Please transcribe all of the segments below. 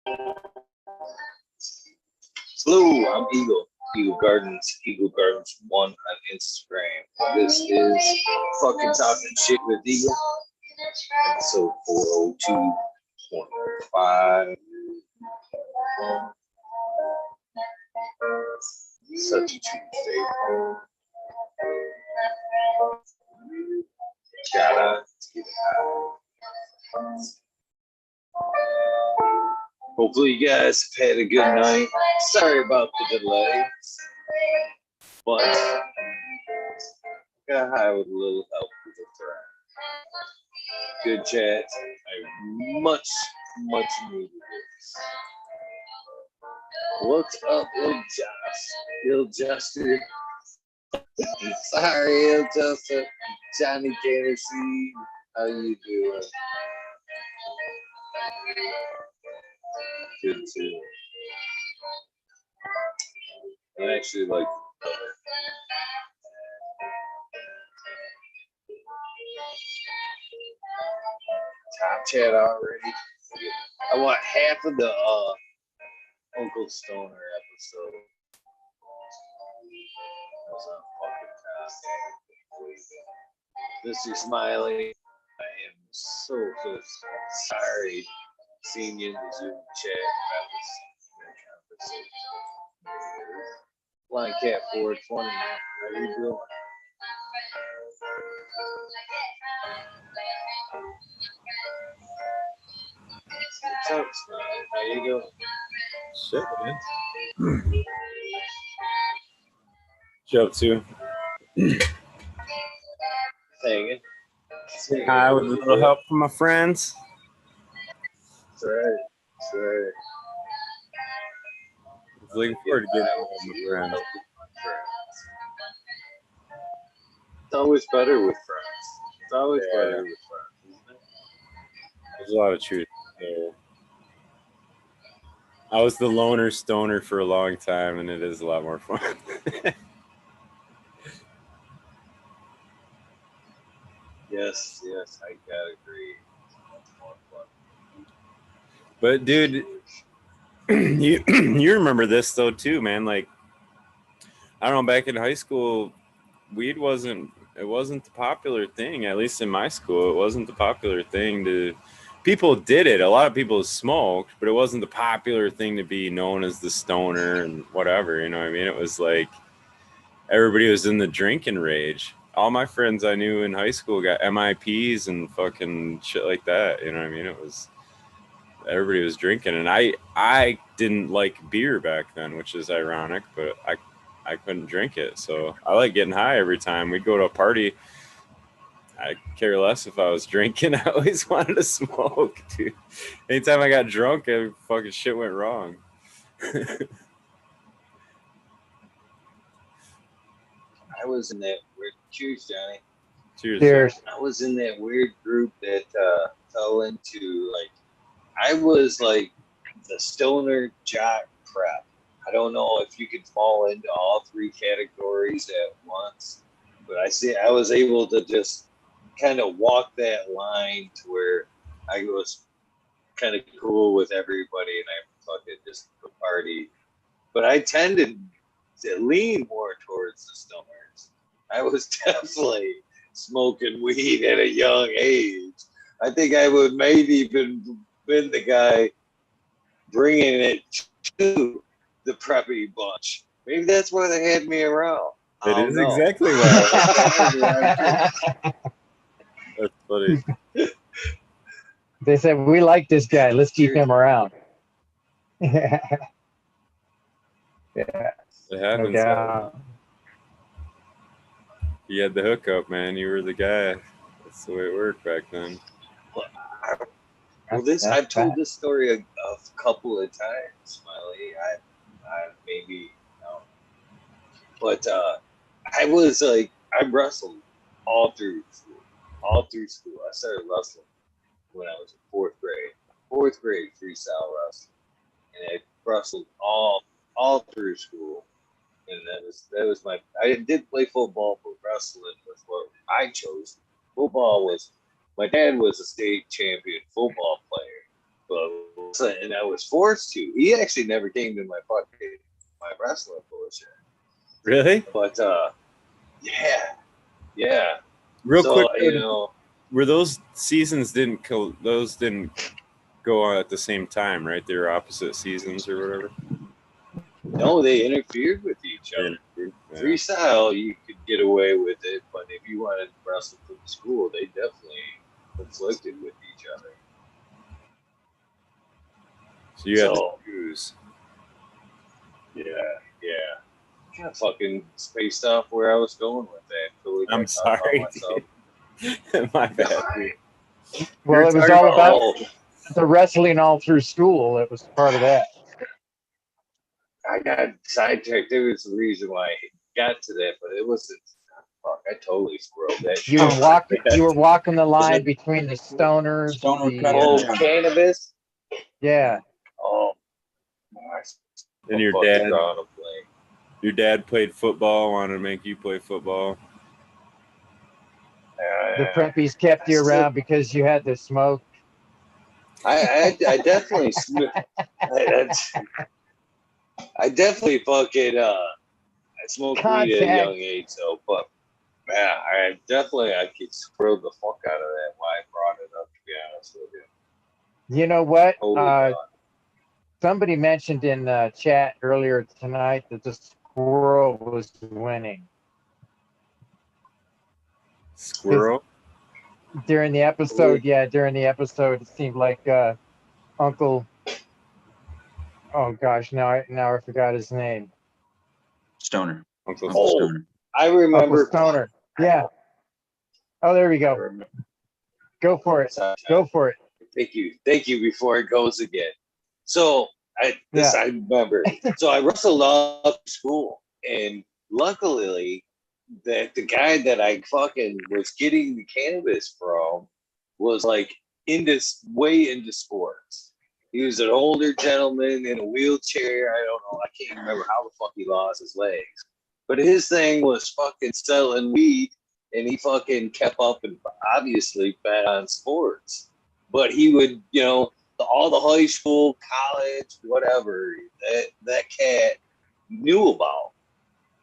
Hello, I'm Eagle. Eagle Gardens 1 on Instagram. This is fucking talking shit with Eagle. Episode 402.5. Such a Tuesday. Gotta get out. Hopefully you guys have had a good night. Sorry about the delay, but got high with a little help with the friend. Good chat. I much needed this. What's up, Il Juster? Sorry, Il Juster. Johnny Tennessee. How you doing? Good too. I actually like the color. Top chat already. I want half of the Uncle Stoner episode. That was on fucking top. Mr. Smiley, I am so sorry seeing you in the Zoom chat. That was a conversation. Line Cat 420. How you doing? What's up, Smiley? How you doing? Shit, man. What you up to? Hanging. Hi, with a little help from my friends. That's right. That's right. I was looking forward to getting out with my friends. It's always better with friends. It's always better with friends, isn't it? There's a lot of truth there. I was the loner stoner for a long time, and it is a lot more fun. Yes, I gotta agree. But dude, you remember this though too, man. Like, I don't know, back in high school, weed wasn't the popular thing. At least in my school, it wasn't the popular thing to. People did it. A lot of people smoked, but it wasn't the popular thing to be known as the stoner and whatever. You know what I mean? It was like everybody was in the drinking rage. All my friends I knew in high school got MIPs and fucking shit like that. You know what I mean? It was everybody was drinking, and I didn't like beer back then, which is ironic, but I couldn't drink it. So I like getting high every time we'd go to a party. I care less if I was drinking. I always wanted to smoke, dude. Anytime I got drunk, fucking shit went wrong. I was in that weird. Cheers, Johnny. Cheers. I was in that weird group that fell into I was like the stoner jock prep. I don't know if you could fall into all three categories at once, but I was able to just kind of walk that line to where I was kind of cool with everybody and I fucking just party. But I tended to lean more towards the stoners. I was definitely smoking weed at a young age. I think I would maybe even been the guy bringing it to the preppy bunch. Maybe that's why they had me around. It is exactly why. That's funny. They said, we like this guy. Let's keep him around. Yeah. It happens. Okay. You had the hookup, man. You were the guy. That's the way it worked back then. Well, I've told this story a couple of times, Smiley. I maybe no, but I was I wrestled all through school. I started wrestling when I was in fourth grade freestyle wrestling, and I wrestled all through school. And that was my. I did play football, but wrestling was what I chose. Football was. My dad was a state champion football player, And I was forced to. He actually never came to my wrestling bullshit. Really? But yeah. Real So, quick, you know, were those seasons didn't go on at the same time, right? They were opposite seasons or whatever. no, they interfered with each other. Yeah. Freestyle, you could get away with it, but if you wanted to wrestle for the school, they definitely conflicted with each other. So you had to choose. Yeah. Kind of fucking spaced off where I was going with that. Totally I'm got caught sorry. myself. My bad. Well, it was all about the wrestling all through school. It was part of that. I got sidetracked. There was a reason why I got to that, but it wasn't. Fuck, I totally squirreled that. You were walking the line between the stoners, cannabis. Yeah. Oh, and your dad played football. Wanted to make you play football. The preppies kept you around because you had to smoke. I definitely I definitely fucking smoked weed at a young age, so but man, I could squirrel the fuck out of that. Why I brought it up, to be honest with you. You know what? Somebody mentioned in chat earlier tonight that the squirrel was winning. Squirrel? During the episode, it seemed like Uncle. Oh gosh, now I forgot his name. Stoner. Uncle Stoner. I remember Uncle Stoner. Yeah. Oh, there we go. Go for it. Go for it. Thank you. Before it goes again. So I remember. So I wrestled up school, and luckily, that the guy that I fucking was getting the cannabis from was like way into sports. He was an older gentleman in a wheelchair. I don't know. I can't remember how the fuck he lost his legs. But his thing was fucking selling weed, and he fucking kept up and obviously bet on sports. But he would, all the high school, college, whatever, that cat knew about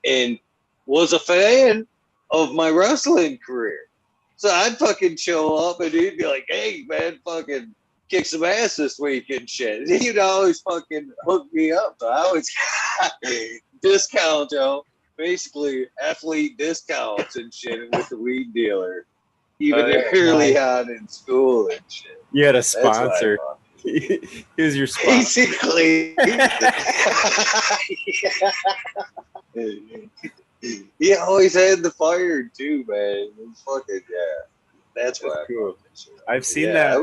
and was a fan of my wrestling career. So I'd fucking show up and he'd be like, hey, man, fucking kick some ass this week and shit. And he'd always fucking hook me up. So I always got discount, basically athlete discounts and shit with the weed dealer, even early on in school and shit. You had a sponsor. He was your sponsor. Basically. He always had the fire too, man. It was fucking That's cool. I've seen that.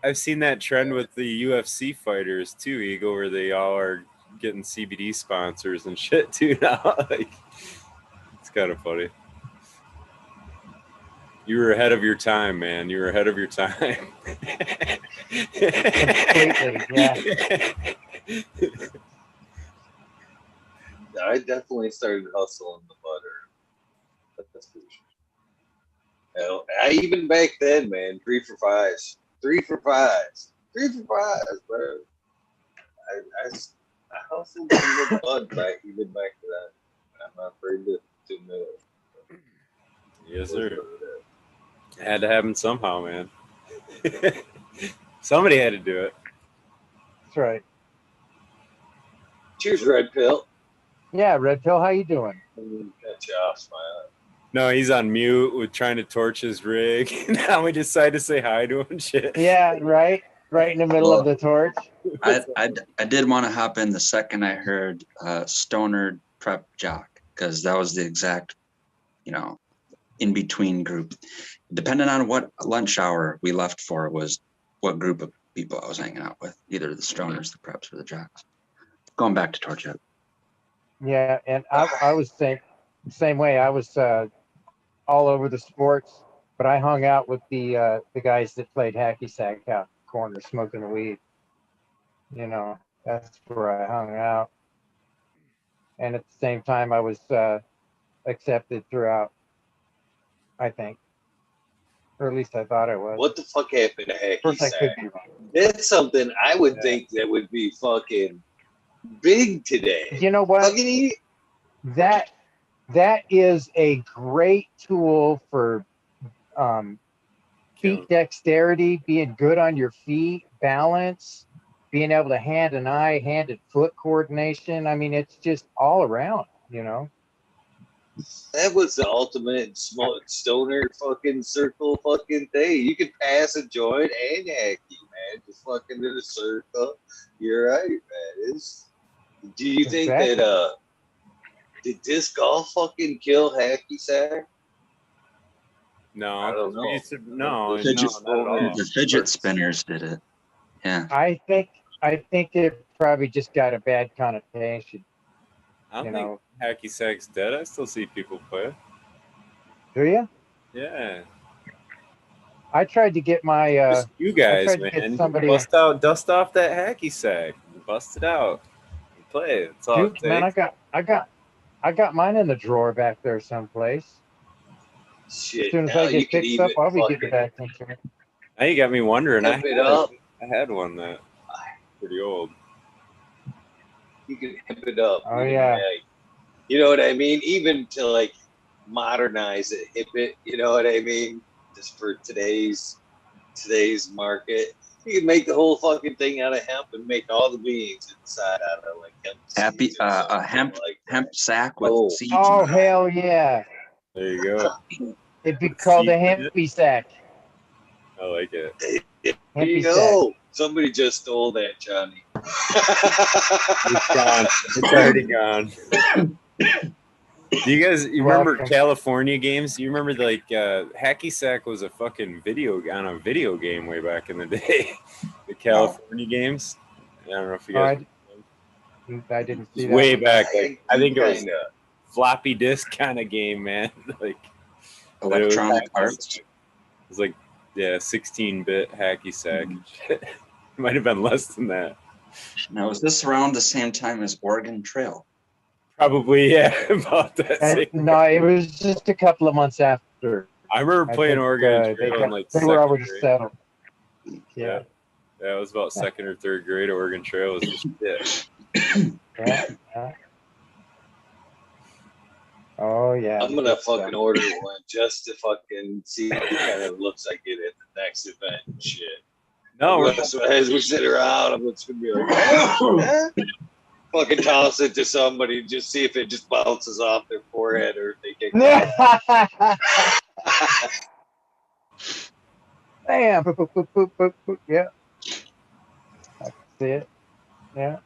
I've seen that trend with the UFC fighters too, Eagle, where they all are getting CBD sponsors and shit too now. It's kind of funny. You were ahead of your time, man. You were ahead of your time. Completely, yeah. I definitely started hustling the butter. That's for sure. I even back then, man, 3 for 5s, bro. I hustled the bud back then. I'm not afraid to admit it. Yes, sir. Had to happen somehow, man. Somebody had to do it. That's right. Cheers, Red Pill. Yeah, Red Pill, how you doing? Got you off smiling. No, he's on mute with trying to torch his rig. Now we decide to say hi to him. Shit. Yeah, right in the middle of the torch. I did want to hop in the second I heard Stoner Prep Jock, because that was the exact, in between group. Depending on what lunch hour we left for was what group of people I was hanging out with, either the Stoners, the Preps, or the Jocks. Going back to Torch Up. Yeah, and I was same way. I was all over the sports, but I hung out with the guys that played hacky sack out in the corner smoking the weed. That's where I hung out. And at the same time, I was accepted throughout, I think. or at least I thought I was. What the fuck happened to Of hacky course, I could sack? be wrong. That's something I would think that would be fucking big today. You know what? Fucking That is a great tool for feet dexterity, being good on your feet, balance, being able to hand and foot coordination. I mean, it's just all around, you know. that was the ultimate stoner fucking circle fucking thing. You could pass a joint and hacky, man. Just fucking in a circle. You're right, man. Do you think Exactly. that did disc golf fucking kill hacky sack? No, I don't know. No, Fidget not at all. The fidget spinners did it. Yeah. I think it probably just got a bad connotation. I don't You think know. hacky sack's dead. I still see people play. Do you? Yeah. I tried to get my Just you guys, tried to get man. somebody- Dust off that hacky sack. Bust it out. And play it. That's all it Dude, man, takes. I got mine in the drawer back there someplace. Shit. As soon as now I you get can fixed up, even I'll be fucking getting back into it. Now you got me wondering. I pimp it up. had one that pretty old. You can pimp it up. Oh, yeah. You know what I mean? Even to like modernize it, hip it. You know what I mean? Just for today's market, you can make the whole fucking thing out of hemp and make all the beans inside out of like hemp. Happy seeds or something hemp like that. hemp sack with Oh. seeds. Oh, hell yeah. There you go. It'd be called a Seed in it? hempy sack. I like it. There Hempy you go. Somebody just stole that, Johnny. It's gone. It's already gone. Do you guys remember Welcome. California games? You remember hacky sack was a fucking video game way back in the day. The California games. I don't know if you guys. I didn't see It's that. way one. back. Like I think it was Kinda. a floppy disk kind of game, man. Like Electronic it Arts. was like 16-bit hacky sack. It might have been less than that. Now, was this around the same time as Oregon Trail? Probably, yeah. About that. And, no, it was just a couple of months after. I remember playing think, Oregon Trail in like they second were already grade. settled. Yeah. Yeah, it was about second or third grade. Oregon Trail was just shit. Yeah. Oh yeah. I'm gonna fucking order one just to fucking see what it kind of looks like it at the next event and shit. No, As we sit around, I'm just gonna be like, fucking toss it to somebody, just see if it just bounces off their forehead or if they get Bam! Boop, boop, boop, boop, boop, boop. Yeah. That's it. Yeah.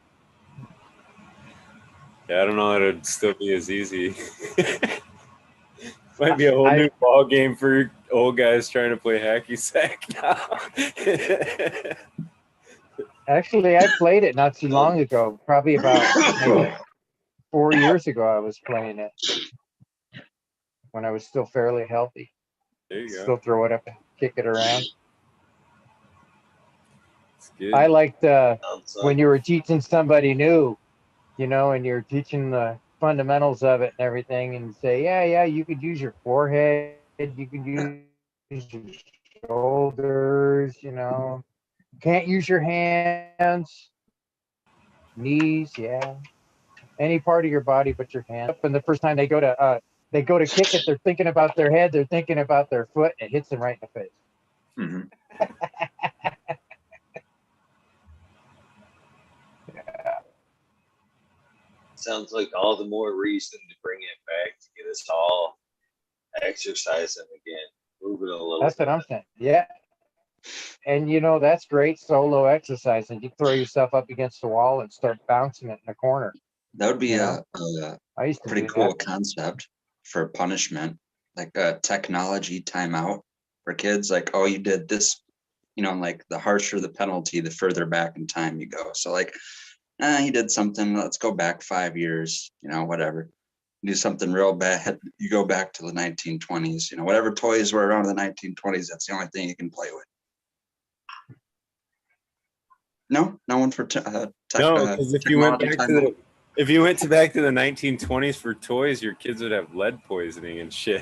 yeah, I don't know that it'd still be as easy. Might be a whole new ball game for old guys trying to play hacky sack now. Actually, I played it not too long ago. Probably about maybe 4 years ago. I was playing it when I was still fairly healthy. There you go. Still throw it up and kick it around. It's good. I liked outside. when you were teaching somebody new, you know, and you're teaching the fundamentals of it and everything, and say, yeah, you could use your forehead, you could use your shoulders, you know, can't use your hands, knees, yeah, any part of your body but your hand. And the first time they go to kick it, they're thinking about their head, they're thinking about their foot, and it hits them right in the face. Mm-hmm. Sounds like all the more reason to bring it back to get us all exercising again, moving a little. That's what I'm saying. Yeah. And you know, that's great solo exercising. You throw yourself up against the wall and start bouncing it in the corner. That would be I used to pretty do cool that. concept for punishment, like a technology timeout for kids. Like, oh, you did this, you know, like the harsher the penalty, the further back in time you go. So like, he did something, let's go back 5 years, you know, whatever. Do something real bad, you go back to the 1920s, you know, whatever toys were around in the 1920s, that's the only thing you can play with. No one for no, because if you went back to If you went back to the 1920s for toys, your kids would have lead poisoning and shit.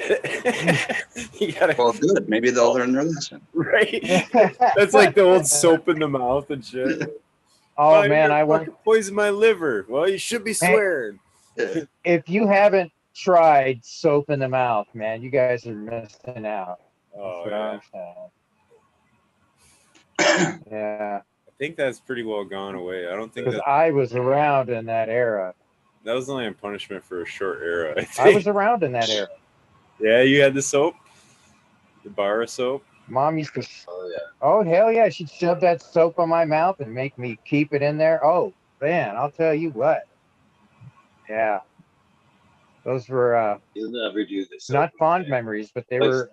You gotta, Well, good. Maybe they'll learn their lesson. right? That's like the old soap in the mouth and shit. Oh you're man, gonna I went. fucking poison my liver. Well, you should be swearing. Yeah. If you haven't tried soap in the mouth, man, you guys are missing out. That's Oh what yeah. I'm saying. Yeah, I think that's pretty well gone away. I don't think because that I was around in that era. was only a punishment for a short era. I I think. was around in that era. Yeah, you had the soap, the bar of soap. Mom used to. Oh yeah. Oh hell yeah, she'd shove that soap on my mouth and make me keep it in there. Oh man, I'll tell you what. Yeah, those were You'll never do this. not fond memories, but they were.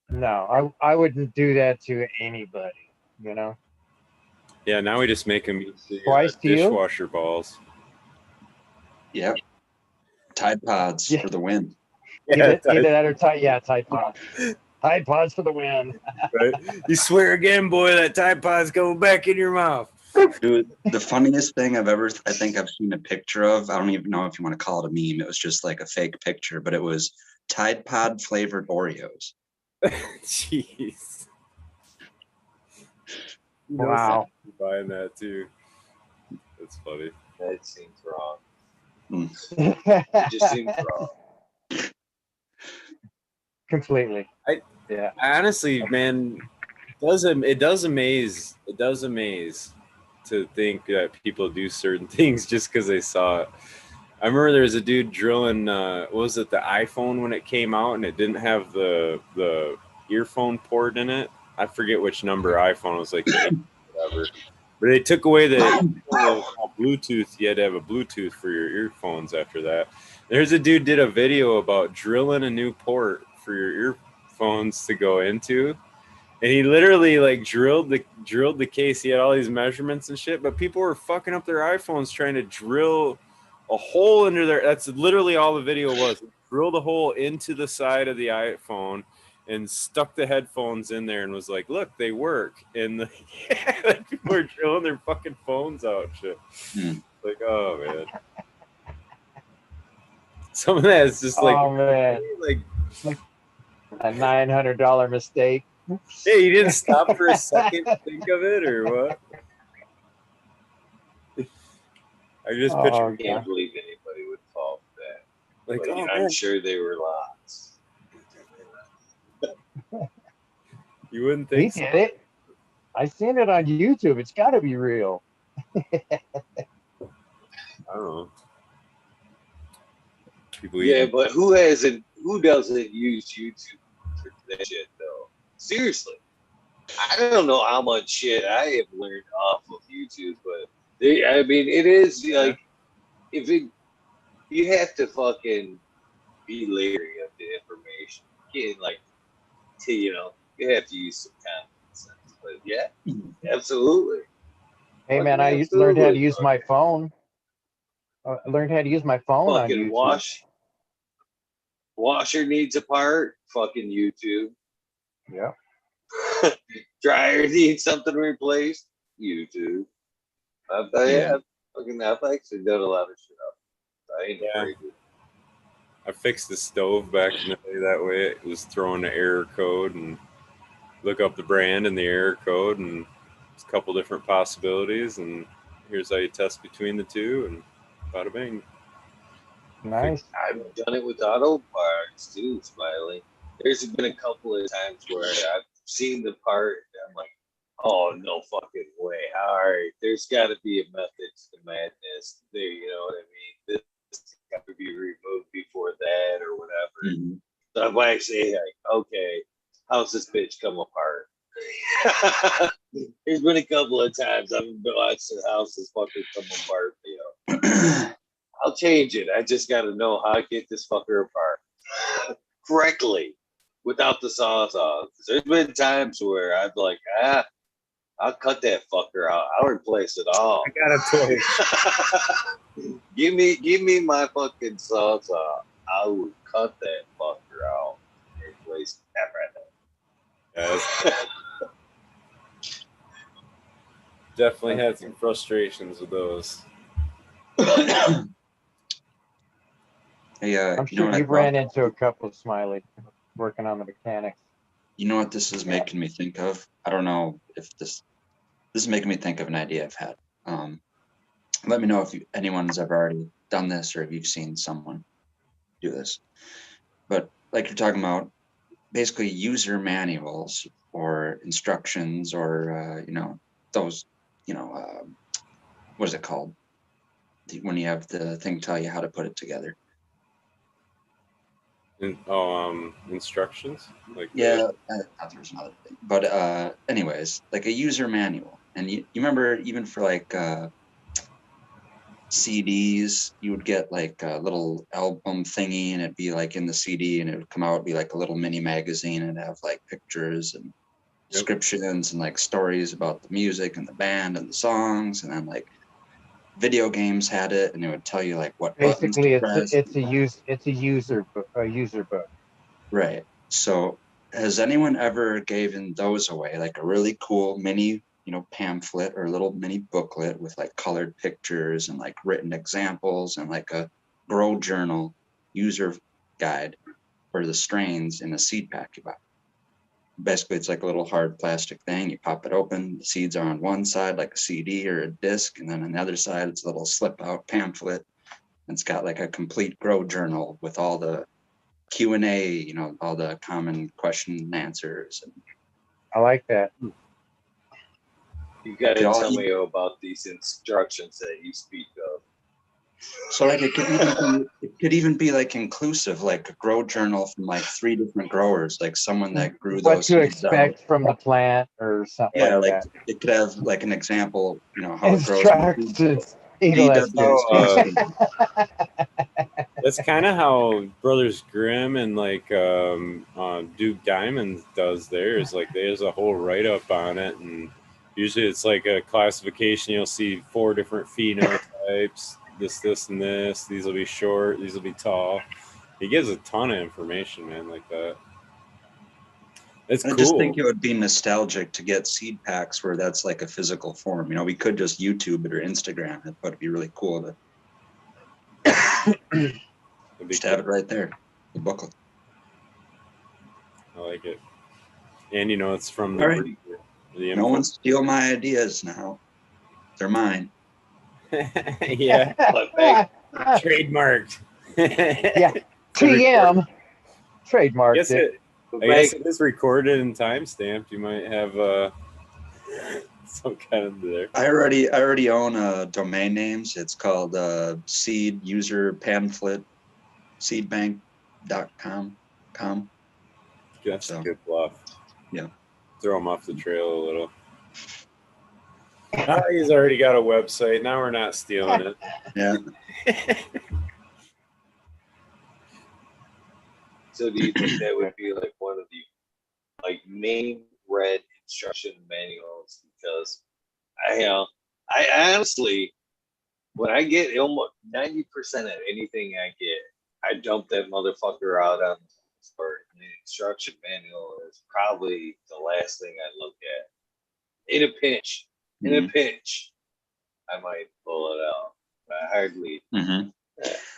No, I wouldn't do that to anybody. You know. Yeah, now we just make them eat the Twice to you? dishwasher balls. Yep. Tide Pods Yeah. for the win. Either that or Tide Pods. Tide Pods for the win. Right? You swear again, boy, that Tide Pod's going back in your mouth. Dude, the funniest thing I think I've seen a picture of, I don't even know if you want to call it a meme. It was just like a fake picture, but it was Tide Pod flavored Oreos. Jeez. Wow. You're buying that too. That's funny. That seems wrong. Mm. It just seems wrong. Completely. I honestly, man, it does amaze to think that people do certain things just because they saw it. I remember there was a dude drilling what was it, the iPhone when it came out and it didn't have the earphone port in it. I forget which number iPhone, it was like the 8 whatever. But they took away the Bluetooth. You had to have a Bluetooth for your earphones after that. There's a dude did a video about drilling a new port for your earphones to go into. And he literally like drilled the case. He had all these measurements and shit, but people were fucking up their iPhones trying to drill a hole into their. That's literally all the video was. Drilled a hole into the side of the iPhone and stuck the headphones in there and was like, "Look, they work." And like people are drilling their fucking phones out. And shit. Like, oh man. Some of that is just like, oh man, like a $900 mistake. hey, you didn't stop for a second to think of it, or what? I just picture. I can't believe anybody would fall for that. Like, But, oh, I'm man. sure they were lots. You wouldn't He think so. did it. I seen it on YouTube. It's got to be real. I don't know. People Yeah, eat. but who doesn't use YouTube for that shit though? Seriously. I don't know how much shit I have learned off of YouTube, but it is like you have to fucking be leery of the information. You can't you have to use some common sense. But yeah, absolutely. Hey man, I learned how to use my phone. I learned how to use my phone on Fucking YouTube. washer needs a part, fucking YouTube. Yeah. Dryer needs something replaced, YouTube. I've actually done a lot of shit up. I ain't afraid to. I fixed the stove back in the day that way. It was throwing the error code and look up the brand and the error code, and it's a couple different possibilities, and here's how you test between the two, and bada bing. Nice. I've done it with auto parts too, Smiley. There's been a couple of times where I've seen the part and I'm like, oh, no fucking way. All right, there's got to be a method to the madness there, you know what I mean? This got to be removed before that or whatever. Mm-hmm. So I'm actually like, okay, how's this bitch come apart? There's been a couple of times I've watched the houses fucking come apart, you know. I'll change it. I just got to know how to get this fucker apart correctly without the sawzall. There's been times where I'm like, I'll cut that fucker out. I'll replace it all. I got a toy. give me my fucking sawzall. I would cut that fucker out and replace everything. Definitely had some frustrations with those. Hey, I'm you know sure what I you've thought? ran into a couple of Smiley working on the mechanics. You know what this is making me think of? I don't know if this is making me think of an idea I've had. Let me know if anyone's ever already done this or if you've seen someone do this. But like you're talking about, basically user manuals or instructions or those, what is it called? When you have the thing tell you how to put it together. Instructions like Yeah, I thought there was another thing, but anyways, like a user manual. And you remember even for like CDs, you would get like a little album thingy and it'd be like in the CD and it would come out, it'd be like a little mini magazine and have like pictures and descriptions and like stories about the music and the band and the songs. And then like video games had it and it would tell you like what buttons to Basically, press. it's a user book. Right. So has anyone ever given those away, like a really cool mini, pamphlet or a little mini booklet with like colored pictures and like written examples and like a grow journal user guide for the strains in a seed pack you buy? Basically, it's like a little hard plastic thing. You pop it open, the seeds are on one side like a CD or a disc, and then on the other side, it's a little slip out pamphlet. And it's got like a complete grow journal with all the Q&A, all the common question and answers. And I like that. You got to Y'all tell eat- me about these instructions that you speak of. so like it could even be like inclusive, like a grow journal from like 3 different growers, like someone that grew What those to seeds out. expect from the plant or something Yeah, like like that. it could have like an example, how it grows. Instructions. Eagle has Oh, instructions. that's kind of how Brothers Grimm and like Duke Diamond does theirs. Like there's a whole write up on it, and usually it's like a classification. You'll see 4 different phenotypes. This, and this. These will be short. These will be tall. He gives a ton of information, man, like that. It's I cool. just think it would be nostalgic to get seed packs where that's like a physical form. We could just YouTube it or Instagram it, but it'd be really cool to just have it right there, the booklet. I like it. And it's from All right. the No one steal my ideas now. They're mine. yeah. Trademarked. Yeah. TM. Trademarked it. I guess it is recorded and timestamped. You might have some kind of there. I already own domain names. It's called seed user pamphlet seedbank.com. That's So, a good bluff. Yeah. Throw him off the trail a little. He's already got a website. Now we're not stealing it. Yeah. So do you think that would be like one of the main read instruction manuals? Because I honestly, when I get almost 90% of anything I get, I dump that motherfucker out on the floor. And the instruction manual is probably the last thing I look at. In a pinch, I might pull it out. But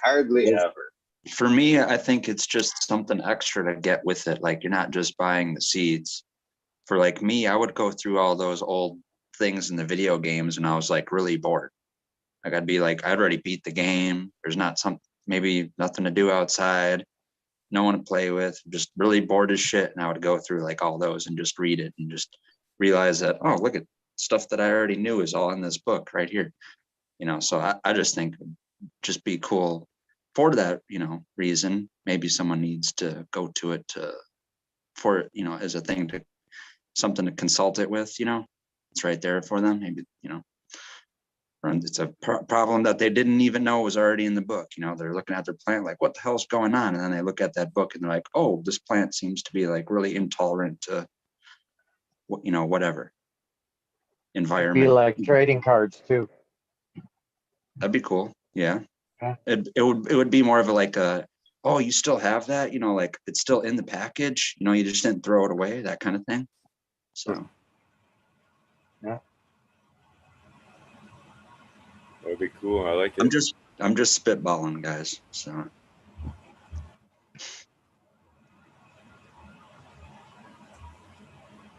hardly ever. For me, I think it's just something extra to get with it. Like you're not just buying the seeds. For like me, I would go through all those old things in the video games and I was like really bored. Like I'd be like, I'd already beat the game. There's maybe nothing to do outside, no one to play with, just really bored as shit. And I would go through like all those and just read it and just realize that, oh, look at stuff that I already knew is all in this book right here. So I just think it'd just be cool for that, reason. Maybe someone needs to go to it as a thing something to consult it with, it's right there for them. Maybe, it's a problem that they didn't even know was already in the book. They're looking at their plant like, what the hell's going on? And then they look at that book and they're like, oh, this plant seems to be like really intolerant to, whatever environment. Be like trading cards too. That'd be cool. Yeah. It would be more of oh, you still have that? Like it's still in the package, you just didn't throw it away, that kind of thing. So. Yeah. That That'd be cool. I like it. I'm just spitballing, guys. So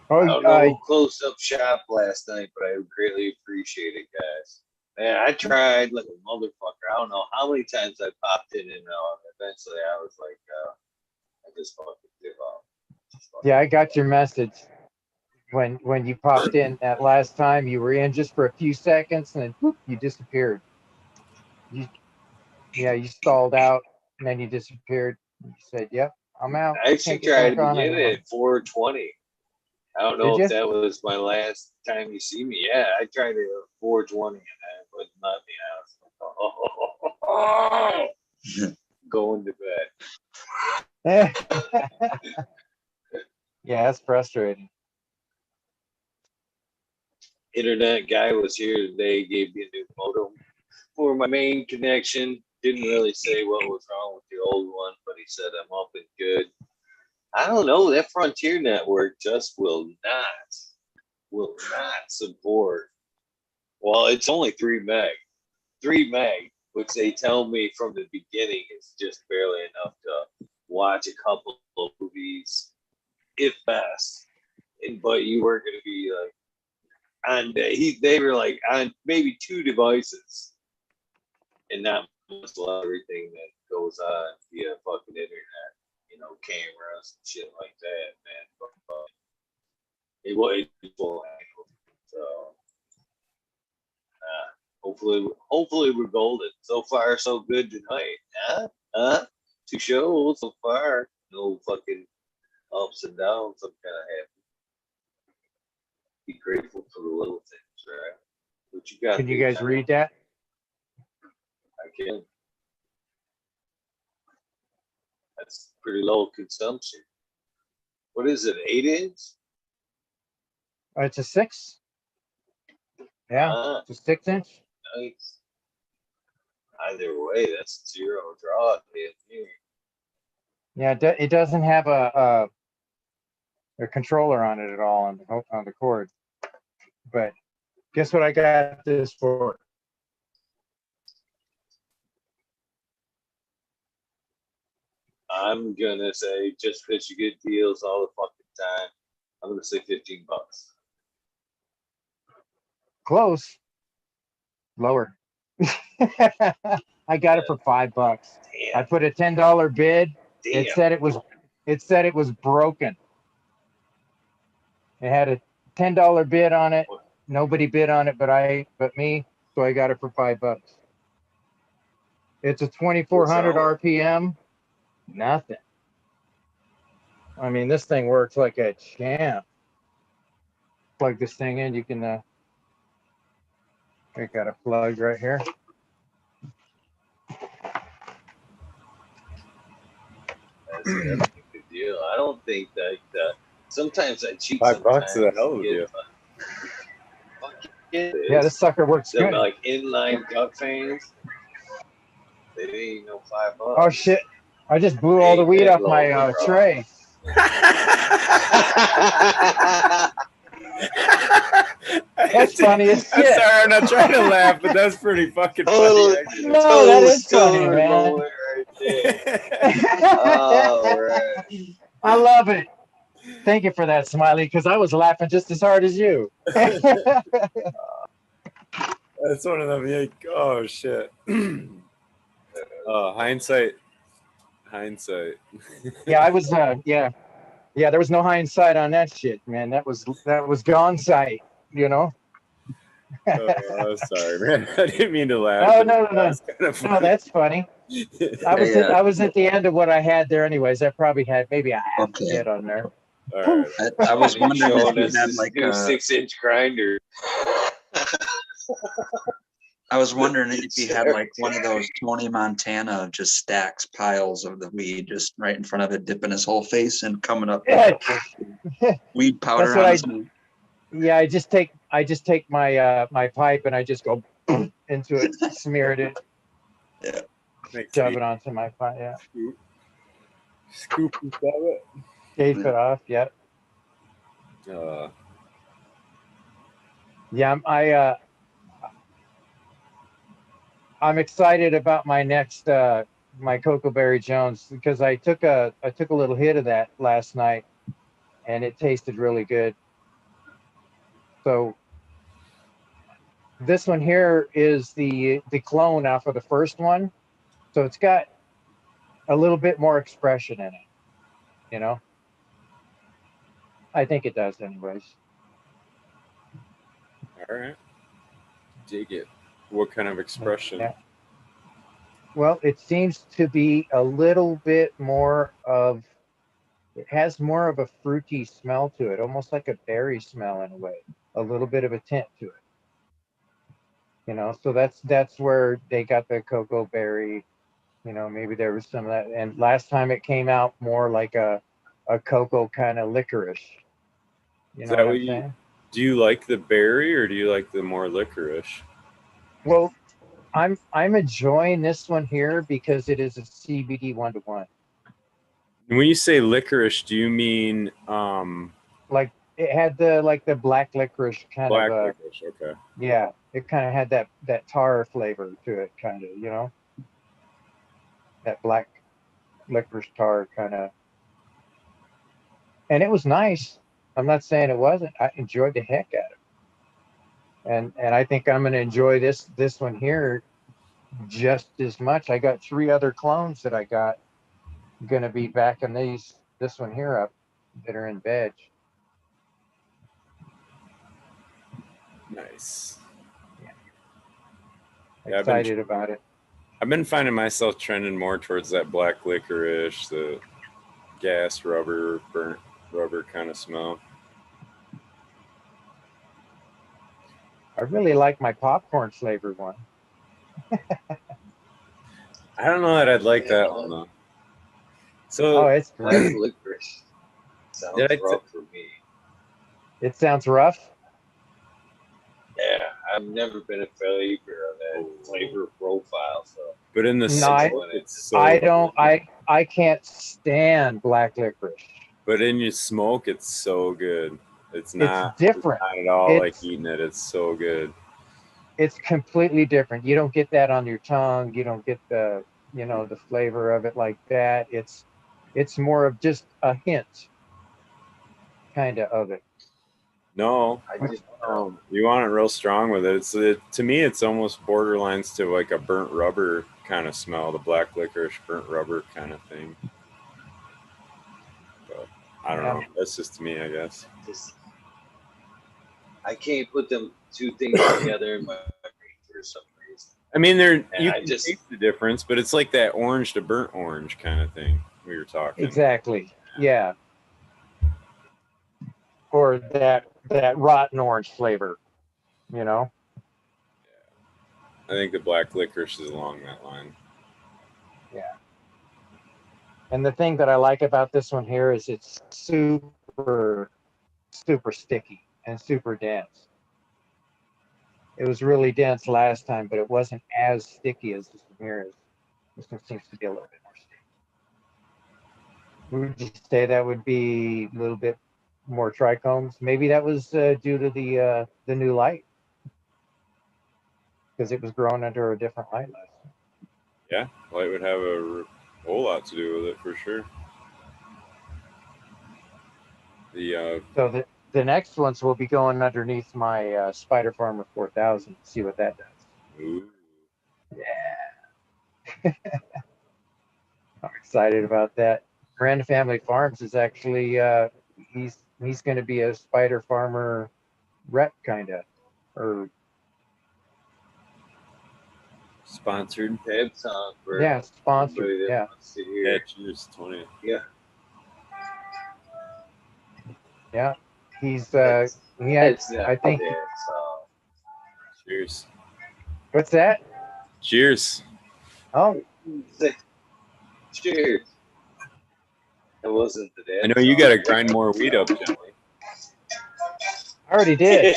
Oh, I don't know close up shop last night, but I greatly appreciate it, guys. Man, I tried like a motherfucker. I don't know how many times I popped in and out. Eventually, I was like, I just fucking give up. yeah, I got your message when you popped in that last time. You were in just for a few seconds, and then whoop, you disappeared. You stalled out, and then you disappeared. You said, "Yep, I'm out." I actually Can't get tried back on again anymore. at 420. I don't know Did if you? that was my last time you see me. Yeah, I tried it at 420 and I wouldn't let me. I was like, going to bed. Yeah, that's frustrating. Internet guy was here today, gave me a new modem for my main connection. Didn't really say what was wrong with the old one, but he said I'm up and good. I don't know. That Frontier network just will not support. Well, it's only 3 meg. 3 meg, which they tell me from the beginning is just barely enough to watch a couple of movies, if best. But you weren't going to be like on. They were like on maybe 2 devices, and not much of everything that goes on via fucking internet. Cameras and shit like that, man. But it was full handle. So hopefully we're golden. So far, so good tonight. Two shows so far. No fucking ups and downs. I'm kind of happy. Be grateful for the little things, right? What you got? Can you guys read that? I can. That's pretty low consumption. What is it? 8-inch? It's a 6. Yeah, it's a 6-inch. Nice. Either way, that's 0 draw. Yeah, it doesn't have a controller on it at all on the cord. But guess what I got this for? I'm gonna say just because you get deals all the fucking time, I'm gonna say $15. Close. Lower. I got it for $5. Damn. I put a $10 bid. Damn. It said it was broken. It had a $10 bid on it. Nobody bid on it but me. So I got it for $5. It's a 2400 RPM. Nothing. I mean, this thing works like a champ. Plug this thing in. You can. I got a plug right here. That's a good deal. I don't think that. Sometimes I cheat. $5 is a hell of a deal. Yeah, this sucker works good. Like inline duck fans. They ain't no $5. Oh shit! I just blew all the weed off my tray. That's funny as shit. I'm sorry, I'm not trying to laugh, but that's pretty fucking funny. No, that is funny, man. Right there. All right. I love it. Thank you for that, Smiley, because I was laughing just as hard as you. That's one of them. Oh shit. Hindsight. Yeah, I was. Yeah. There was no hindsight on that shit, man. That was gone sight. Oh, sorry, man. I didn't mean to laugh. No. No, that's funny. I was at the end of what I had there, anyways. I probably had maybe a half a bit on there. All right. I was wondering if you had like a 6-inch grinder. I was wondering if you had like one of those Tony Montana just stacks piles of the weed just right in front of it, dipping his whole face and coming up with weed powder. That's what yeah, I just take my my pipe and I just go into it, smeared it, shove it onto my pipe. Yeah. Scoop it out. Tape it off. Yep. Yeah, I'm excited about my next my Cocoa Berry Jones because I took a little hit of that last night and it tasted really good. So this one here is the clone off of the first one. So it's got a little bit more expression in it, you know. I think it does anyways. All right. Dig it. What kind of expression? Yeah. Well, it seems to be a little bit more of, it has more of a fruity smell to it, almost like a berry smell in a way, a little bit of a tint to it. You know, so that's where they got the cocoa berry. You know, maybe there was some of that. And last time it came out more like a cocoa kind of licorice. You Is know that what what I'm you saying? do? You like the berry or do you like the more licorice? Well, I'm enjoying this one here because it is a CBD 1-to-1. And when you say licorice, do you mean Like it had the black licorice kind black of licorice? Okay. yeah, it kind of had that tar flavor to it, kind of, you know, that black licorice tar kind of, and it was nice. I'm not saying it wasn't. I enjoyed the heck out of it, and I think I'm gonna enjoy this one here just as much. I got 3 other clones that I got gonna be backing this one here up that are in veg. Nice. Yeah, excited about it. I've been finding myself trending more towards that black licorice, the gas rubber, burnt rubber kind of smell. I really like my popcorn flavored one. I don't know that I'd like that one though. So Oh, it's Black great. licorice sounds Did I rough for me. It sounds rough. Yeah, I've never been a believer of that flavor profile. So, but in the No, smoke, it's so I don't. I can't stand black licorice. But in your smoke, it's so good. It's not different. Not at all like It's eating it. It's so good. it's completely different. You don't get that on your tongue. You don't get the the flavor of it like that. It's more of just a hint, kind of it. No, I just you want it real strong with it. To me, it's almost borderlines to like a burnt rubber kind of smell, the black licorice burnt rubber kind of thing. But I don't know. That's just to me, I guess. I can't put them two things together in my brain for some reason. I mean, you I can just taste the difference, but it's like that orange to burnt orange kind of thing we were talking. Exactly. Yeah. Or that rotten orange flavor, you know. I think the black licorice is along that line. Yeah. And the thing that I like about this one here is it's super sticky and super dense. It was really dense last time, but it wasn't as sticky as this one here is. This one seems to be a little bit more sticky. Would you say that would be a little bit more trichomes? Maybe that was due to the new light, because it was grown under a different light last time. Yeah, light would have a whole lot to do with it for sure. So the next ones will be going underneath my Spider Farmer 4000. See what that does. Ooh. Yeah. I'm excited about that. Random Family Farms is actually he's going to be a Spider Farmer rep kind of, or Sponsored. Pep song for yeah, sponsored. everybody that Yeah. wants to hear. Yeah, cheers, 20. Yeah. Yeah. He's It's not I think. that song. Cheers. What's that? Cheers. Oh, Cheers. It wasn't the dance I know you got to song. grind more weed up, Johnny. I already did.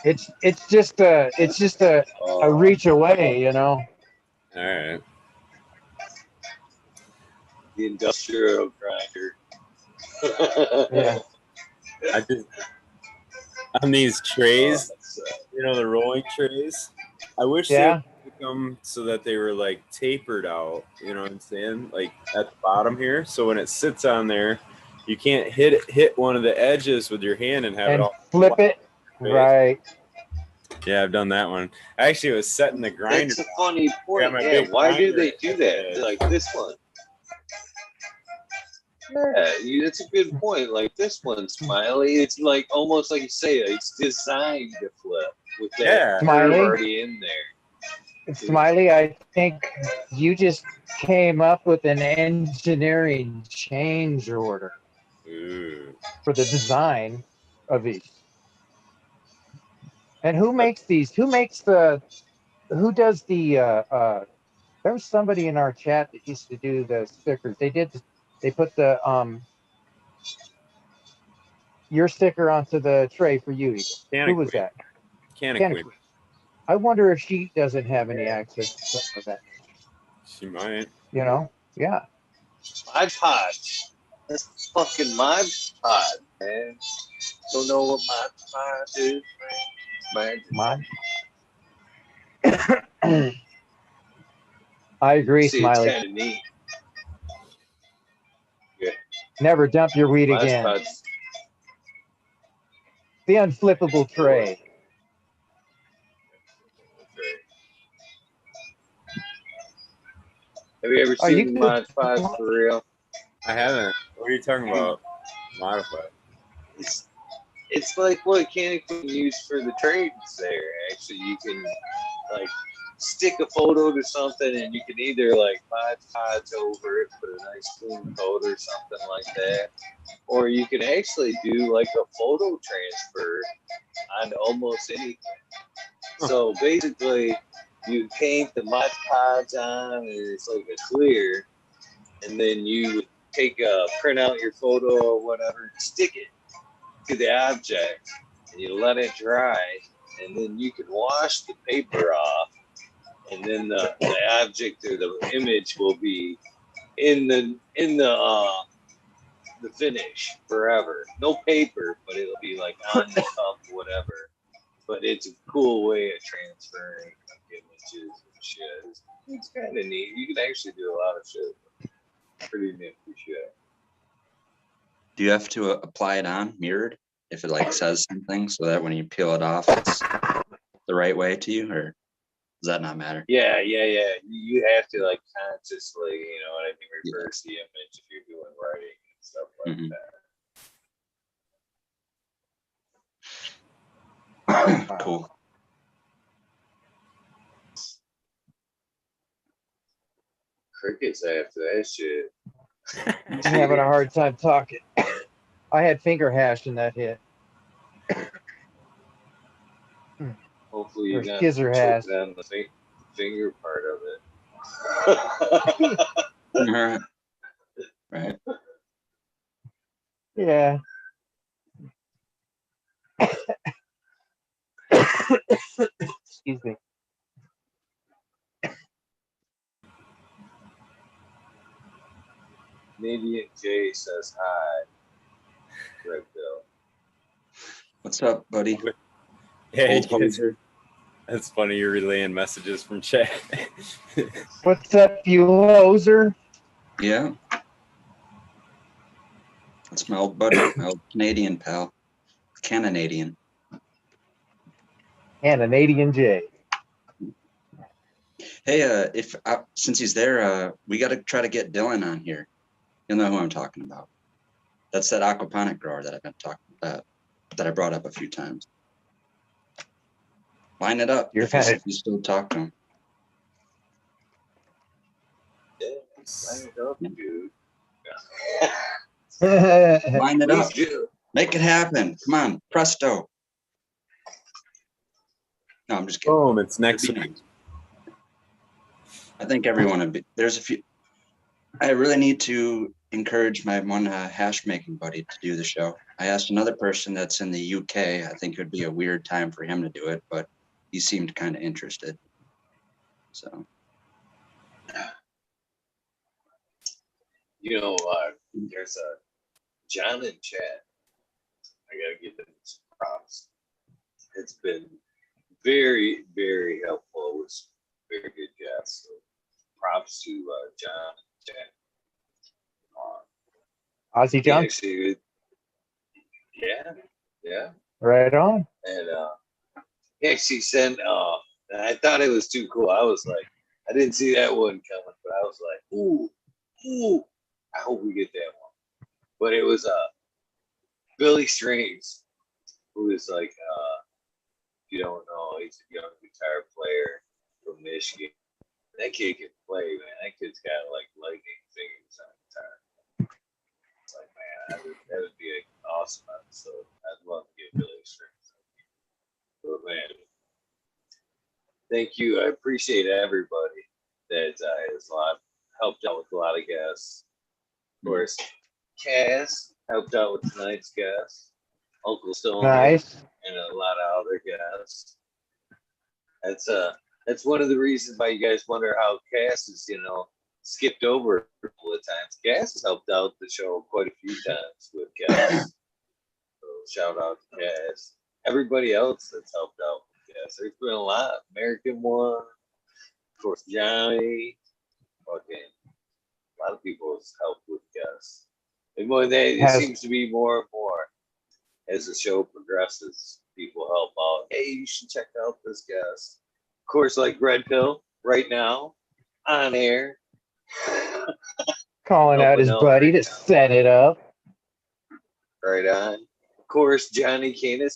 It's just a reach away, you know. All right. The industrial grinder. Yeah. I just on these trays. You know, the rolling trays. I wish Yeah. they would make them so that they were like tapered out. You know what I'm saying? Like at the bottom here, so when it sits on there, you can't hit one of the edges with your hand and have it And all flip it. Right. Yeah, I've done that one. I actually was setting the grinder. That's a funny point. my Yeah, big why do grinder they do at that? the- Like this one. Yeah, that's a good point. Like this one, Smiley, it's like almost like you say, it's designed to flip with that Yeah. curve Smiley? already in there. Smiley, I think you just came up with an engineering change order Ooh. for the design of these. And who makes these? Who does the there was somebody in our chat that used to do the stickers. They put your sticker onto the tray for you, Eagle. Canna Who was Queen. that? Canna Canna Queen. Queen. I wonder if she doesn't have any access to something of that nature. She might. You know? Yeah. Mod Podge. That's fucking Mod Podge, man. Don't know what Mod Podge is, man. Mod. I agree, See, it's Smiley. kind of neat. Yeah, Never dump your weed Mod again. Podge. The unflippable tray. Have you ever Oh, you seen could- Mod Podge for real? I haven't. What are you talking about? Modified. It's like what Canna can use for the trades there. Actually, you can like stick a photo to something and you can either like Mod Podge over it, put a nice clean coat or something like that. Or you can actually do like a photo transfer on almost anything. So basically, you paint the Mod Podge on and it's like a clear, and then you take print out your photo or whatever, stick it to the object, and you let it dry, and then you can wash the paper off, and then the object or the image will be in the finish forever. No paper, but it'll be like on the cup, whatever. But it's a cool way of transferring images and shit. It's kind of neat. You can actually do a lot of shit. Pretty nifty shit. Do you have to apply it on mirrored if it like says something so that when you peel it off, it's the right way to you, or does that not matter? Yeah. You have to like consciously, you know what I mean, reverse the image if you're doing writing and stuff like that. Cool. Crickets after that shit. I'm having a hard time talking. I had finger hash in that hit. Hopefully you're Or not skizzer hash. choking on the finger part of it. Right. Yeah. Excuse me. Canadian Jay says hi. Red Bill. What's up, buddy? Yeah, Old hoser. that's funny. You're relaying messages from chat. What's up, you hoser? Yeah. That's my old buddy, my old Canadian pal. Canadian. And an Canadian J. Hey, since he's there, we got to try to get Dylan on here. You'll know who I'm talking about. That's that aquaponic grower that I've been talking about, that I brought up a few times. Line it up. You're if kind of you still talk to him. Yeah, line it up, dude. Line it up. Please do. Make it happen. Come on, presto. No, I'm just kidding. Boom! It's next week. I think everyone would be. There's a few. I really need to encourage my one hash making buddy to do the show. I asked another person that's in the UK. I think it would be a weird time for him to do it, but he seemed kind of interested. So. You know, there's a John in chat. I gotta give him some props. It's been very, very helpful. It was a very good guest. So props to John and Jen. Aussie He John, actually, yeah. right on. And he actually sent, and I thought it was too cool. I was like, I didn't see that one coming, but I was like, ooh, I hope we get that one. But it was Billy Strings, who is like, if you don't know, he's a young guitar player from Michigan. That kid can play, man. That kid's got like lightning fingers on guitar. It's like, man, that would be an awesome episode. I'd love to get Billy Strings. But man, thank you. I appreciate everybody that has helped out with a lot of guests. Of course, Cass helped out with tonight's guest, Uncle Stone, Nice. and a lot of other guests. That's one of the reasons why you guys wonder how Cass is, skipped over a couple of times. Cass has helped out the show quite a few times with Cass. So shout out to Cass. Everybody else that's helped out with Cass. There's been a lot. American one, of course, Johnny. Okay. A lot of people have helped with Cass. And it seems to be more and more as the show progresses. People help out. Hey, you should check out this guest. Of course, like Red Pill right now on air. Calling out his buddy to set it up. Right on. Of course, Johnny Canna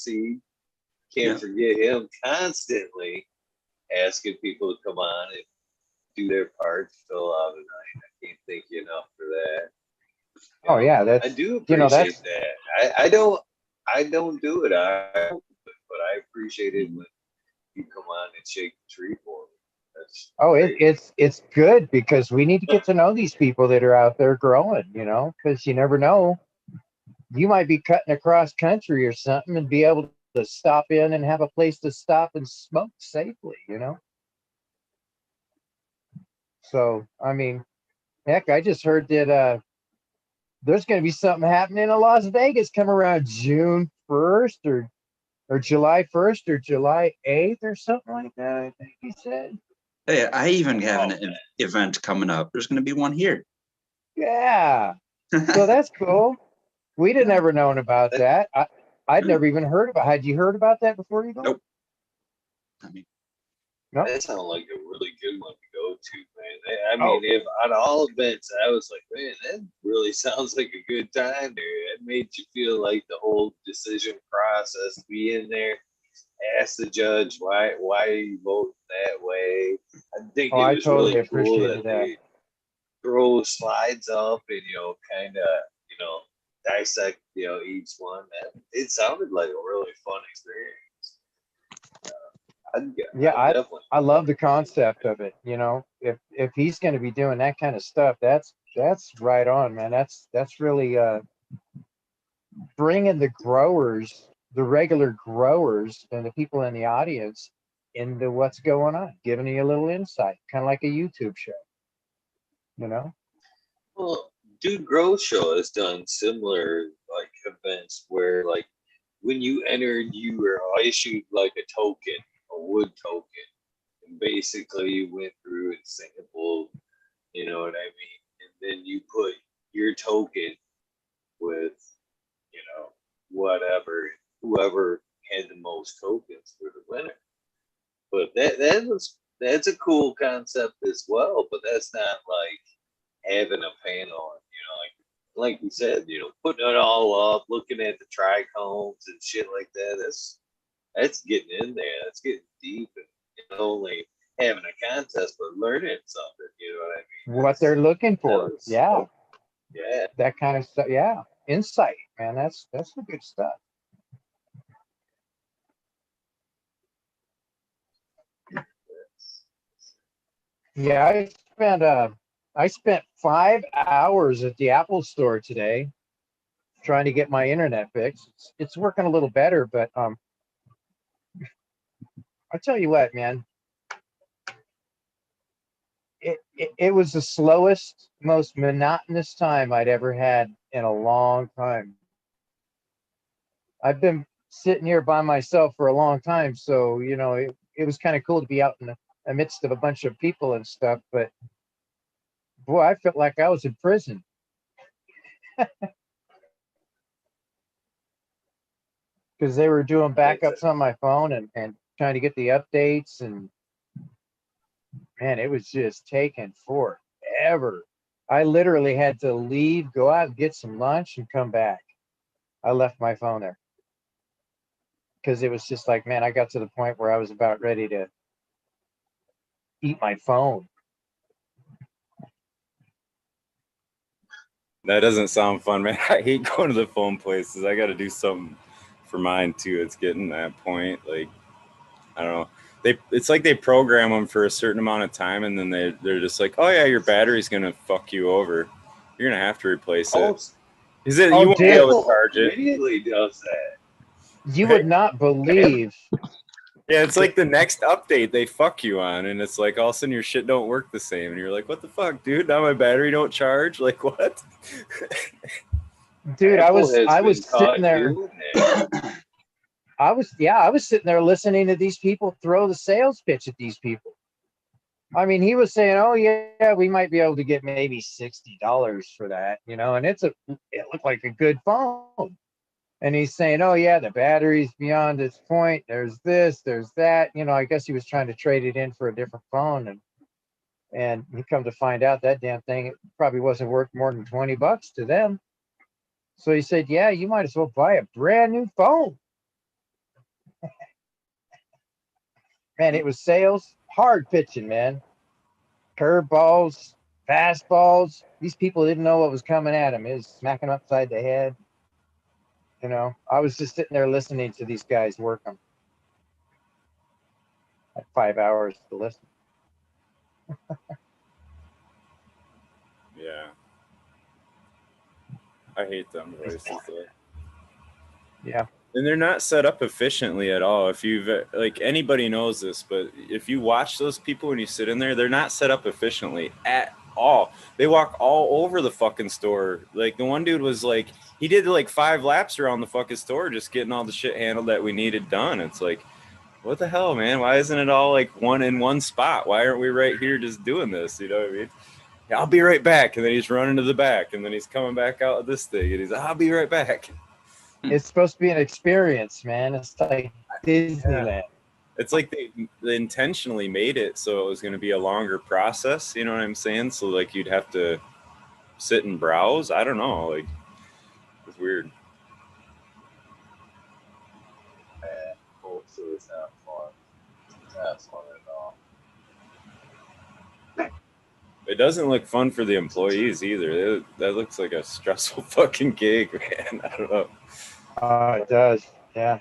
can't forget him constantly asking people to come on and do their part to fill out a night. I can't thank you enough for that. That's I do appreciate that. I don't do it. But I appreciate it when you come on and shake the tree for me. It's good because we need to get to know these people that are out there growing, because you never know. You might be cutting across country or something and be able to stop in and have a place to stop and smoke safely, So, I mean, heck, I just heard that there's going to be something happening in Las Vegas come around June 1st or July 1st or July 8th or something like that, I think he said. Hey, I even have an event coming up. There's going to be one here. Yeah. So that's cool. We'd have never known about that. I'd never even heard about. Had you heard about that before you go? Nope. No. That sounded like a really good one to go to, man. I mean, if out of all events, I was like, man, that really sounds like a good time there. It made you feel like the whole decision process, be in there, ask the judge why you vote that way. I think it was totally really cool that they throw slides up and kind of dissect each one. It sounded like a really fun experience. I love the concept of it. If he's going to be doing that kind of stuff, that's right on, man. That's really bringing the growers, the regular growers, and the people in the audience into what's going on, giving you a little insight, kind of like a YouTube show. Well, Dude Grow Show has done similar events where when you entered, you were issued a token, a wood token, and basically you went through and sampled, you know what I mean, and then you put your token with whoever had the most tokens for the winner. But that's a cool concept as well, but that's not having a panel, like we said, putting it all up, looking at the trichomes and shit like that. That's getting in there. That's getting deep, and not only having a contest, but learning something. You know what I mean? What they're looking for. Yeah. That kind of stuff. Yeah. Insight, man. That's the good stuff. Yeah, I spent 5 hours at the Apple store today trying to get my internet fixed. It's working a little better, but I'll tell you what, man. It was the slowest, most monotonous time I'd ever had in a long time. I've been sitting here by myself for a long time, so it was kind of cool to be out in the midst of a bunch of people and stuff. But boy, I felt like I was in prison. Because they were doing backups on my phone and trying to get the updates, and man, it was just taking forever. I literally had to leave, go out and get some lunch and come back. I left my phone there because it was just like, man, I got to the point where I was about ready to eat my phone. That doesn't sound fun, man. I hate going to the phone places. I got to do something for mine too. It's getting that point. Like, I don't know. It's like they program them for a certain amount of time, and then they're just like, oh yeah, your battery's gonna fuck you over. You're gonna have to replace it. Is it? Oh, You won't be dude. able to charge it. Immediately does that. You would not believe. Yeah, it's like the next update they fuck you on, and it's like all of a sudden your shit don't work the same, and you're like, what the fuck, dude? Now my battery don't charge? Like, what? Dude, I Apple was has been sitting caught there. doing that. I was sitting there listening to these people throw the sales pitch at these people. I mean, he was saying, "Oh yeah, we might be able to get maybe $60 for that," you know, and it looked like a good phone. And he's saying, "Oh yeah, the battery's beyond its point. There's this, there's that." You know, I guess he was trying to trade it in for a different phone, and he come to find out that damn thing it probably wasn't worth more than $20 to them. So he said, "Yeah, you might as well buy a brand new phone." Man, it was sales, hard pitching, man. Curveballs, fastballs. These people didn't know what was coming at them. It was smacking them upside the head. You know, I was just sitting there listening to these guys work them. Like 5 hours to listen. Yeah. I hate them voices though. Yeah. And they're not set up efficiently at all. If you've like anybody knows this, but if you watch those people when you sit in there, they're not set up efficiently at all. They walk all over the fucking store. Like the one dude was like, he did like 5 laps around the fucking store just getting all the shit handled that we needed done. It's like, what the hell, man? Why isn't it all like one in one spot? Why aren't we right here just doing this? You know what I mean? Yeah, I'll be right back. And then he's running to the back, and then he's coming back out of this thing, and he's, I'll be right back. It's supposed to be an experience, man. It's like Disneyland. Yeah. It's like they intentionally made it so it was going to be a longer process. You know what I'm saying? So like you'd have to sit and browse. I don't know. Like it's weird. So it's not fun. It's not fun at all. It doesn't look fun for the employees either. That looks like a stressful fucking gig, man. I don't know. It does. Yeah.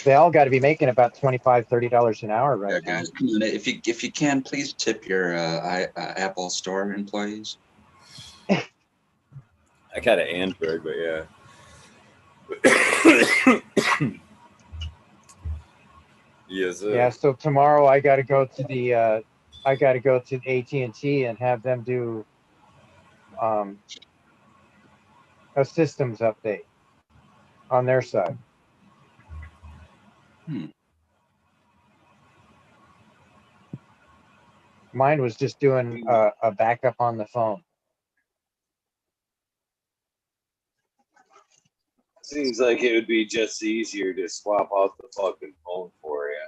They all got to be making about $25, $30 an hour right now. Guys, come on. If you can, please tip your Apple Store employees. I got an Android, but yeah. Yes. Yeah. So tomorrow I got to go to the AT&T and have them do a systems update on their side. Mine was just doing a backup on the phone. Seems like it would be just easier to swap out the fucking phone for you.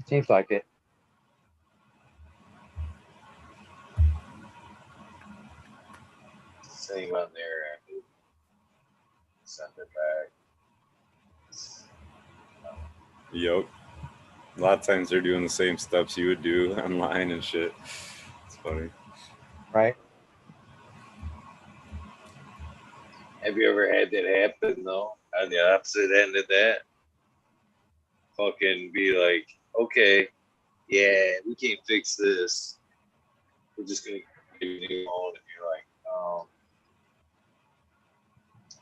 Seems like it. Same on there. Send it back. Yep. A lot of times they're doing the same steps you would do online and shit. It's funny. Right. Have you ever had that happen though? On the opposite end of that? Fucking be like, okay, yeah, we can't fix this. We're just gonna give you a new phone, and you're like,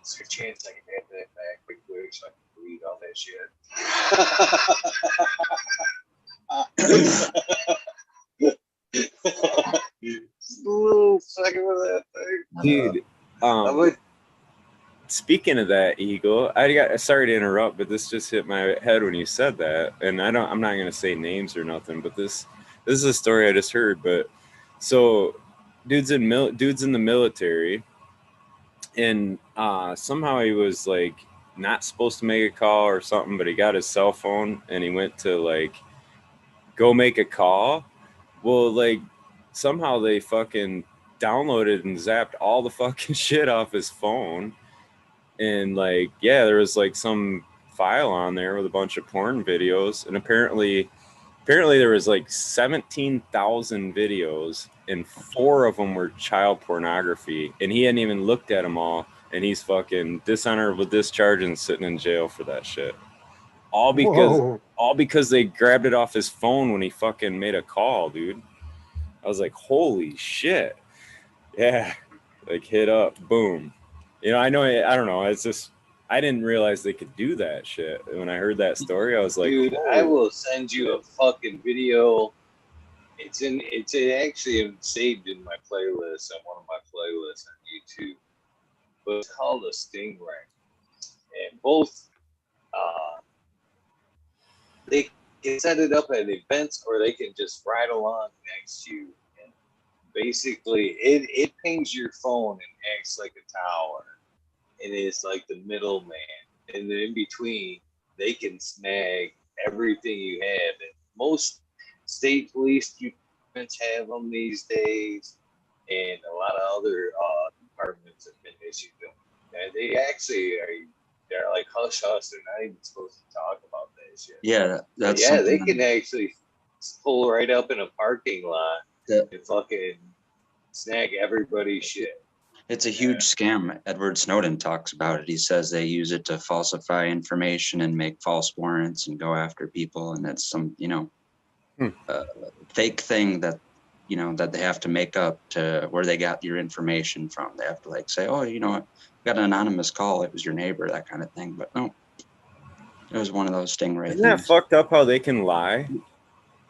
is there a chance I can have that back quick so I can delete all that shit? Just a little second of that thing. Dude, speaking of that, Eagle, I got sorry to interrupt, but this just hit my head when you said that, and I'm not gonna say names or nothing, but this is a story I just heard. But so, dude's in the military, and somehow he was like not supposed to make a call or something, but he got his cell phone and he went to like go make a call. Well, like somehow they fucking downloaded and zapped all the fucking shit off his phone. And like, yeah, there was like some file on there with a bunch of porn videos. And apparently there was like 17,000 videos and 4 of them were child pornography. And he hadn't even looked at them all. And he's fucking dishonorable discharge and sitting in jail for that shit. All because they grabbed it off his phone when he fucking made a call, dude. I was like, holy shit. Yeah. Like hit up, boom. You know, I don't know. It's just, I didn't realize they could do that shit. When I heard that story, I was like, dude, holy. I will send you a fucking video. It's actually saved in my playlist on one of my playlists on YouTube. But it's called a Stingray. And both, they can set it up at events or they can just ride along next to you. And basically, it pings your phone and acts like a tower. And it's like the middleman. And then in between, they can snag everything you have. And most state police departments have them these days. And a lot of other departments have been issued them. And they actually they're like hush hush. They're not even supposed to talk about that shit. Yeah, that's they can actually pull right up in a parking lot and fucking snag everybody's shit. It's a huge scam. Edward Snowden talks about it. He says they use it to falsify information and make false warrants and go after people. And that's some, fake thing that, that they have to make up to where they got your information from. They have to like say, oh, got an anonymous call. It was your neighbor, that kind of thing. But no, it was one of those Stingray Isn't things. that fucked up how they can lie?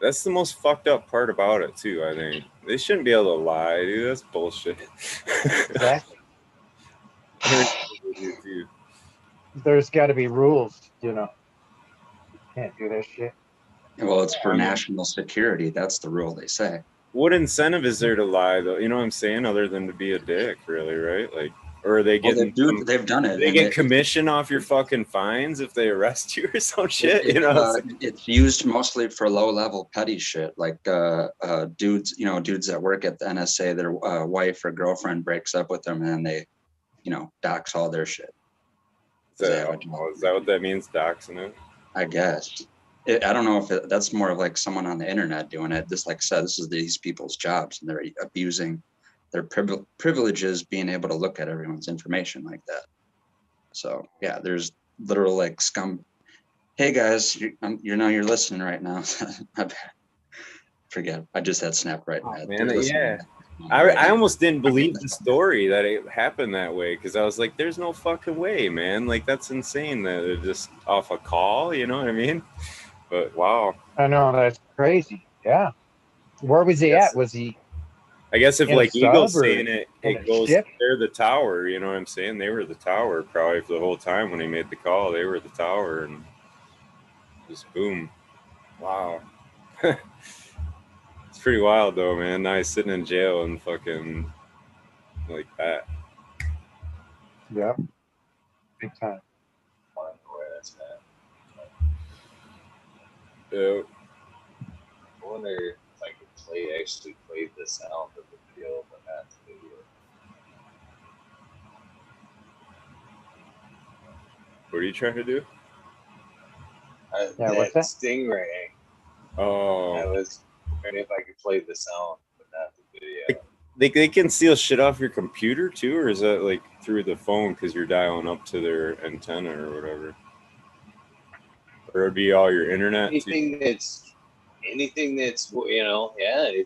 That's the most fucked up part about it too, I think. They shouldn't be able to lie, dude. That's bullshit. Exactly. There's got to be rules, Can't do that shit. Well, it's for national security. That's the rule, they say. What incentive is there to lie, though? You know what I'm saying? Other than to be a dick, really, right? Like, or are they getting? They've done it. They get commission off your fucking fines if they arrest you or some shit. It's used mostly for low-level petty shit, like dudes that work at the NSA. Their wife or girlfriend breaks up with them, and then they, dox all their shit. Is that what that means, doxing it? I guess. I don't know if that's more of like someone on the internet doing it. This, like I said, this is these people's jobs, and they're abusing their privileges, being able to look at everyone's information like that. So yeah, there's literal like scum. Hey guys, you're listening right now. Forget. I just had snap right now. Yeah. I almost didn't believe the story that it happened that way because I was like, "There's no fucking way, man! Like that's insane that they're just off a call." You know what I mean? But wow. I know, that's crazy. Yeah. Where was he at? Was he? I guess if like Eagle's saying it goes, ship? they're the tower. You know what I'm saying? They were the tower probably for the whole time when he made the call. They were the tower and just boom. Wow. It's pretty wild though, man. Now he's sitting in jail and fucking like that. Yeah. Big time. I don't know where that's at. Yeah. I wonder if I could actually play the sound of the video, but not the video. What are you trying to do? What's that? Stingray. Oh. I was wondering if I could play the sound, but not the video. They can steal shit off your computer too, or is that like through the phone because you're dialing up to their antenna or whatever? Or it'd be all your internet. Anything that's if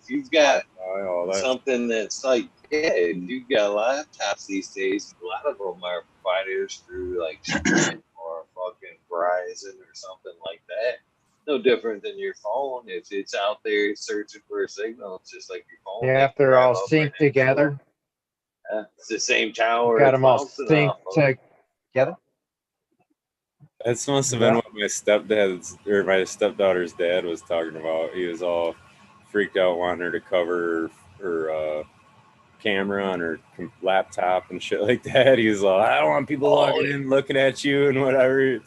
you've got something that's like, if you've got laptops these days, a lot of them are providers through like Sprint or fucking Verizon or something like that. No different than your phone. If it's out there searching for a signal, it's just like your phone. Yeah, if they're all synced together. It's the same tower. Got them all synced together. That must have been what my stepdad's or my stepdaughter's dad was talking about. He was all freaked out wanting her to cover her camera on her laptop and shit like that. He was like, I don't want people logging in, looking at you and whatever. I'm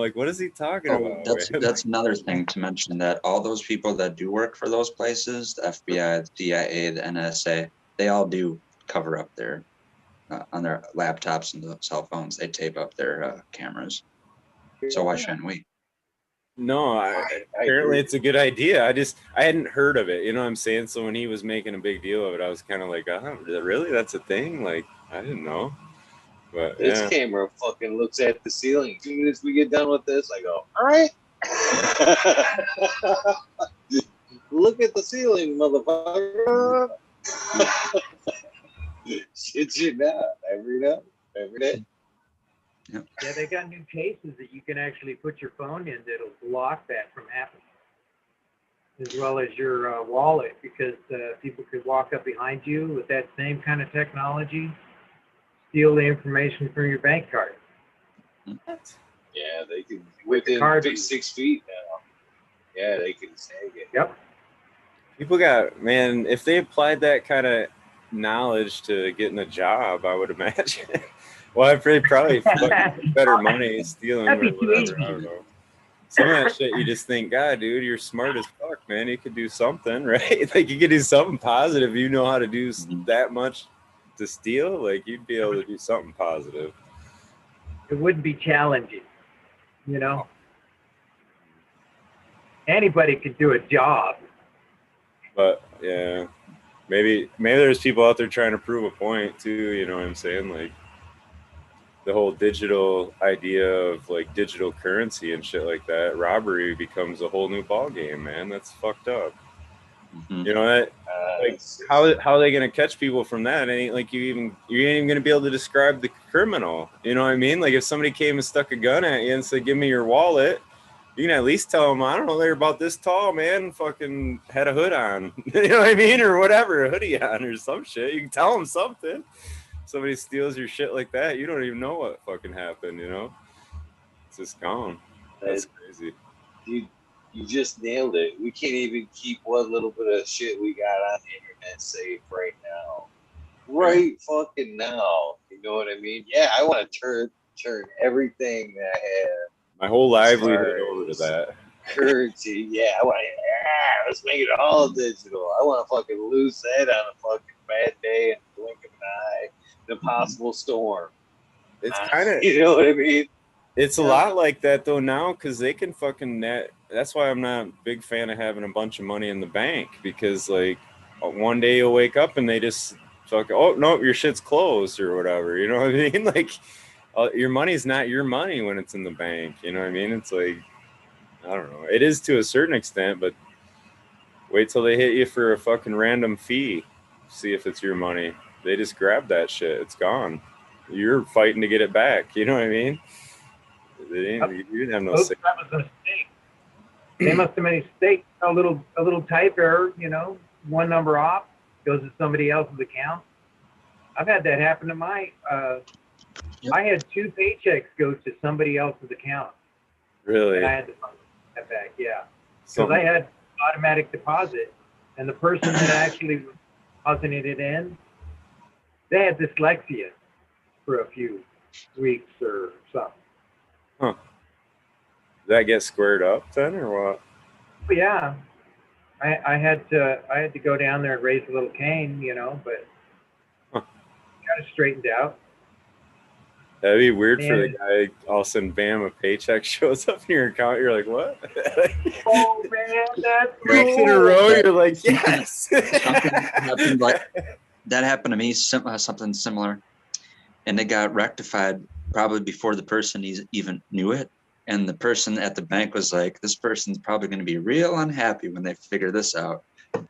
like, what is he talking about? That's another thing to mention, that all those people that do work for those places, the FBI, the CIA, the NSA, they all do cover up their on their laptops and the cell phones. They tape up their cameras. So why shouldn't we? No, apparently it's a good idea. I hadn't heard of it. You know what I'm saying? So when he was making a big deal of it, I was kind of like, really? That's a thing? Like, I didn't know. But this camera fucking looks at the ceiling. As soon as we get done with this, I go, all right. Look at the ceiling, motherfucker. Shit you not. Every day. Yeah, they got new cases that you can actually put your phone in that'll block that from happening, as well as your wallet, because people could walk up behind you with that same kind of technology, steal the information from your bank card. Yeah, they can within 6 feet now. Yeah, they can snag it. Yep. People got, man, if they applied that kind of knowledge to getting a job, I would imagine. Well, I'd probably better money stealing or whatever. I don't know. Some of that shit, you just think, God, dude, you're smart as fuck, man. You could do something, right? Like, you could do something positive. You know how to do that much to steal. Like, you'd be able to do something positive. It wouldn't be challenging, you know. Anybody could do a job. But yeah, maybe there's people out there trying to prove a point too. You know what I'm saying? Like, the whole digital idea of like digital currency and shit like that, robbery becomes a whole new ball game, man. That's fucked up. You know that? Like, how are they gonna catch people from that? It ain't like you ain't even gonna be able to describe the criminal. You know what I mean? Like, if somebody came and stuck a gun at you and said, "Give me your wallet," you can at least tell them, I don't know, they're about this tall, man. Fucking had a hood on, you know what I mean, or whatever, a hoodie on, or some shit. You can tell them something. Somebody steals your shit like that, you don't even know what fucking happened, you know? It's just gone. That's crazy. You just nailed it. We can't even keep what little bit of shit we got on the internet safe right now. Right fucking now. You know what I mean? Yeah, I want to turn everything that I have. My whole livelihood over to that. Currency. Yeah, let's make it all digital. I want to fucking lose that on a fucking bad day and blink of an eye. An impossible storm. It's kind of, you know what I mean? It's a lot like that though now, because they can fucking net. That's why I'm not a big fan of having a bunch of money in the bank, because like one day you'll wake up and they just fucking, oh no, your shit's closed or whatever. You know what I mean? Like, your money's not your money when it's in the bank. You know what I mean? It's like, I don't know. It is to a certain extent, but wait till they hit you for a fucking random fee. See if it's your money. They just grab that shit. It's gone. You're fighting to get it back. You know what I mean? You didn't have no say. That was a mistake. They must have made a mistake. A little type error, you know, one number off, goes to somebody else's account. I've had that happen to my. I had 2 paychecks go to somebody else's account. Really? And I had to find that back. Yeah, because I had automatic deposit, and the person that actually was depositing it in, they had dyslexia for a few weeks or something. Huh. Did that get squared up then, or what? Yeah, I had to go down there and raise a little cane, you know, but got it straightened out. That'd be weird for the guy. All of a sudden, bam, a paycheck shows up in your account. You're like, what? Oh man, that's weeks in a row. You're like, yes. That happened to me. Something similar, and it got rectified probably before the person even knew it. And the person at the bank was like, this person's probably going to be real unhappy when they figure this out,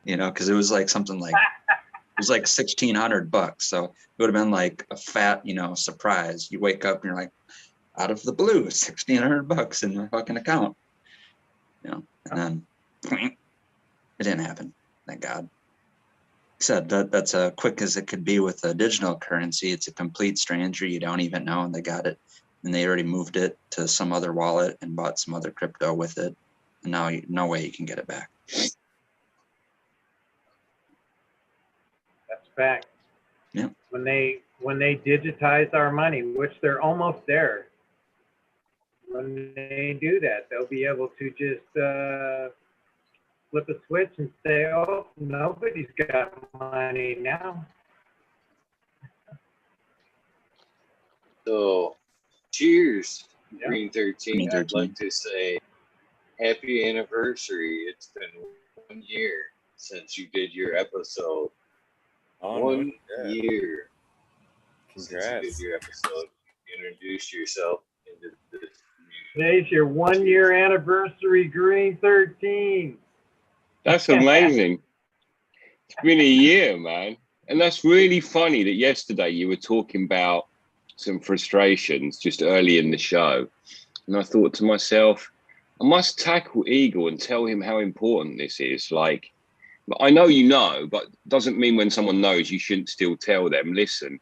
you know, because it was like something like, it was like $1,600. So it would have been like a fat, you know, surprise. You wake up and you're like, out of the blue, $1,600 in my fucking account, you know, and then it didn't happen. Thank God. Except that's quick as it could be with a digital currency. It's a complete stranger you don't even know, and they got it. and they already moved it to some other wallet and bought some other crypto with it. And now no way you can get it back. That's fact. Yeah. When they digitize our money, which they're almost there. When they do that, they'll be able to just flip a switch and say, "Oh, nobody's got money now." So, cheers, Yeah. Green 13. I'd like to say happy anniversary. It's been 1 year since you did your episode. Oh, 1 no, year since you Congrats. did your episode. Introduce yourself into this community. Today's your 1 year anniversary, Green 13. That's amazing. It's been a year, man. And that's really funny that yesterday you were talking about some frustrations just early in the show. And I thought to myself, I must tackle Eagle and tell him how important this is. Like, I know you know, but doesn't mean when someone knows you shouldn't still tell them, listen,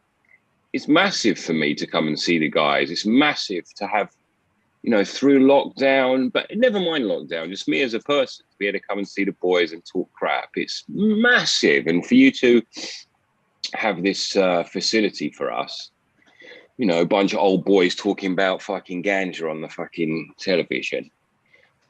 it's massive for me to come and see the guys. It's massive to have, you know, through lockdown, but never mind lockdown, just me as a person to be able to come and see the boys and talk crap. It's massive. And for you to have this facility for us, you know, a bunch of old boys talking about fucking ganja on the fucking television.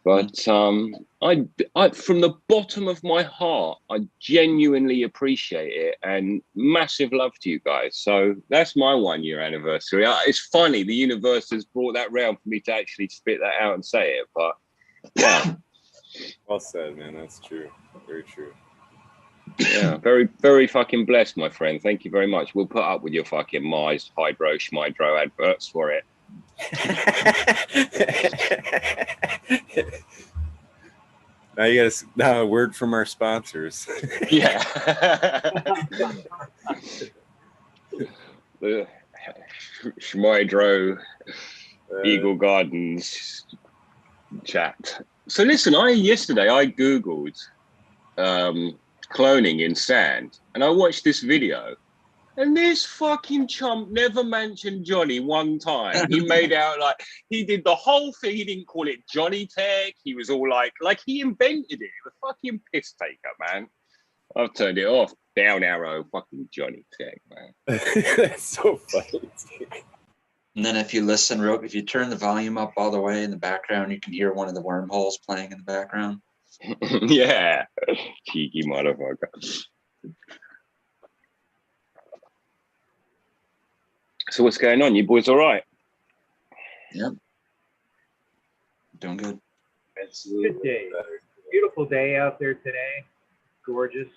But I from the bottom of my heart, I genuinely appreciate it, and massive love to you guys. So that's my 1 year anniversary. It's funny, the universe has brought that round for me to actually spit that out and say it. But yeah, Well said, man. That's true. Very true. yeah, very, very fucking blessed, my friend. Thank you very much. We'll put up with your fucking Mize, Hydro, Schmydro adverts for it. Now you got a word from our sponsors. Yeah. The Schmydro Eagle Gardens chat. So listen, yesterday I Googled cloning in sand, and I watched this video. And this fucking chump never mentioned Johnny one time. He made out like he did the whole thing. He didn't call it Johnny Tech. He was all like he invented it. A fucking piss taker, man. I've turned it off. Down arrow, fucking Johnny Tech, man. That's so funny. And then if you turn the volume up all the way in the background, you can hear one of the wormholes playing in the background. Yeah, cheeky motherfucker. So what's going on? You boys all right? Yep. Doing good. Absolutely. Good day. Beautiful day out there today. Gorgeous.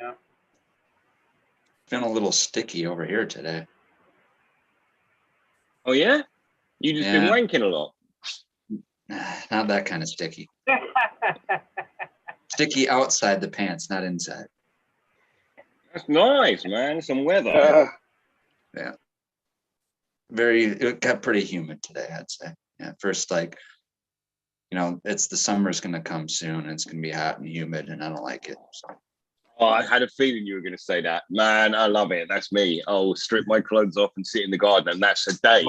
Yeah. Feeling a little sticky over here today. Oh yeah? You just been Yeah. wanking a lot. Not that kind of sticky. Sticky outside the pants, not inside. That's nice, man. Some weather. Yeah. It got pretty humid today, I'd say. Yeah. First, it's the summer's going to come soon and it's going to be hot and humid and I don't like it. So. Oh, I had a feeling you were going to say that. Man, I love it. That's me. I'll strip my clothes off and sit in the garden, and that's a day.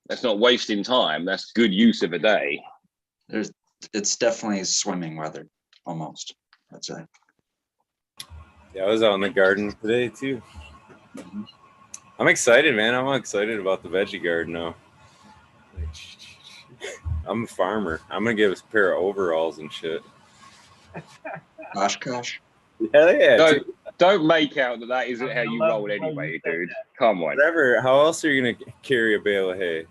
That's not wasting time. That's good use of a day. It's definitely swimming weather, almost, I'd say. Yeah, I was out in the garden today too. Mm-hmm. I'm excited, man. I'm excited about the veggie garden now. I'm a farmer. I'm gonna give us a pair of overalls and shit. Oshkosh. Hell yeah! Don't make out that isn't how you roll anyway, dude. Come on. Whatever. How else are you gonna carry a bale of hay?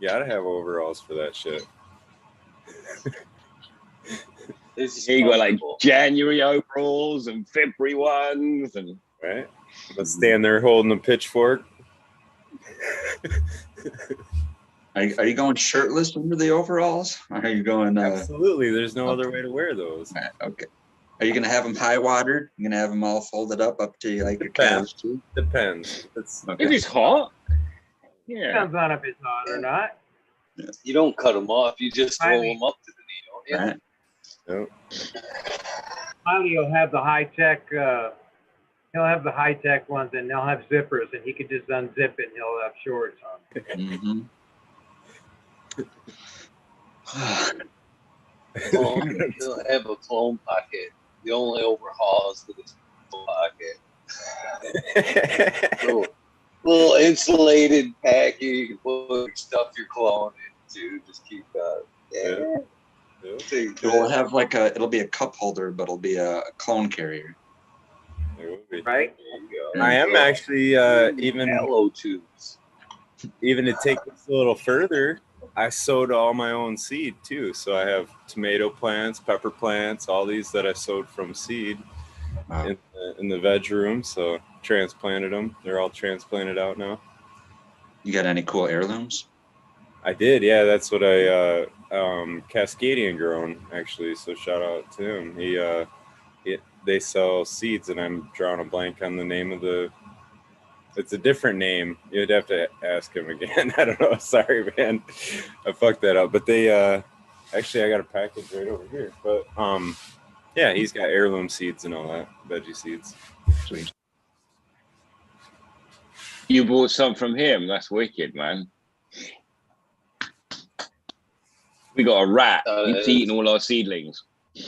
You gotta have overalls for that shit. You got like January overalls and February ones, and right. Let's stand there holding a pitchfork. Are you going shirtless under the overalls? Or are you going? Absolutely. There's no other way to wear those. Okay. Are you gonna have them high watered? You're gonna have them all folded up to your calves too? Depends. Okay. If it's hot, yeah. Depends on if it's hot or not. You don't cut them off. You just roll them up to the needle. Yeah. Right. Nope. Finally, you'll have the high-tech He'll have the high tech ones, and they'll have zippers, and he could just unzip it, and he'll have shorts on. They'll have a clone pocket. The only overhaul is with a pocket. little insulated pack you can put stuff your clone into. Just keep It'll have like it'll be a cup holder, but it'll be a clone carrier. Right? I am actually even Hello tubes. Even to take this a little further, I sowed all my own seed too. So I have tomato plants, pepper plants, all these that I sowed from seed in the veg room. So transplanted them. They're all transplanted out now. You got any cool heirlooms? I did, yeah. That's what I Cascadian grown actually. So shout out to him. They sell seeds, and I'm drawing a blank on the name of the. It's a different name. You'd have to ask him again. I don't know. Sorry, man. I fucked that up. But they actually I got a package right over here. But yeah, he's got heirloom seeds and all that, veggie seeds. Sweet. You bought some from him. That's wicked, man. We got a rat. He's eating all our seedlings. There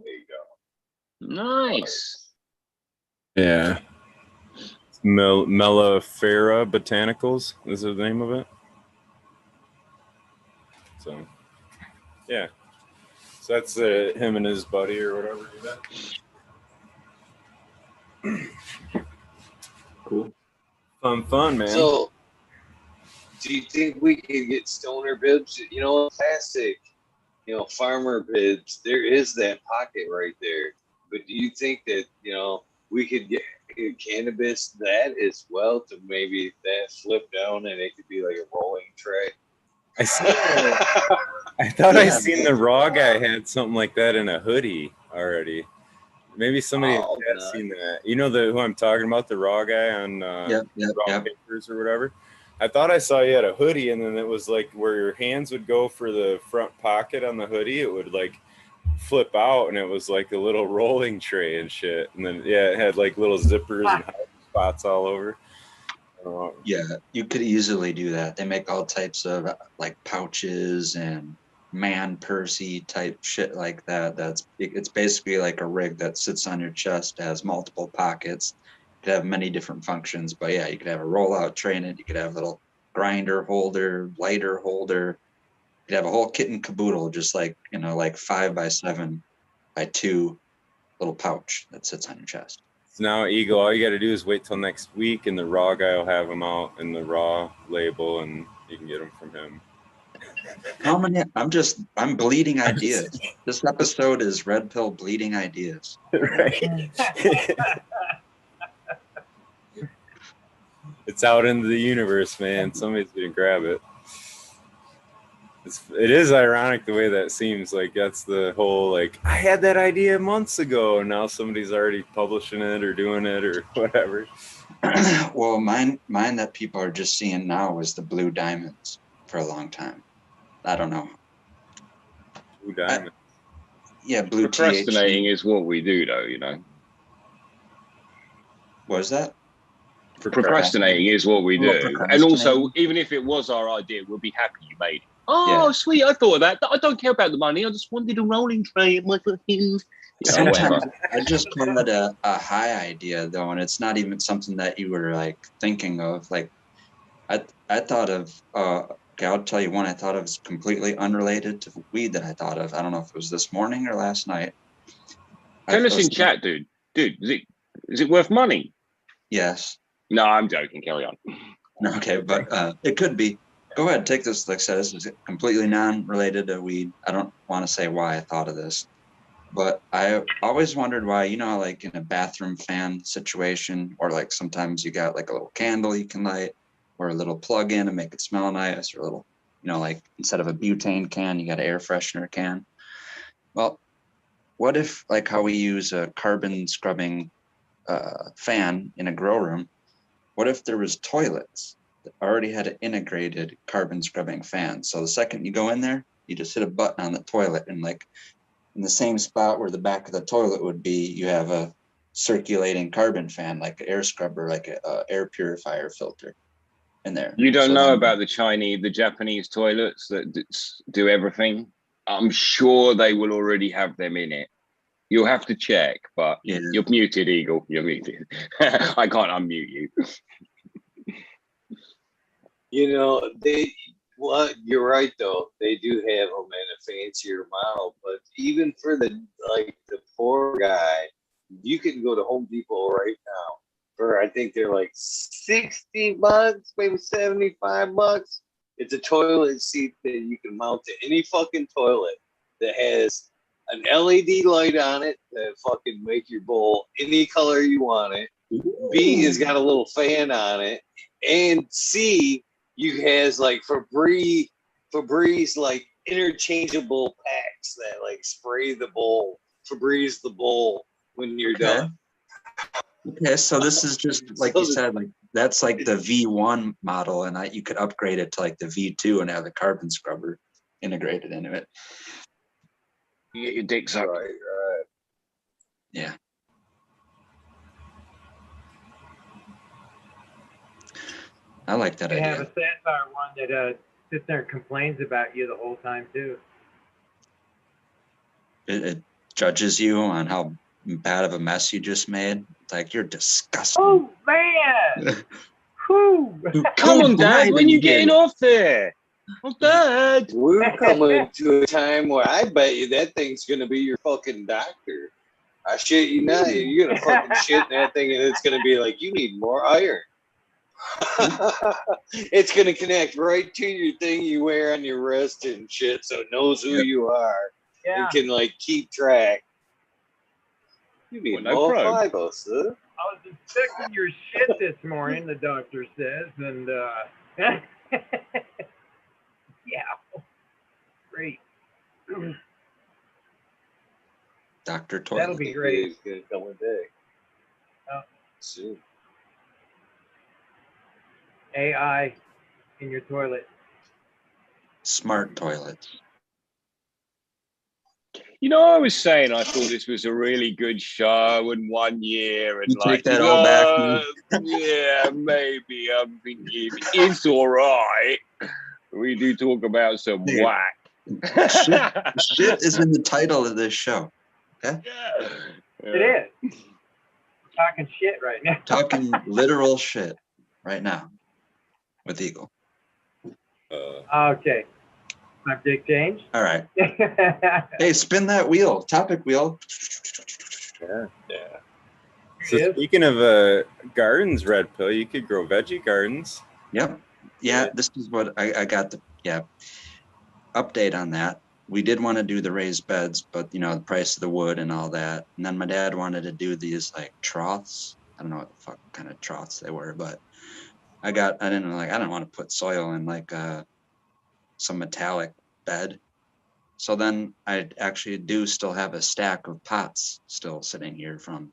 you go. Nice. Yeah. Mellifera Botanicals is the name of it. So, yeah. So that's him and his buddy or whatever. Cool. Fun, man. So, do you think we can get stoner bibs? You know, classic, farmer bibs. There is that pocket right there. But do you think that, we could get cannabis that as well to maybe that flip down and it could be like a rolling tray? I thought I seen the raw guy had something like that in a hoodie already. Maybe somebody has seen that. You know who I'm talking about, the raw guy on raw papers or whatever. I thought I saw you had a hoodie, and then it was like where your hands would go for the front pocket on the hoodie. It would like flip out, and it was like a little rolling tray and shit. And then it had like little zippers and spots all over. Yeah, you could easily do that. They make all types of like pouches and man pursey type shit like that. It's basically like a rig that sits on your chest, has multiple pockets. It could have many different functions, but yeah, you could have a rollout tray in it. You could have a little grinder holder, lighter holder. You could have a whole kit and caboodle, just like 5x7 by 2 little pouch that sits on your chest. So now, Eagle, all you got to do is wait till next week, and the raw guy will have them out in the raw label, and you can get them from him. How many? I'm bleeding ideas. This episode is Red Pill bleeding ideas. Right. It's out into the universe, man. Somebody's gonna grab it. It is ironic the way that seems. Like that's the whole like I had that idea months ago, and now somebody's already publishing it or doing it or whatever. Well, mine that people are just seeing now is the blue diamonds for a long time. I don't know. Blue diamonds. Blue Procrastinating THC. is what we do, though. What is that? Procrastinating is what we do. And also, even if it was our idea, we'll be happy you made it. Oh, sweet. I thought of that. I don't care about the money. I just wanted a rolling tray in my fucking... Sometimes I just call it a high idea, though, and it's not even something that you were, like, thinking of. Like, I thought of... okay, I'll tell you one I thought of is completely unrelated to weed that I thought of. I don't know if it was this morning or last night. Tell us in chat, dude. Dude, is it worth money? Yes. No, I'm joking. Carry on. Okay, but it could be. Go ahead, take this. Like I said, this is completely non-related to weed. I don't want to say why I thought of this, but I always wondered why, like in a bathroom fan situation, or like sometimes you got like a little candle you can light, or a little plug in and make it smell nice, or a little, like instead of a butane can, you got an air freshener can. Well, what if like how we use a carbon scrubbing fan in a grow room? What if there was toilets that already had an integrated carbon scrubbing fan? So the second you go in there, you just hit a button on the toilet, and like in the same spot where the back of the toilet would be, you have a circulating carbon fan, like an air scrubber, like a air purifier filter in there. You don't So know then- about the Japanese toilets that do everything. I'm sure they will already have them in it. You'll have to check, but Yeah. you're muted, Eagle. You're muted. I can't unmute you. You know, you're right though. They do have them in a fancier model, but even for the poor guy, you can go to Home Depot right now for I think they're like $60, maybe $75. It's a toilet seat that you can mount to any fucking toilet that has an LED light on it that fucking make your bowl any color you want it. B has got a little fan on it, and C you has like Febreze like interchangeable packs that like spray the bowl, Febreze the bowl when you're done. Okay, so this is just like you said, like that's like the V1 model, and you could upgrade it to like the V2 and have the carbon scrubber integrated into it. You get your dick sucked. Right. Yeah. I like that You idea. have a satire one that sits there and complains about you the whole time too. It judges you on how bad of a mess you just made. Like, you're disgusting. Oh man! Whew. Come on, Dad. When you getting off? off there? Oh, Dad. We're coming to a time where I bet you that thing's gonna be your fucking doctor. I shit you not, you're gonna fucking shit in that thing, and it's gonna be like, you need more iron. It's gonna connect right to your thing you wear on your wrist and shit, so it knows who you are Yeah. and can like keep track. You need Well, no more probe. fiber, sir. I was inspecting your shit this morning, the doctor says, and yeah, great. Dr. Toilet. That'll be great. It's gonna come a day. Oh. Soon. AI in your toilet. Smart toilets. You know, I was saying I thought this was a really good show and 1 year, and You like, take that all back, yeah, maybe I'm thinking it's all right. We do talk about some Dude. whack. Shit is in the title of this show. Okay? Yeah. It is. We're talking shit right now. Talking literal shit right now with Eagle. Okay. Subject change. All right. Hey, spin that wheel. Topic wheel. Yeah. Yeah. So It is. speaking of gardens, Red Pill, you could grow veggie gardens. Yep. Yeah, Yeah. this is what I got update on that. We did want to do the raised beds, but the price of the wood and all that. And then my dad wanted to do these like troughs. I don't know what the fuck kind of troughs they were, but I didn't want to put soil in like some metallic bed. So then I actually do still have a stack of pots still sitting here from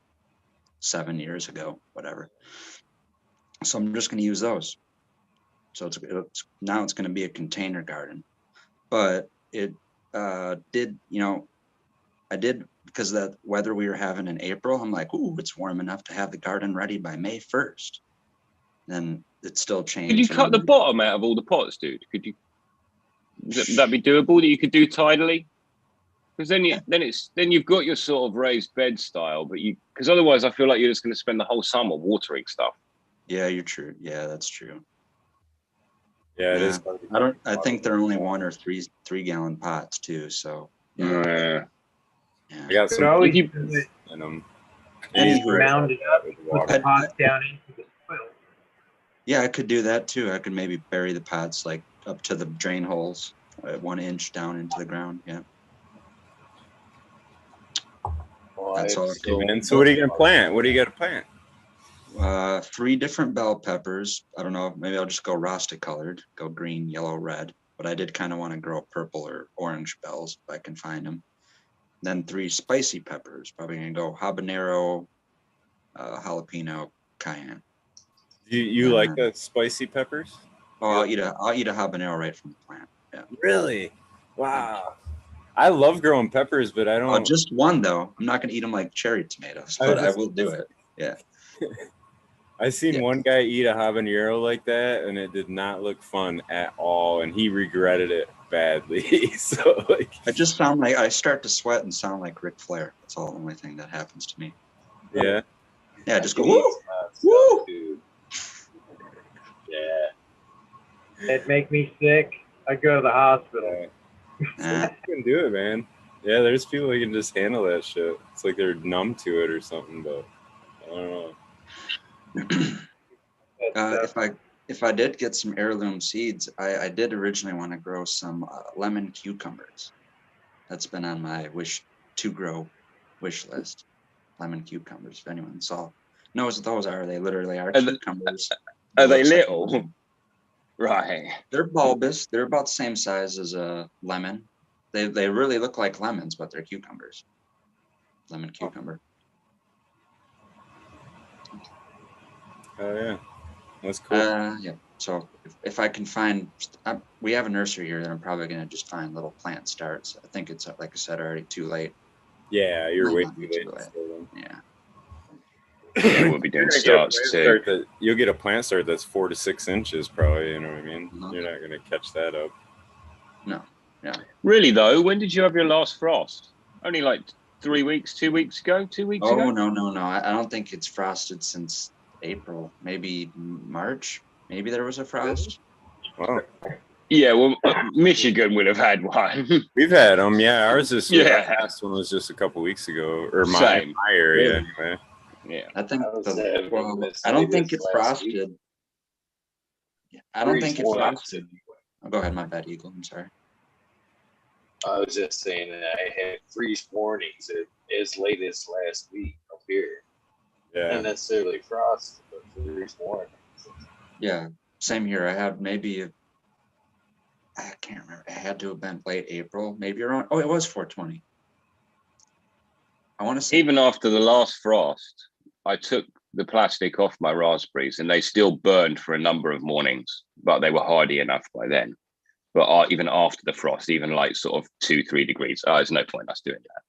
7 years ago, whatever. So I'm just going to use those. So now it's going to be a container garden, but it I did, because of the weather we were having in April. I'm like, ooh, it's warm enough to have the garden ready by May 1st. Then it still changed. Could you cut the bottom out of all the pots, dude? Could you? Would that be doable? That you could do tidily? Because then you've got your sort of raised bed style, but because otherwise I feel like you're just going to spend the whole summer watering stuff. Yeah, you're true. Yeah, that's true. Yeah, it Yeah. is. I think they're only 1 or 3 gallon pots too. So Yeah. yeah. I got Could some always peas do it, in them. Anywho. round it up, put the pot down into the soil. Yeah, I could do that too. I could maybe bury the pots like up to the drain holes, 1 inch down into the ground. Yeah. Well, That's all. And so what are you gonna plant? What do you got to plant? 3 different bell peppers. I don't know. Maybe I'll just go rustic colored, go green, yellow, red. But I did kind of want to grow purple or orange bells if I can find them. Then 3 spicy peppers. Probably gonna go habanero, jalapeno, cayenne. You like the spicy peppers? Oh, I'll eat a habanero right from the plant. Yeah. Really? Wow. I love growing peppers, but I Oh, don't. just one though. I'm not gonna eat them like cherry tomatoes, I but was I just- will do it. Yeah. I seen Yeah. one guy eat a habanero like that, and it did not look fun at all, and he regretted it badly. So like, I just sound like I start to sweat and sound like Ric Flair. That's all the only thing that happens to me. yeah, Yeah, I just I go can eat woo, some hot woo. stuff, too. Yeah. It'd make me sick. I'd go to the hospital. yeah. Nah. You can do it, man. Yeah, there's people who can just handle that shit. It's like they're numb to it or something, but I don't know. If I did get some heirloom seeds, I did originally want to grow some lemon cucumbers. That's been on my to grow wish list. Lemon cucumbers. If anyone knows what those are, they literally are cucumbers. Are they Looks like a little? lemon. Right. They're bulbous. They're about the same size as a lemon. They really look like lemons, but they're cucumbers. Lemon cucumber. Oh yeah, that's cool. Yeah. So if I can find, we have a nursery here that I'm probably gonna just find little plant starts. I think it's like I said already too late. Yeah, you're Might way not too be late. too late. to steal them. Yeah. Yeah, we'll be doing starts too. You'll get a plant start that's 4 to 6 inches, probably. You know what I mean? Mhm. You're not gonna catch that up. No. Yeah. Really though, when did you have your last frost? Only like 3 weeks, 2 weeks ago, 2 weeks Oh ago? no. I don't think it's frosted since April. Maybe March. Maybe there was a frost. Wow. Yeah, well, Michigan would have had one. We've had them. Yeah, ours is. Yeah. Our last one was just a couple weeks ago, or my Same. area Really? anyway. Yeah. I think I was having this I don't think this it last week. frosted. Yeah, I don't think it Freeze warnings. frosted. Oh, go ahead, my bad, Eagle. I'm sorry. I was just saying that I had freeze warnings as late as last week up here. Yeah. Not necessarily frost, but freeze warnings. Yeah, same here. I had I can't remember. It had to have been late April, maybe around. Oh, it was 420. I want to say. Even after the last frost, I took the plastic off my raspberries and they still burned for a number of mornings, but they were hardy enough by then. But even after the frost, even like sort of 2-3 degrees, there's no point us doing that.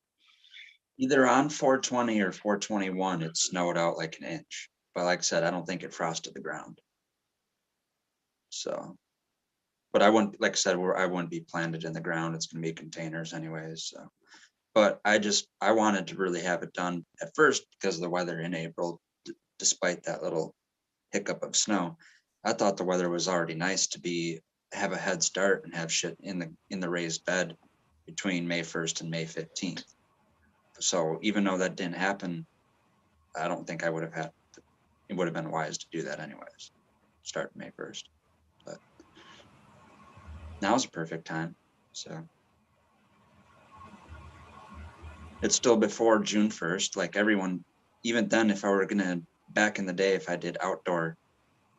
Either on 420 or 421, it snowed out like an inch. But like I said, I don't think it frosted the ground. So, but I wouldn't, like I said, I wouldn't be planted in the ground. It's going to be containers anyways. So, but I wanted to really have it done at first because of the weather in April, despite that little hiccup of snow. I thought the weather was already nice to have a head start and have shit in the raised bed between May 1st and May 15th. So even though that didn't happen, I don't think it would have been wise to do that anyways. Start May 1st. But now's a perfect time. So it's still before June 1st. Like everyone, even then, if I were gonna, back in the day, if I did outdoor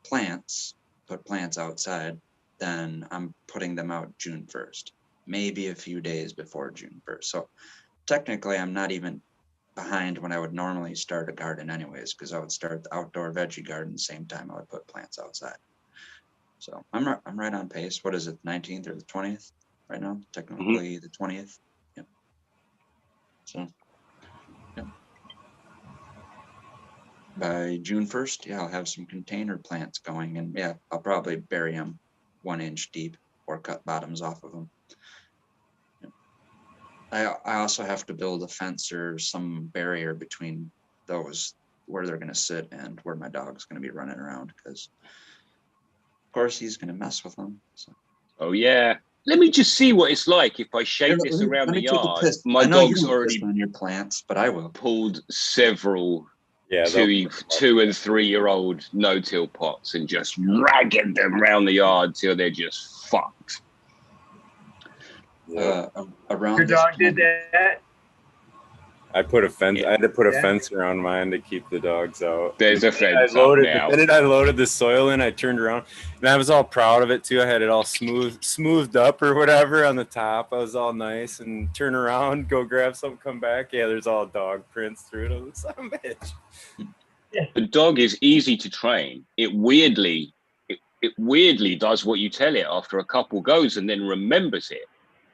plants, put plants outside, then I'm putting them out June 1st, maybe a few days before June 1st. So technically I'm not even behind when I would normally start a garden anyways, because I would start the outdoor veggie garden the same time I would put plants outside. So I'm right on pace. What is it, 19th or the 20th right now? Technically the 20th. Yep. So yep. By June 1st, yeah, I'll have some container plants going, and yeah, I'll probably bury them 1 inch deep or cut bottoms off of them. I also have to build a fence or some barrier between those where they're going to sit and where my dog's going to be running around, because of course he's going to mess with them. So. Oh yeah. Let me just see what it's like if I shake this around the yard. My dog's already on your plants, but I will. pulled several 2 and 3 year old no-till pots and just ragged them around the yard till they're just fucked. Around Your dog did that? I put a fence. Yeah. I had to put a fence around mine to keep the dogs out. There's a fence I up now. loaded the soil in. I turned around, and I was all proud of it too. I had it all smoothed up or whatever on the top. I was all nice, and turn around, go grab something, come back. Yeah, there's all dog prints through it. I was like, son of a bitch. The dog is easy to train. It weirdly does what you tell it after a couple goes and then remembers it.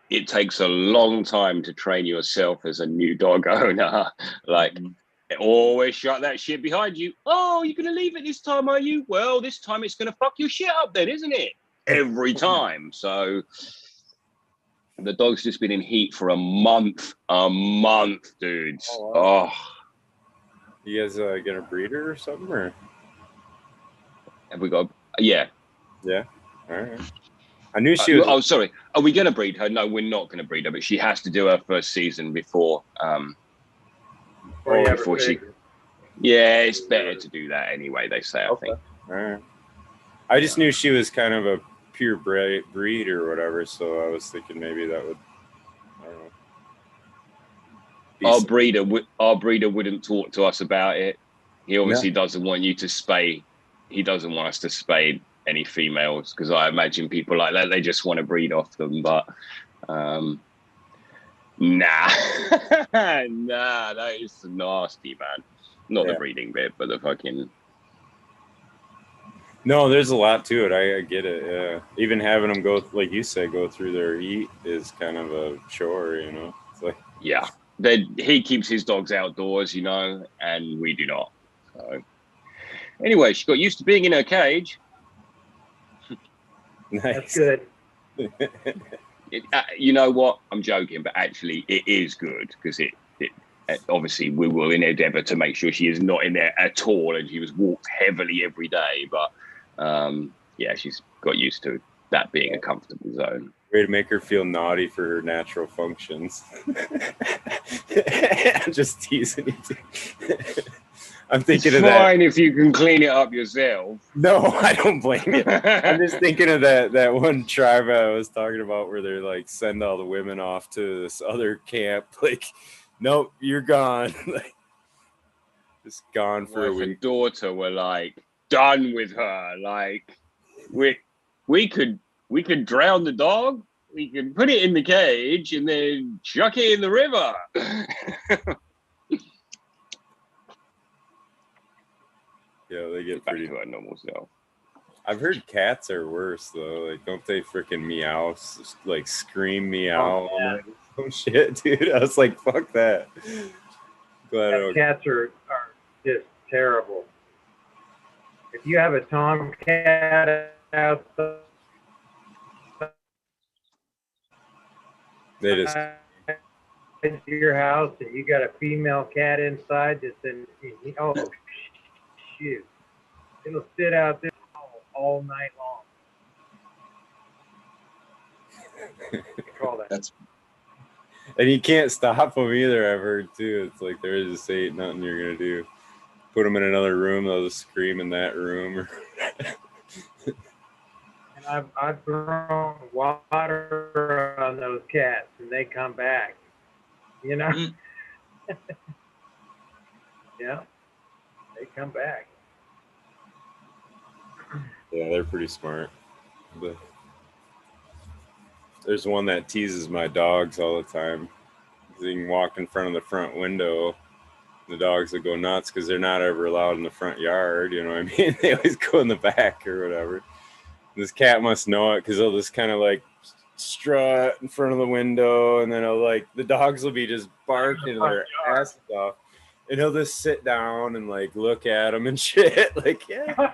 it takes a long time to train yourself as a new dog owner. Like, always shut that shit behind you. Oh, you're going to leave it this time, are you? Well, this time it's going to fuck your shit up then, isn't it? Every time. So the dog's just been in heat for a month, dudes. Oh, wow. Oh, You guys get a breeder or something? Or? have we got? Yeah. Yeah. All right. I knew she was. Oh, sorry. Are we going to breed her? No, we're not going to breed her, but she has to do her first season before. Before she. Yeah, it's better to do that anyway. They say. Okay. I think. All right. I just knew she was kind of a pure breed or whatever, so I was thinking maybe that would. I don't know. Our breeder wouldn't talk to us about it. He obviously doesn't want you to spay. He doesn't want us to spay any females because I imagine people like that, they just want to breed off them. But nah, that is nasty, man. Not the breeding bit, but the fucking. No, there's a lot to it. I get it. Yeah. Even having them go, like you said, go through their heat is kind of a chore, you know. It's like he keeps his dogs outdoors, you know, and we do not. So anyway, she got used to being in her cage. Nice. That's good. You know what? I'm joking, but actually, it is good because it obviously we will endeavour to make sure she is not in there at all, and she was walked heavily every day. But she's got used to that being a comfortable zone. Way to make her feel naughty for her natural functions. I'm just teasing you. I'm thinking of that. Fine if you can clean it up yourself. No, I don't blame you. I'm just thinking of that one tribe I was talking about where they're like send all the women off to this other camp. Like, nope, you're gone. Like, just gone for a week. And daughter were like done with her. Like, we could drown the dog. We can put it in the cage and then chuck it in the river. Yeah, they get pretty to our normal self. I've heard cats are worse though. Like, don't they freaking meow? Like, scream meow. Oh shit, dude! I was like, fuck that. Cats are just terrible. If you have a tomcat outside, they just into your house and you got a female cat inside, just oh shoot, it'll sit out there all night long. That's and you can't stop them either. I've heard too. It's like there just ain't nothing you're gonna do. Put them in another room, they'll just scream in that room. And I've thrown water on those cats, and they come back. You know. Yeah, they come back. Yeah, they're pretty smart. But there's one that teases my dogs all the time. They can walk in front of the front window. The dogs will go nuts because they're not ever allowed in the front yard. You know what I mean? They always go in the back or whatever. This cat must know it because they'll just kind of like strut in front of the window, and then the dogs will be just barking their asses off. And he'll just sit down and like look at them and shit. Like, you know,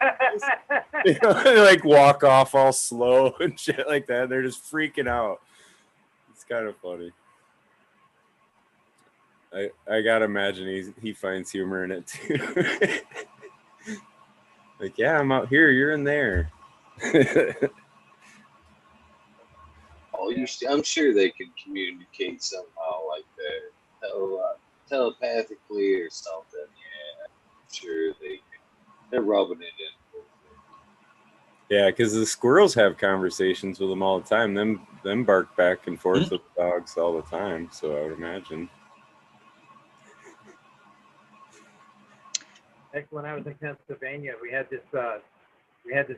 and, like walk off all slow and shit like that. They're just freaking out. It's kind of funny. I gotta imagine he finds humor in it too. Like, yeah, I'm out here. You're in there. I'm sure they can communicate somehow like that. Telepathically or something. Yeah, I'm sure they're rubbing it in. Yeah, because the squirrels have conversations with them all the time. Them bark back and forth with dogs all the time. So I would imagine. Heck, when I was in Pennsylvania, we had this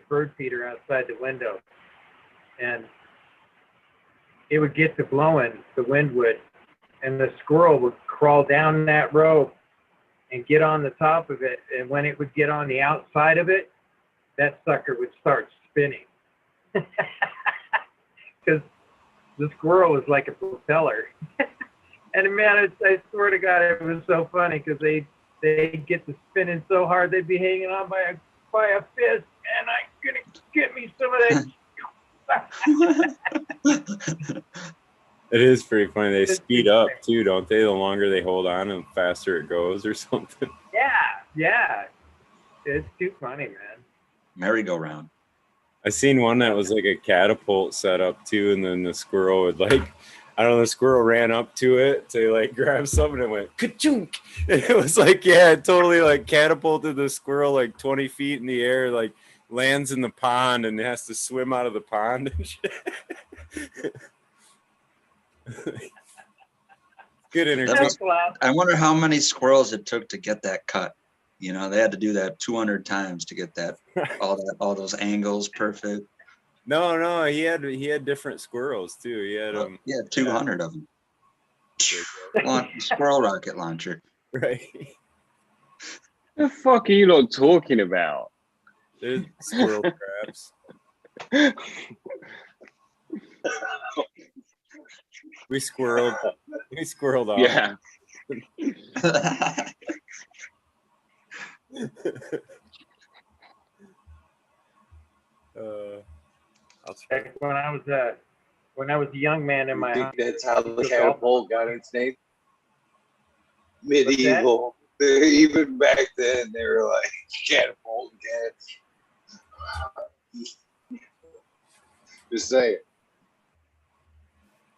bird feeder outside the window, and it would get to blowing, the wind would, and the squirrel would crawl down that rope and get on the top of it. And when it would get on the outside of it, that sucker would start spinning. Because the squirrel was like a propeller. And man, I swear to God, it was so funny because they'd get to spinning so hard they'd be hanging on by a fist, and I'm gonna get me some of that. It is pretty funny. They speed up too, don't they? The longer they hold on, and faster it goes, or something. Yeah. It's too funny, man. Merry-go-round. I seen one that was like a catapult set up too, and then the squirrel would like, I don't know, the squirrel ran up to it to like grab something and went ka-chunk, and it was like, yeah, it totally like catapulted the squirrel like 20 feet in the air, like lands in the pond and has to swim out of the pond and shit. Good entertainment. I wonder how many squirrels it took to get that cut. You know, they had to do that 200 times to get that all those angles perfect. No, he had different squirrels too. He had 200 of them. Squirrel rocket launcher. Right. The fuck are you lot talking about? There's squirrel traps. We squirreled off. Yeah. I'll try. When I was a young man in my think house, that's how the catapult got its name? Medieval. Even back then, they were like catapult cats. Just saying.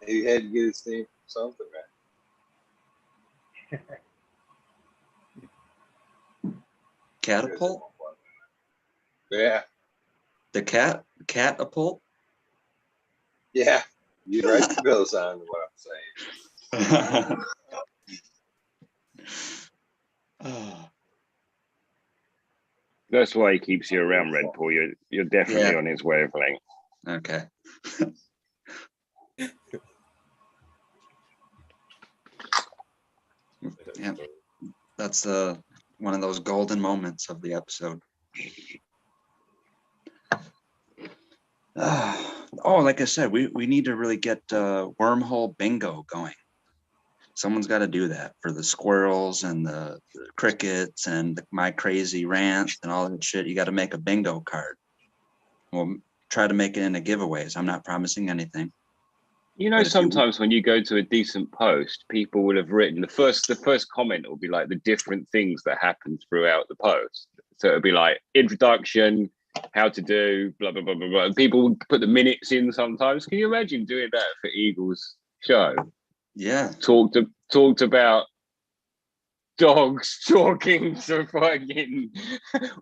He had to get his name from something, man. Catapult? Yeah. The catapult? Yeah. You'd write the bills on what I'm saying. That's why he keeps you around, Red Paul. You're definitely on his wavelength. Okay. Yeah, that's one of those golden moments of the episode. Like I said, we need to really get wormhole bingo going. Someone's got to do that for the squirrels and the crickets and my crazy rants and all that shit. You got to make a bingo card. We'll try to make it into giveaways. I'm not promising anything. You know, sometimes when you go to a decent post, people will have written the first comment will be like the different things that happen throughout the post. So it'll be like introduction, how to do, blah blah blah blah blah. And people would put the minutes in sometimes. Can you imagine doing that for Eagle's show? Yeah. Talked about dogs talking to fucking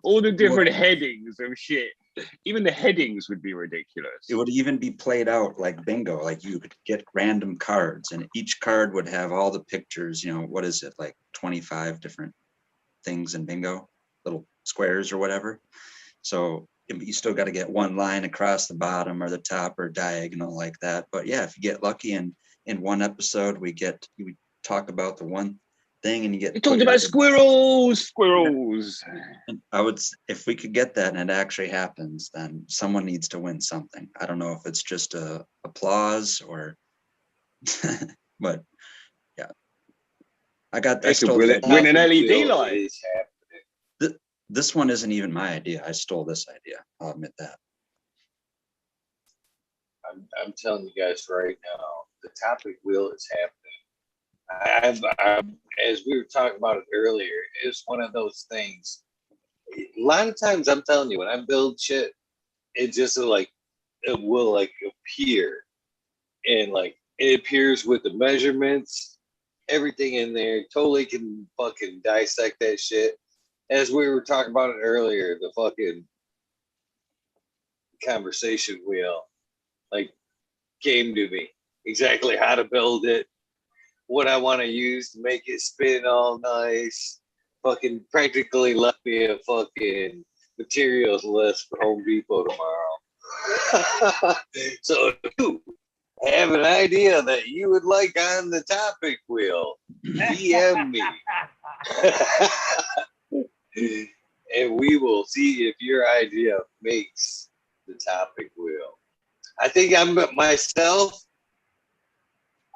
all the different headings of shit. Even the headings would be ridiculous. It would even be played out like bingo. Like you could get random cards and each card would have all the pictures, you know, what is it, like 25 different things in bingo, little squares or whatever. So you still got to get one line across the bottom or the top or diagonal like that. But yeah, if you get lucky and in one episode we talk about the one thing and you get talked about squirrels. And if we could get that and it actually happens, then someone needs to win something. I don't know if it's just applause or but yeah, I stole win an LED light. This one isn't even my idea. I stole this idea, I'll admit that. I'm telling you guys right now, the topic wheel is happening. As we were talking about it earlier, it's one of those things. A lot of times, I'm telling you, when I build shit, it just like it will like appear, and like it appears with the measurements, everything in there. Totally can fucking dissect that shit. As we were talking about it earlier, the fucking conversation wheel, like, came to me exactly how to build it, what I want to use to make it spin all nice. Fucking practically left me a fucking materials list for Home Depot tomorrow. So if you have an idea that you would like on the topic wheel, DM me. And we will see if your idea makes the topic wheel. I think I'm myself.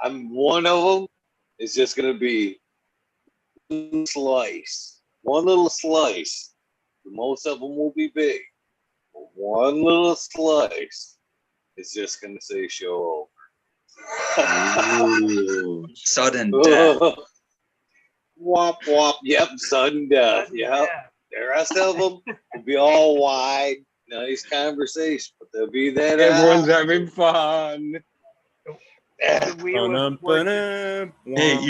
One of them is just gonna be slice, one little slice. Most of them will be big. But one little slice is just gonna say show Ooh, sudden death. over. Womp womp. Yep, sudden death. Yep. The rest of them will be all wide, nice conversation, but they'll be that. Everyone's having fun. Hey,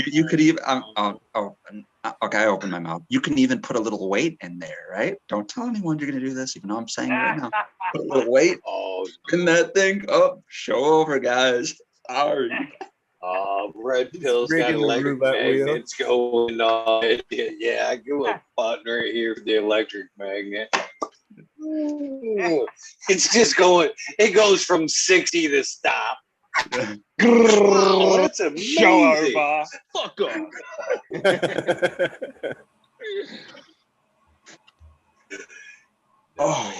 you could even. Okay, I opened my mouth. You can even put a little weight in there, right? Don't tell anyone you're gonna do this, even though I'm saying it right now. Put a little weight in that thing. Oh, show over, guys. Sorry. Red Pill's got electric magnets going on. Yeah, I give a button right here for the electric magnet. Ooh, it's just going. It goes from 60 to stop. Wow, that's amazing. Show over. Fuck off. Oh,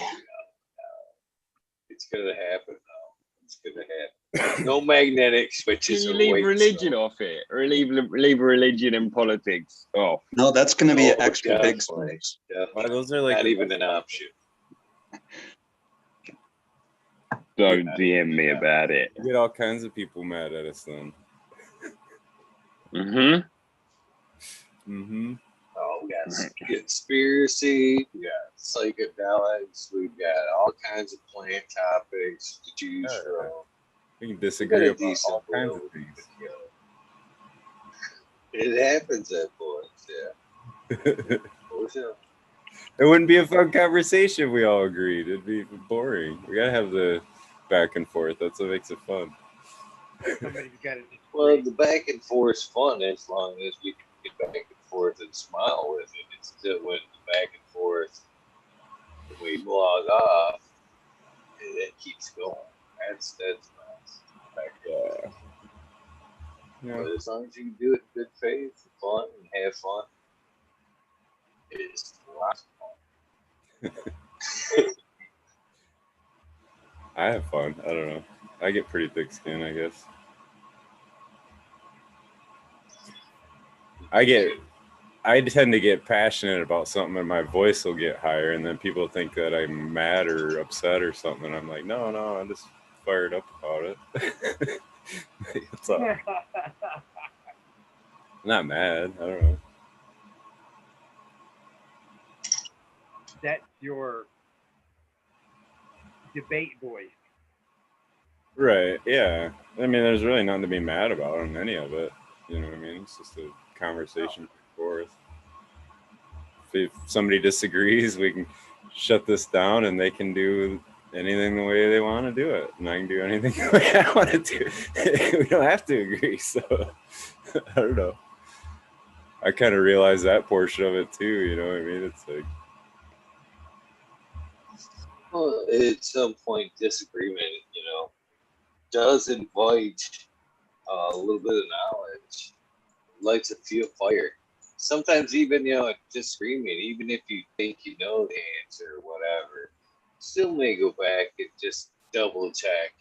it's gonna happen now. It's gonna happen. No magnetic switches. Can you leave religion off it, or leave religion and politics off? no, that's gonna be an Oh, extra big definitely. space. Why, those are like Not even an option. Don't DM me about it. You get all kinds of people mad at us then. Mm-hmm. Mm-hmm. Oh, we got conspiracy, we got psychedelics, we've got all kinds of plant topics to choose from. We can disagree about decent all kinds world. of things. It happens at points, yeah. For sure. It wouldn't be a fun conversation if we all agreed. It'd be boring. We gotta have the back and forth. That's what makes it fun. Somebody's got to Well, the back and forth's fun as long as we can get back and forth and smile with it. It's still when the back and forth, when we log off, it keeps going. That's nice. Back and forth. Yeah. But as long as you can do it in good faith, fun, and have fun, it's lots of fun. I have fun. I don't know. I get pretty thick skin, I guess. I tend to get passionate about something and my voice will get higher and then people think that I'm mad or upset or something. And I'm like, no, I'm just fired up about it. What's up? I'm not mad. I don't know. That's your debate voice. Right. Yeah. I mean, there's really nothing to be mad about on any of it. You know what I mean? It's just a conversation back and forth. If somebody disagrees, we can shut this down and they can do anything the way they want to do it. And I can do anything the way I want to do it. We don't have to agree. So, I don't know. I kind of realize that portion of it too. You know what I mean? It's like, Well, at some point, disagreement, does invite a little bit of knowledge, lights a few fire. Sometimes even, disagreement, even if you think you know the answer or whatever, still may go back and just double check.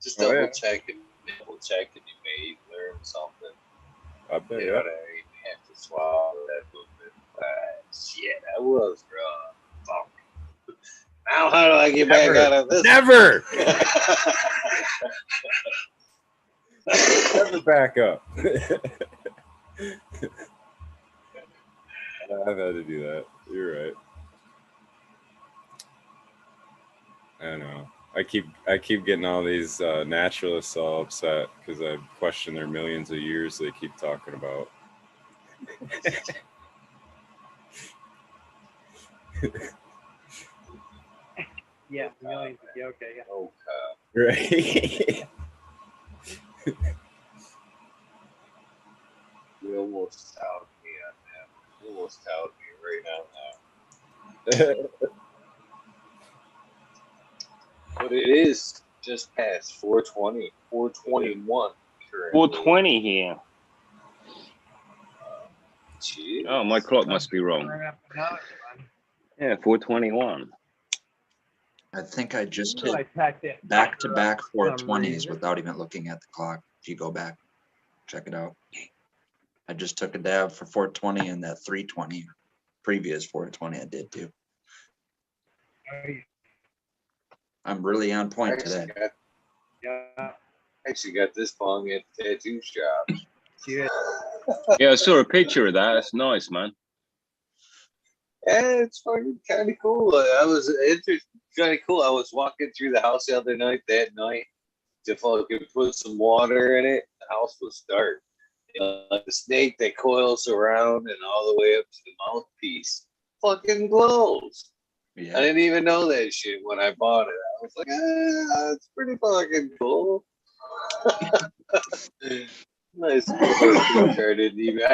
Just double check and you may learn something. I bet. You know what I mean? You have to swallow that little bit. Shit, I was wrong. Fuck. Now how do I get back out of this? Never! Never back up. I've had to do that. You're right. I know. I keep getting all these naturalists all upset because I question their millions of years they keep talking about. Yeah, millions. Yeah, okay. Yeah. Oh, Right. you almost out me on that. You almost out me right on that. But it is just past 4:20, 4:21 currently. 4:20 here. Jeez. Oh, my clock must be wrong. Yeah, 4:21. I think I just hit I packed it back-to-back for some 420s reason. without even looking at the clock. If you go back. Check it out. I just took a dab for 420 and that 320 previous 420 I did too. I'm really on point today. Yeah. Actually got this bong at the tattoo shop. Yeah, I saw a picture of that. That's nice, man. Yeah, it's fucking kind of cool. It's kind of cool. I was walking through the house the other night, that night, to fucking put some water in it. The house was dark. Like the snake that coils around and all the way up to the mouthpiece fucking glows. Yeah. I didn't even know that shit when I bought it. I was like, it's pretty fucking cool. Nice picture.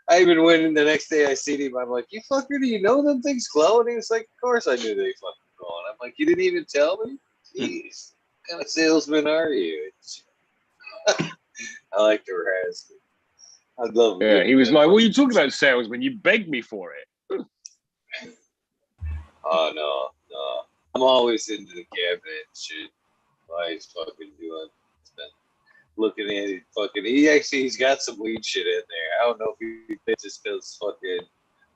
I even went in the next day. I seen him. I'm like, you fucker, do you know them things glow? And he was like, of course I knew they fucking glow. And I'm like, you didn't even tell me? Jeez, what kind of salesman are you? I like to harass him. I love him. Yeah, he was like, what are you talking about, salesman? You begged me for it. Oh, no. I'm always into the cabinet and shit. Why he's fucking doing looking at it fucking. He's got some weed shit in there. I don't know if he thinks it's because fucking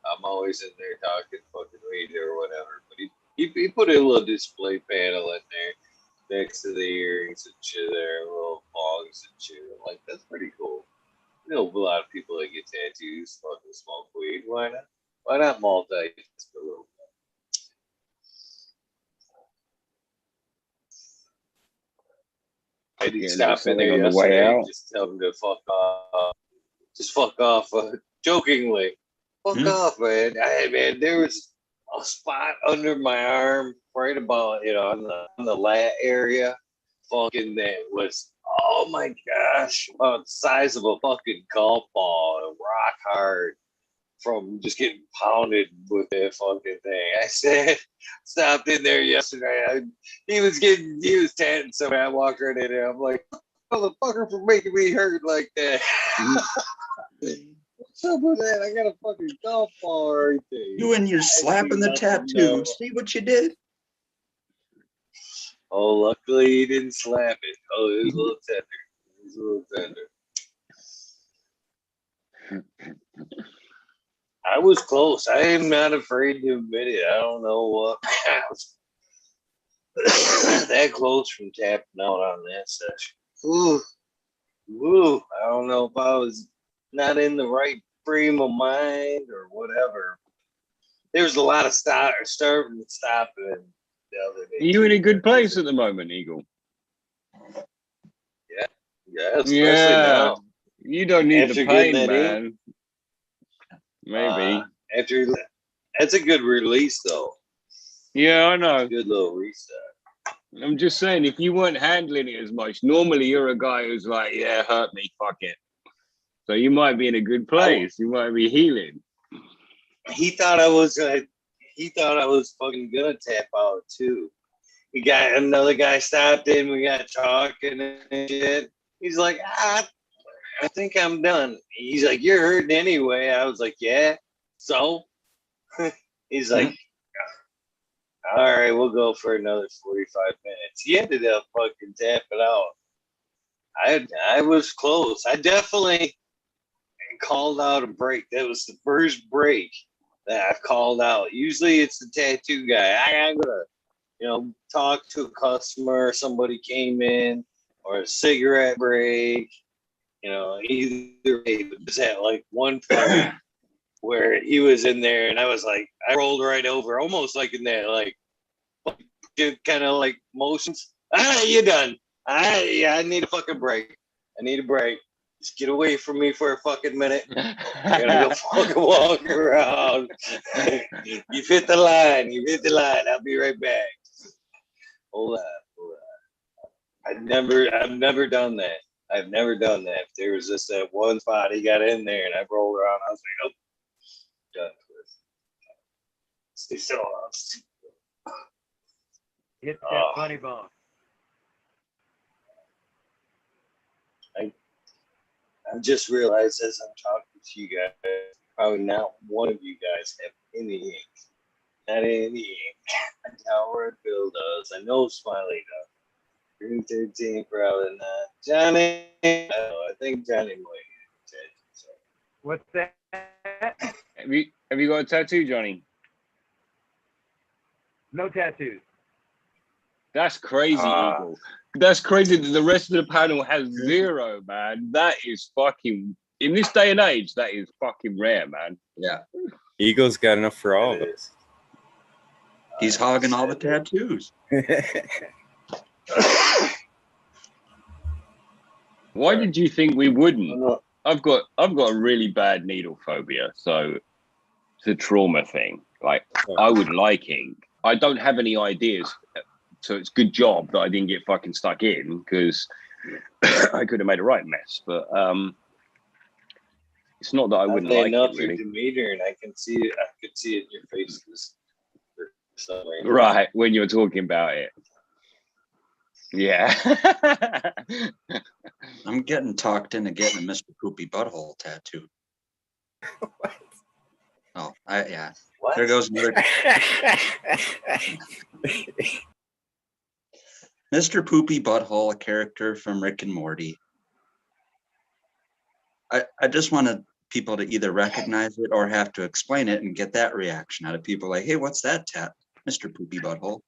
I'm always in there talking fucking weed or whatever. But he put a little display panel in there next to the earrings and shit there, little bongs and shit. I'm like, that's pretty cool. You know, a lot of people that get tattoos fucking smoke weed. Why not? Why not multi just a little bit? I did stop in there on the way yesterday. out. Just tell him to fuck off. Just fuck off. Jokingly, fuck off, man. Man, there was a spot under my arm, right about on the lat area, fucking that was. Oh my gosh, about the size of a fucking golf ball, rock hard from just getting pounded with that fucking thing. I said, stopped in there yesterday. He was tatting somebody. I walked right in there. I'm like, motherfucker, for making me hurt like that. What's up with that? I got a fucking golf ball or anything. You and you're slapping the tattoo. See what you did? Oh, luckily he didn't slap it. Oh, it was a little tender. It was a little tender. I was close. I am not afraid to admit it. I don't know what. I was that close from tapping out on that session. Ooh. I don't know if I was not in the right frame of mind or whatever. There was a lot of starting and stopping the other day. Are you in a good place at the moment, Eagle? Yeah, especially now. You don't need After the pain, getting that man. Maybe. After that's a good release, though. Yeah, I know. Good little reset. I'm just saying, if you weren't handling it as much, normally you're a guy who's like, yeah, hurt me, fuck it. So you might be in a good place. You might be healing. He thought I was fucking gonna tap out too. Another guy stopped in. We got talking and shit. He's like, I think I'm done. He's like, you're hurting anyway. I was like, yeah. So he's like, all right, we'll go for another 45 minutes. He ended up fucking tapping out. I was close. I definitely called out a break. That was the first break that I've called out. Usually it's the tattoo guy. I'm gonna, talk to a customer, somebody came in, or a cigarette break, either way. But just at like one point where he was in there and I was like, I rolled right over, almost like in that like kind of like motions. You're done. I need a fucking break. I need a break. Just get away from me for a fucking minute. I gotta go fucking walk around. You've hit the line. I'll be right back. Hold on. I've never done that. I've never done that. There was just that one spot he got in there and I rolled around. I was like, oh, done with. Stay so lost. Get that funny bone. I just realized as I'm talking to you guys, probably not one of you guys have any ink. Not any ink. I doubt where Bill does. I know Smiley does. Green 13, probably not. Johnny, I think Johnny might. So. What's that? Have you got a tattoo, Johnny? No tattoos. That's crazy, Eagle. That's crazy that the rest of the panel has 0, man. That is fucking, in this day and age, that is fucking rare, man. Yeah. Eagle's got enough for all of us. He's hogging all the tattoos. Why did you think we wouldn't? I've got a really bad needle phobia, so it's a trauma thing. Like, I would like ink. I don't have any ideas, so it's a good job that I didn't get fucking stuck in, because I could have made a right mess. But it's not that I wouldn't like it, really. Your demeanor, and I can see it. I could see it in your face. Right, when you're talking about it. Yeah. I'm getting talked into getting a Mr. Poopy Butthole tattoo. What? Oh, yeah. What? There goes another. Mr. Poopy Butthole, a character from Rick and Morty. I just wanted people to either recognize it or have to explain it and get that reaction out of people like, hey, what's that tat? Mr. Poopy Butthole.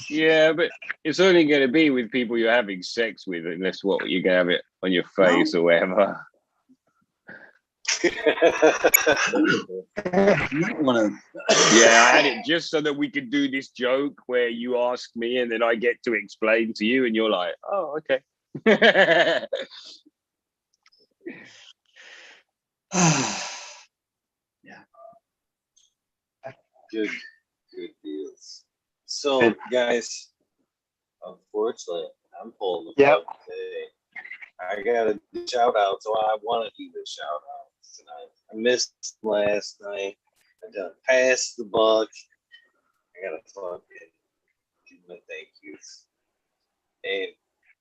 Yeah, but it's only going to be with people you're having sex with, unless what you're going to have it on your face or whatever. Yeah, I had it just so that we could do this joke where you ask me and then I get to explain to you, and you're like, "Oh, okay." Yeah. Good deals. So, guys, unfortunately, I'm pulling the plug today. I got to do shout out, so I want to do the shout outs tonight. I missed last night. I done passed the buck. I got to fucking give my thank yous. And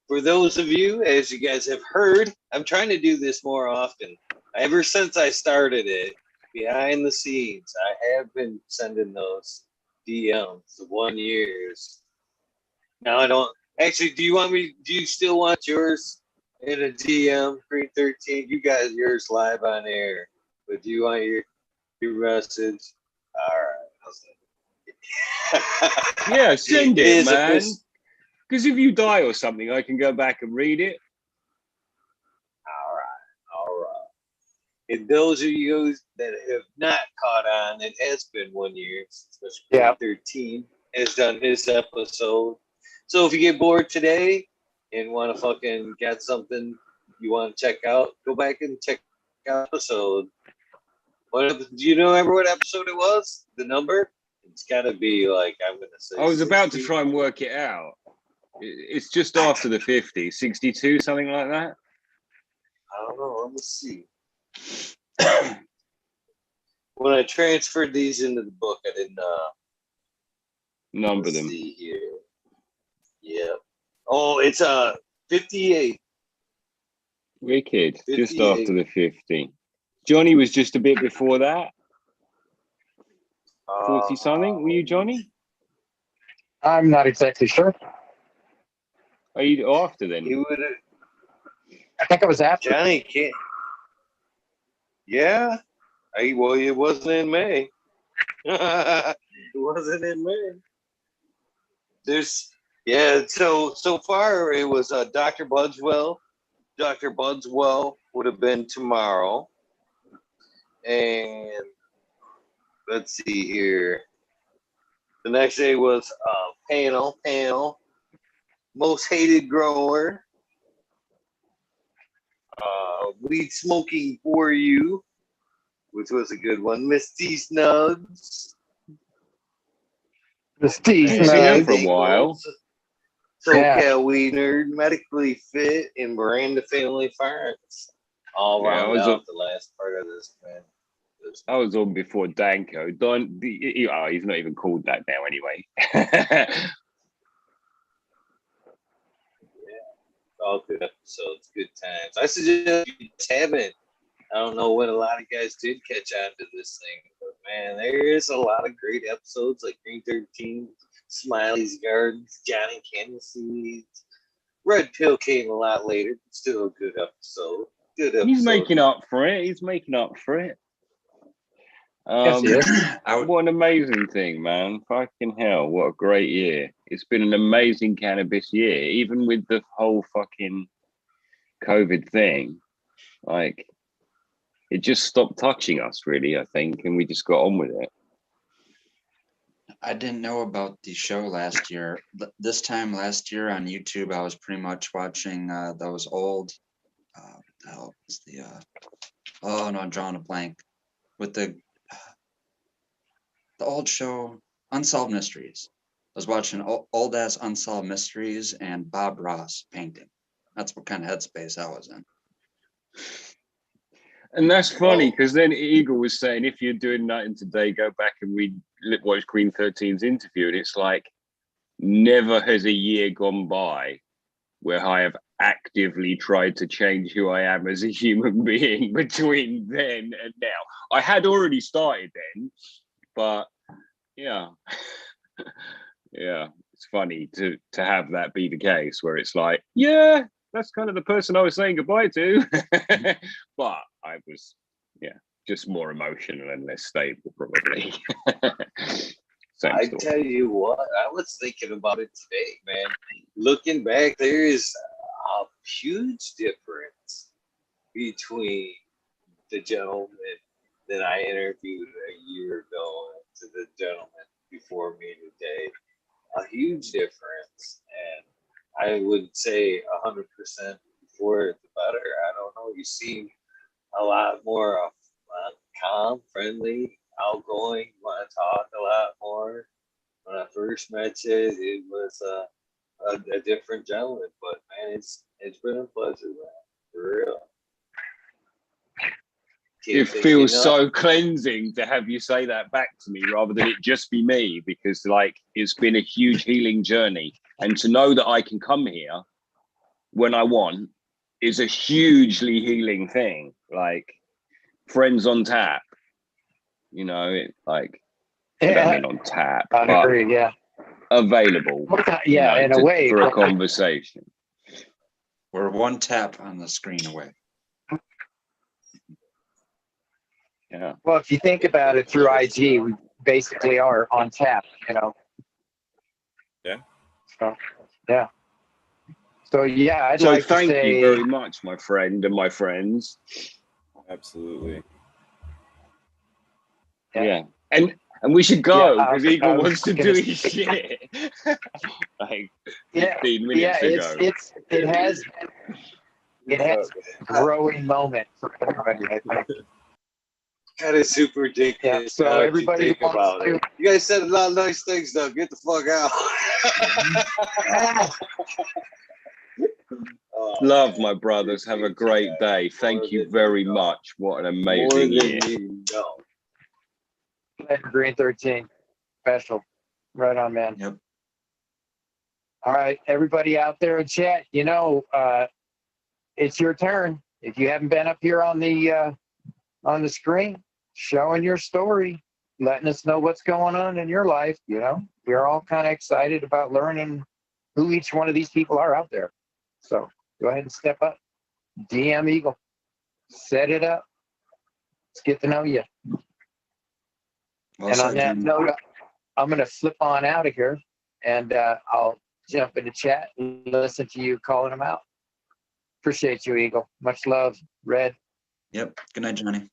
for those of you, as you guys have heard, I'm trying to do this more often. Ever since I started it, behind the scenes, I have been sending those DMs, the 1 years. Now I don't actually. Do you still want yours in a DM? Green 13. You got yours live on air, but do you want your message? All right. Yeah, send it, man. Official. Because if you die or something, I can go back and read it. All right. And those of you that have not caught on, it has been 1 year since 13 has done his episode. So if you get bored today and want to fucking get something you want to check out, go back and check out the episode. Do you remember what episode it was? The number? It's got to be like, I'm going to say. I was 60. about to try and work it out. It's just after the 50, 62, something like that. I don't know. Let me see. When I transferred these into the book, I didn't number them. See here. Yeah. Oh, it's 58. Wicked. 58. Just after the 50. Johnny was just a bit before that. 40 something. Were you, Johnny? I'm not exactly sure. Are you after then? He would. I think it was after. Johnny can't. Yeah. Well, it wasn't in May. It wasn't in May. So far it was Dr. Budswell. Dr. Budswell would have been tomorrow. And let's see here. The next day was panel. Most hated grower. Weed smoking for you, which was a good one. Misty's Nugs. Misty's Been singing Nugs. for a while. SoCal Weed Nerd, Medically Fit, and Miranda Family Farms. All round out the last part of this, man. I was on before Danko. He's not even called that now anyway. All good episodes, good times. I suggest you just haven't. I don't know when a lot of guys did catch on to this thing, but man, there is a lot of great episodes like Green 13, Smiley's Gardens, Johnny Canna Seeds. Red Pill came a lot later, but still a good episode. Good episode. He's making up for it. He's making up for it. Yes, he is. What an amazing thing, man. Fucking hell, what a great year. It's been an amazing cannabis year, even with the whole fucking COVID thing. Like, it just stopped touching us, really, I think, and we just got on with it. I didn't know about the show last year. This time last year on YouTube, I was pretty much watching those old, oh no, I'm drawing a blank, with the old show, Unsolved Mysteries. I was watching old ass Unsolved Mysteries and Bob Ross painting. That's what kind of headspace I was in. And that's funny because then Eagle was saying, if you're doing nothing today, go back and watch Queen 13's interview. And it's like, never has a year gone by where I have actively tried to change who I am as a human being between then and now. I had already started then, but yeah. Yeah, it's funny to have that be the case where it's like, yeah, that's kind of the person I was saying goodbye to. But I was, just more emotional and less stable, probably. I tell you what, I was thinking about it today, man. Looking back, there is a huge difference between the gentleman that I interviewed a year ago to the gentleman before me today. A huge difference, and I would say 100% before the better. I don't know. You seem a lot more calm, friendly, outgoing. Want to talk a lot more. When I first met you, it was a different gentleman. But man, it's been a pleasure, man, for real. It feels so cleansing to have you say that back to me rather than it just be me, because like it's been a huge healing journey, and to know that I can come here when I want is a hugely healing thing. Like friends on tap, I don't mean on tap, I but agree, yeah. available. Yeah, in a way. For a conversation. We're one tap on the screen away. Yeah. Well, if you think about it through IG, we basically are on tap, Yeah. So, yeah. So, yeah, I'd So like to thank say, you very much, my friend and my friends. Absolutely. Yeah. And we should go because Eagle wants to do his shit. Like 15 minutes ago. It has a growing moment for everybody, I think. Kind of super ridiculous. Yeah, so everybody think about it. You guys said a lot of nice things, though. Get the fuck out. Love, my brothers. Have a great day. Thank you very much. What an amazing year. Green 13 special. Right on, man. Yep. All right, everybody out there in chat, it's your turn. If you haven't been up here on the screen, showing your story, letting us know what's going on in your life, we're all kind of excited about learning who each one of these people are out there. So go ahead and step up, DM Eagle, set it up. Let's get to know you. And on that note, I'm going to flip on out of here, and I'll jump into chat and listen to you calling them out. Appreciate you, Eagle. Much love, Red. Yep. Good night, Johnny.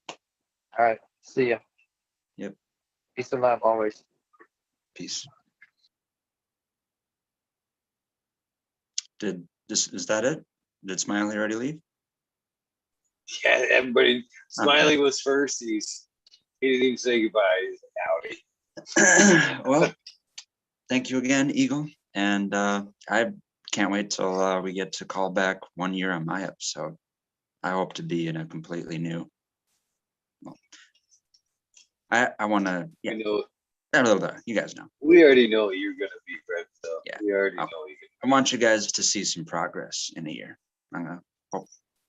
All right. See ya. Yep. Peace and love always. Peace. Is that it? Did Smiley already leave? Yeah, everybody. Smiley was first. He didn't even say goodbye. He's howdy. Well, thank you again, Eagle. And I can't wait till we get to call back 1 year on my episode. I hope to be in a completely new. Well, I want to. Yeah. A little bit. You guys know. We already know you're gonna be, Fred. So yeah. We already know you. I want you guys to see some progress in a year. I'm gonna hope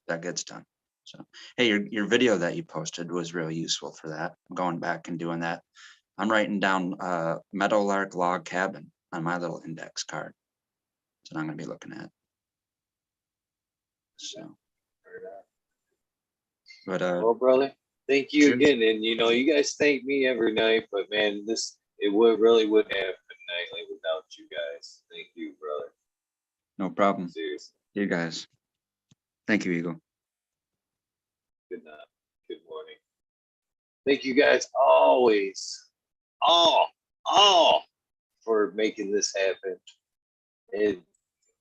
that gets done. So, hey, your video that you posted was really useful for that. I'm going back and doing that. I'm writing down Meadowlark Log Cabin. on my little index card. That's what I'm going to be looking at. So, but Well, brother, thank you Sure. again. And you know, you guys thank me every night, but man, it really wouldn't happen nightly without you guys. Thank you, brother. no problem. Seriously. You guys. Thank you, Eagle. Good night. Good morning. Thank you guys always, all for making this happen. And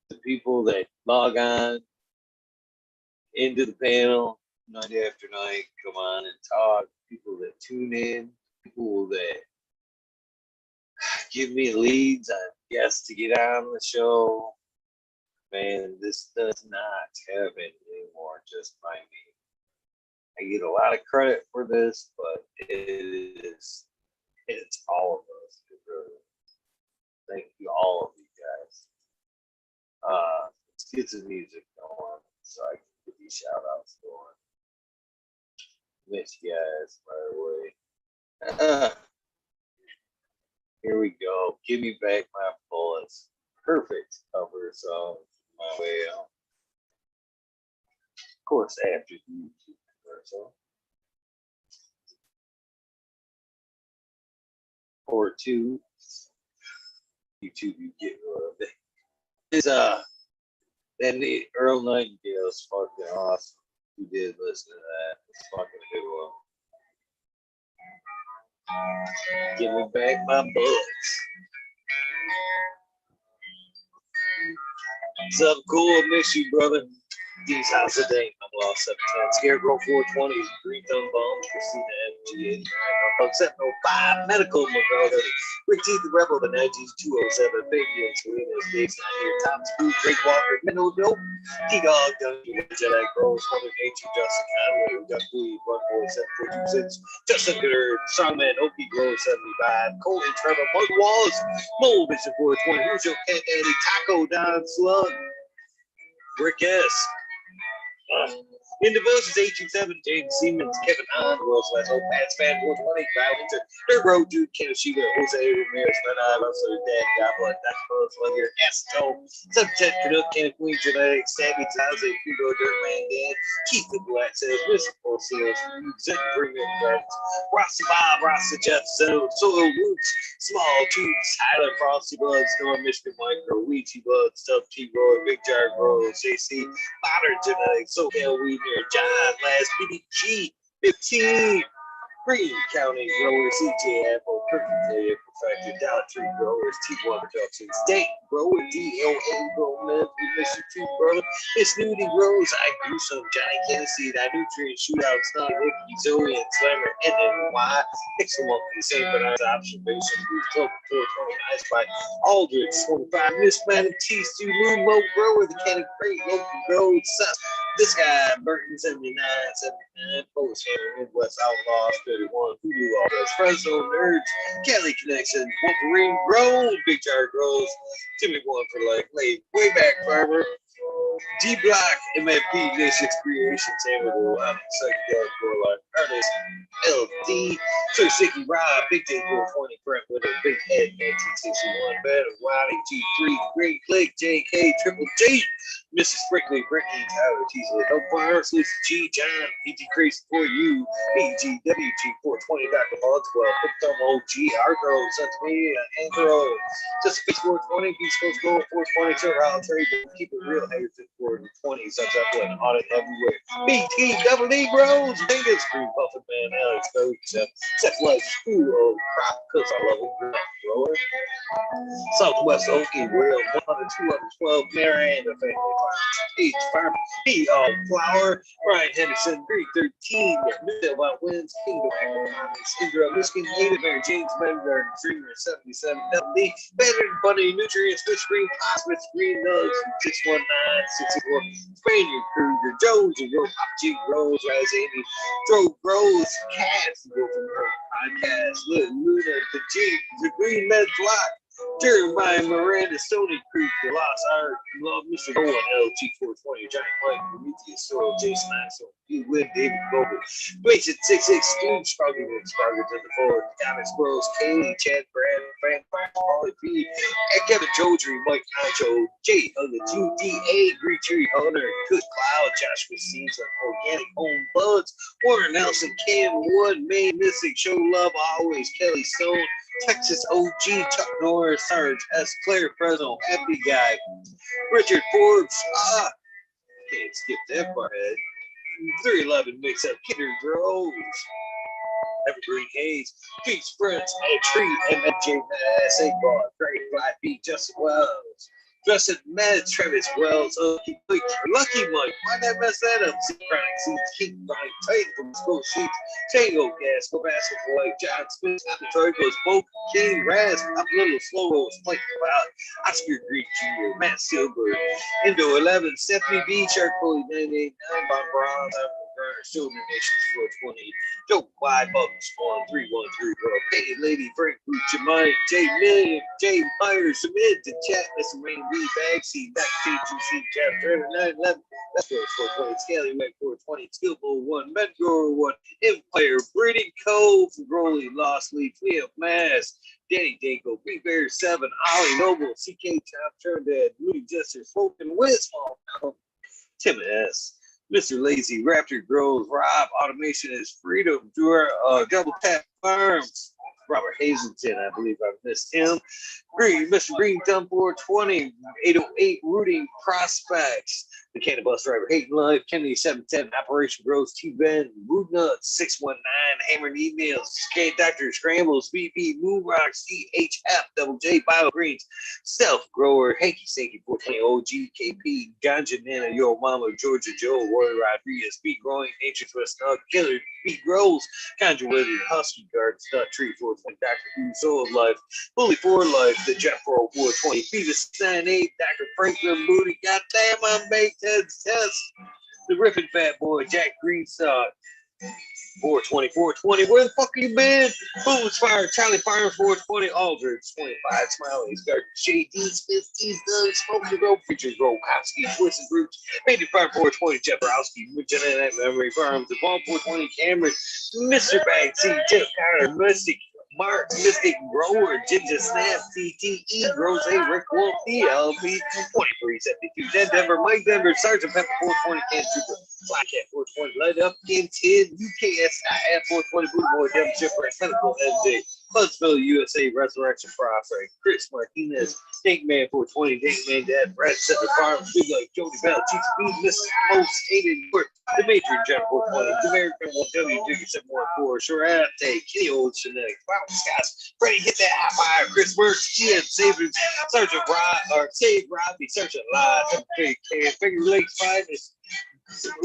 the people that log on into the panel night after night, come on and talk, people that tune in, people that give me leads on guests to get on the show. Man, this does not happen anymore just by me. I get a lot of credit for this, but it's all of us. Thank you, all of you guys. Let's get some music going so I can get these shout outs going. Miss you guys, by the way. Here we go. Give me back my bullets. Perfect cover song my way out. Of course, after the YouTube commercial. Or two. YouTube, you get rid of it. Is then the Earl Nightingale is fucking awesome. You did listen to that. It's fucking a good one. Give me back my bullets. What's up, cool? Miss you, brother. D's house a day. I'm lost 710. Scarecrow 420. Green Thumb Bone. Christina FG 705. Medical, my brother. Rick T, the Rebel, the 19207. Baby and Selena. Dave's not here. Tom's Food. Drake Walker. Minnow Dope. T-Dog. Dungy. Jedi Gross. 182. Justin Conway. Duck Weed. 147. 426. Justin Goodard. Strongman. Okie Grow 75. Coley Trevor. Mark Wallace. Mole Bishop 420. Here's your Cat Daddy. Taco Don Slug. Rick S. In the Bush is 827, James Siemens, Kevin Hahn, Will Slash, Pat's Fan 420, Kyle Winter, Dirt Road Dude, Ken Shiva, Jose Ramirez, Ben I, Russell, Dan, Goblin, Dr. Buzz, Slugger, Astro, Subjet, Canuck, Ken Queen, Genetics, Sammy, Taze, Hugo, Dirtman, Dan, Keith the Black Sales, Mr. Four Seals, Zip, Premium Gardens, Rossi Bob, Rossi Jeff, Soil Roots, Small Tubes, Tyler, Frosty Buds, Norm, Michigan Micro, Ouija Buds, Stuff T Roy, Big Jar Grows, JC, Modern Genetics, SoCal Weed, John, Last PDG, 15, Green County Growers, CJ Apple, Perfect Day, Perfected, Dollar Tree Growers, T1 Productions, State Grower, DOA Grower, we miss you too, brother. It's Nudie Grows, I grew some Johnny Tennessee, that nutrient shootout, Snug, Nicky, Zoe, and Slammer, and then why? Excellent, the same Bernard's observation, Bruce Club, 420, Ice Spike, Aldridge, 25, Miss Madam T, Stu, Moon, Low Grower, the Cannon Crate, Local Grows, Sus. This guy, Burton 79, 79, Post Midwest Outlaws 31, Hulu All Those, Fresno Nerds, Cali Connection, Wolverine Grows, Big Jar Grows, Jimmy One for like late, way back farmer, G Block, MFP, Nations Creation, Samuel, Psychedelic Warlock, Artist, LD, Sir Sicky Rob, Big J 420, Brent with a Big Head, 1961, Better, Wiley, G3, Great Click, JK, Triple J, Mrs. Brickley, Brittany, Tyler, Teasley, Hope Fires, Lucy G, John, PG Crazy for you, BGWG 420, Dr. Boswell, Put Thumb OG, Our Girl, Sons Media, Angro, Just Face 420, Beast Coast Gold 420, Sure, I'll trade, keep it real, Hayes 420, Such Up with Audit Everywhere, BT, Double Negroes, Vegas, Green Buffett Man, Alex Coach, Seth Life, School of Crop, because I love it, Grower, Southwest Okie, Real 212, Miranda, Family H Farm, P. Flower, Brian Henderson, 313, Middle About Wins, Kingdom Economics, Indra, Michigan, Native Mary James, Vanguard, Dreamer, 77, LD, Better Bunny, Nutrients, Fish Green, Hospice, Green Nugs, 619, 64, Spaniard, Kruger, Jones, and Rope, G. Rose, Rise, Amy, Joe Rose, Cats, Go from her podcast, Luna, the G, the Green Med Block, Jeremiah, Miranda, Stony Creek, The Lost Art, Love, Mr. Owen, LG 420, Giant Mike, Prometheus, Soil, Jason Axel, You win, David Goldberg. Mason 6'6", Sparky wins, Sparky to the forward. Comic Squirrels, Kaylee, Chad, Brad, Fran, Paulie P, and Kevin Jodry, Mike Concho, Jay Huggins, UDA, Green Tree Hunter, Good Cloud, Joshua Caesar, Organic Home Buds, Warren Nelson, Cam Wood, Maine Mystic, Show Love Always, Kelly Stone, Texas OG, Chuck Norris, Sarge S. Claire Fresno, Happy Guy, Richard Forbes, can't skip that far ahead. 311 mix up Kidder Groves, Evergreen Hayes, Pete Sprints, A Tree, MJ SA Ball, Greg Flat Justin Wells, Justin Meds, Travis Wells, Lucky Mike, why'd I mess that up? See Chronic Seeds, King Mike, Titan from School Sheets, Tango Gas, Go Basketball Boy, John Smith, Troy goes Boke, King Raz, Up Little Slow Rolls, Mike About, Oscar Greek Jr., Matt Silver, Indo 11, Stephanie B, Shark Bully 989, Bob Brown, Shoulder Nations 420, Joe Wide Bugs 1313, Hey Lady Frank Bucha Mike, Jay Million, Jay Myers, submit to chat, Mr. Rain B, Bagsy, Back TGC, Jeff Trevor 911, Let's go 420, Scally Mike 420, Skillful 1, Medgrower 1, Empire, Breeding Cove, Rolly, Lost Leaf, Liam Mass, Danny Danko, B Bear 7, Ollie Noble, CK Top Turndead, Moody Jester, Smoking Wiz, Tim S. Mr. Lazy, Raptor Grows, Rob, Automation is Freedom, Double Tap Farms, Robert Hazelton, I believe I missed him. Green, Mr. Green Thumb 420, 808 Rooting Prospects, the Canna Bus Driver, Hayden Life, Kennedy 710, Operation Grows, T-Ben, Root Nuts, 619, Hammered Emails, K Doctor Scrambles, BP, Moon Rock, CHF, Double J, Bio Greens, Self Grower, Hanky Sanky 420, OG, KP, Ganja Nana, Yo Mama, Georgia Joe, Roy Rodriguez, Beat Growing, Nature Twist, Killer, Beat Grows, Conjure Wizard, Husky Gardens, Nut Tree 420, Dr. Who, Soul of Life, Bully for Life, the Jeff Roll 420, Beavis 98, Dr. Franklin Moody, Goddamn, I make Ted's Test, the Riffin' Fat Boy, Jack Greenstock, 420, where the fuck you been? Boots Fire, Charlie Fire, 420, Aldridge, 25, Smileys, Garden, Shady, Smith, Doug, Smoke the Road, Preacher, Kowski, Twisted Roots, Baby Fire, 420, Jeffrowski, Genetic Memory Farms, the Ball 420, Cameron, Mr. Bag, C, Jeff Carter, Mystic, Mark, Mystic Grower, Ginger Snap, TTE, Rose, Rick Wolf, ELP, 2372, Dead Denver, Mike Denver, Sergeant Pepper, 420, Can Trooper, Black Cat, 420, Light Up, Ken 10, UKSI, 420, Booty Boy, Devin Chipper, Tentacle, MJ, Huntsville, USA, Resurrection Prospect, Chris Martinez, Dinkman 420, Dinkman Dad, Brad Center Farms, Big Like Jody Bell, GTB, Mrs. Most Hated Work, the Major General 420, the American 1W, Digger 714, Sharate, Kenny Old Genetic, Wow Scott, Freddie hit that hot fire, Chris Works, GM Savers, Sergeant Rod, or Save Robbie, Sergeant Live, Finger Lakes Finest,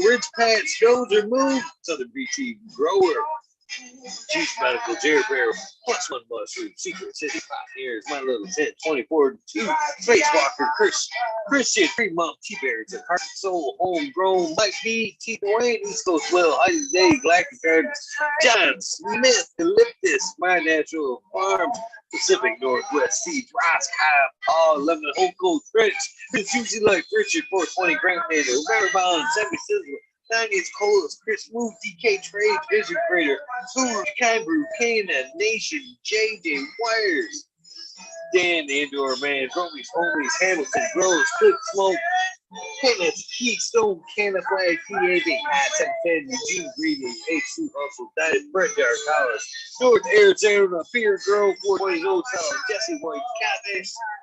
Ridge Patch, Dozer Move, Southern BT Grower, Chief Medical, Jared Bear, Plus One Mushroom, Secret City Pioneers, My Little Tent, 24-2, Spacewalker, Christian, 3 Month, T-Berries, and Heart Soul, Homegrown, Mike B, T. Dwayne, East Coast Will, Heidi Day, Galactic Gardens, John Smith, Elliptus, My Natural Farms, Pacific Northwest Seeds, Ross Cobb, Paul, 11 Whole Coast Trench, it's usually like Richard, 420, Grant Mander, Marathon, Sammy Sizzler, 90s Colas, Chris Move, DK Trade, Vision Creator, Food, Canbrew, Canna, Nation, JJ Wires, Dan the Indoor Man, Homies, Hamilton, Grows, Good Smoke, Kenneth, Keystone, Canna Flag, PA, Big Hats, and Fen, Eugene Greedy, H2 Hustle, Diet, Brett Dark College, North Arizona, Fear Grove, 420 Hotel, Jesse White,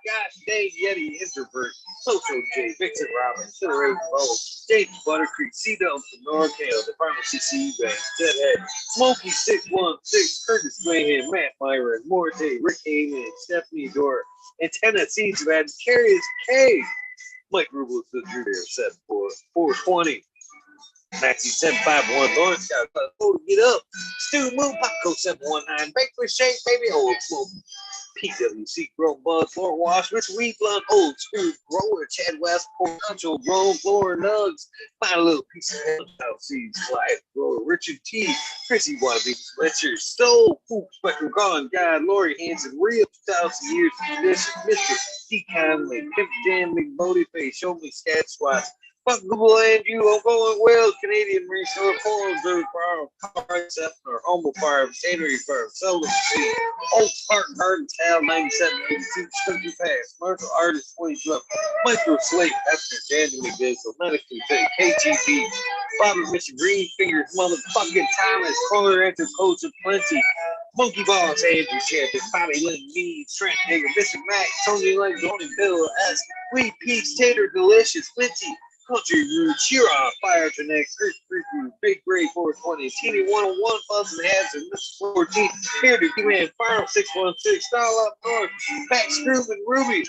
Gosh Dang Yeti, Introvert, Social J, Vixen Robin, Consideration Bowl, James Buttercreek, C-Dub from Norcale, the Pharmacy C Bank, Deadhead, Smokey 616, Curtis Mayhem, Matt Myron, Morte, Rick Heyman, Stephanie Dora, Antenna Seeds, Man, Carius K, Mike Rubel to the Drew Bear, 420. Maxie 751, Lawrence got to get up. Stu Moon, Popco 719, Breakfast Shake, Baby Old Smoke. PWC Grown Bud, Floor Wash, Rich Weed Blunt, Old School Grower, Chad West, Port Concho, Grown Floor Nugs, Find a Little Piece of Hell Seeds, Fly Grower, Richard T, Chrissy Wannabe, Richard Stowe, Fook, Spectrum Gone, God, Lori Hanson, Real 2,000 Years, Tradition, Mr. T. Conley, Pimp Jam, McBody Face, Show Me Scat Swats, Fuck Google and you, I'm going well. Canadian Resource Farm, Bird Farm, Car Sefner, Humble Farm, Tannery Farm, Sullivan Street, Oak Park Garden Town, 9782, Country Pass, Martial Artist 2012, Micro Slate, After January Digital, Medically Fit, KGB, Bobby Mission, Green Fingers, Motherfucking Thomas, Color Enter, Coach of Plenty, Monkey Balls, Andrew Champion, Bobby Lynn, Me, Trent Digger, Mr. Mac, Tony Lane, Tony Bill, S, Wheat Peach, Tater Delicious, Minty, Country Root, Cheer On, Fire to Next, Earth Free Food, Big Gray 420, Teeny 101, Buzz and Hands, and Mr. 14, here to Command, Farm 616, Style Up North, Max Groove and Ruby,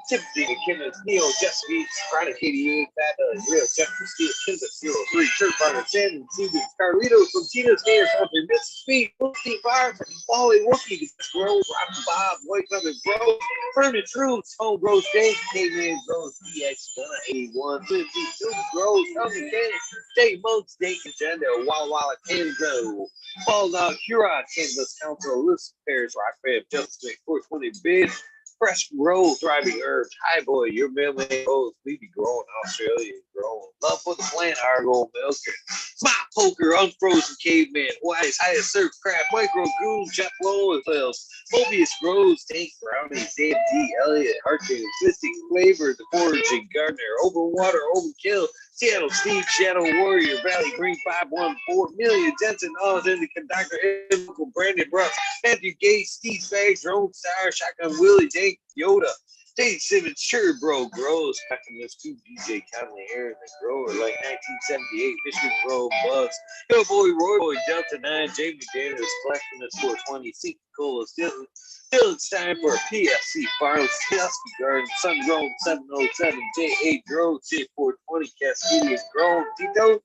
Timothy McKinnon, Neil, Jessica, Chronic 88, Fat Real, Jeffrey Steel, Kinder 03, Kurt Barner, Shannon, Stevens, Carlitos, from Tina's Hands, Hunter, Mrs. Speed, Wookie Fire, Wally Wookie, Grove, Rock Bob, White Feather Grove, Vernon Troops, Home Grows, Dave, K-Man Grows, DX, 81, 52 Grows, Tommy Cannon, Dave Monks, Dave Agenda, Walla Walla, Canada, Fall Dog, Huron, Kansas Council, Elizabeth Paris, Rock Fam, Justice 420 Bid, Fresh Roll, Thriving Herbs, Hi Boy, your mailman goes, we be growing, Australia growing, Love for the Plant, Argo, Milker, Smart Poker, Unfrozen Caveman, Wise, Highest Surf, Crab, Micro Goon, Jeff Lowenfels, Mobius Grows, Tank Brownies, Dan D, Elliott, Hurricane, Mystic Flavor, The Foraging Gardener, Overwater, Overkill, Seattle Steve, Shadow Warrior, Valley Green 514 million, Jensen Oz, and the Conductor, Uncle Brandon Brooks, Matthew Gates, Steve Spags, Drone Star, Shotgun Willie, Jake Yoda, Dave Simmons, Sure Bro Grows, Packing this two DJ Conley Aaron, the Grower, like 1978, Michigan Bro Bugs, Yo Boy, Roy Boy, Delta 9, Jamie Daniels, Collecting this 420, Seek Cola, Still it's time for a PFC Farms, Kelsey Garden, Sun Grown 707, J8 Grove, J420, Cascadian Grove, Tito,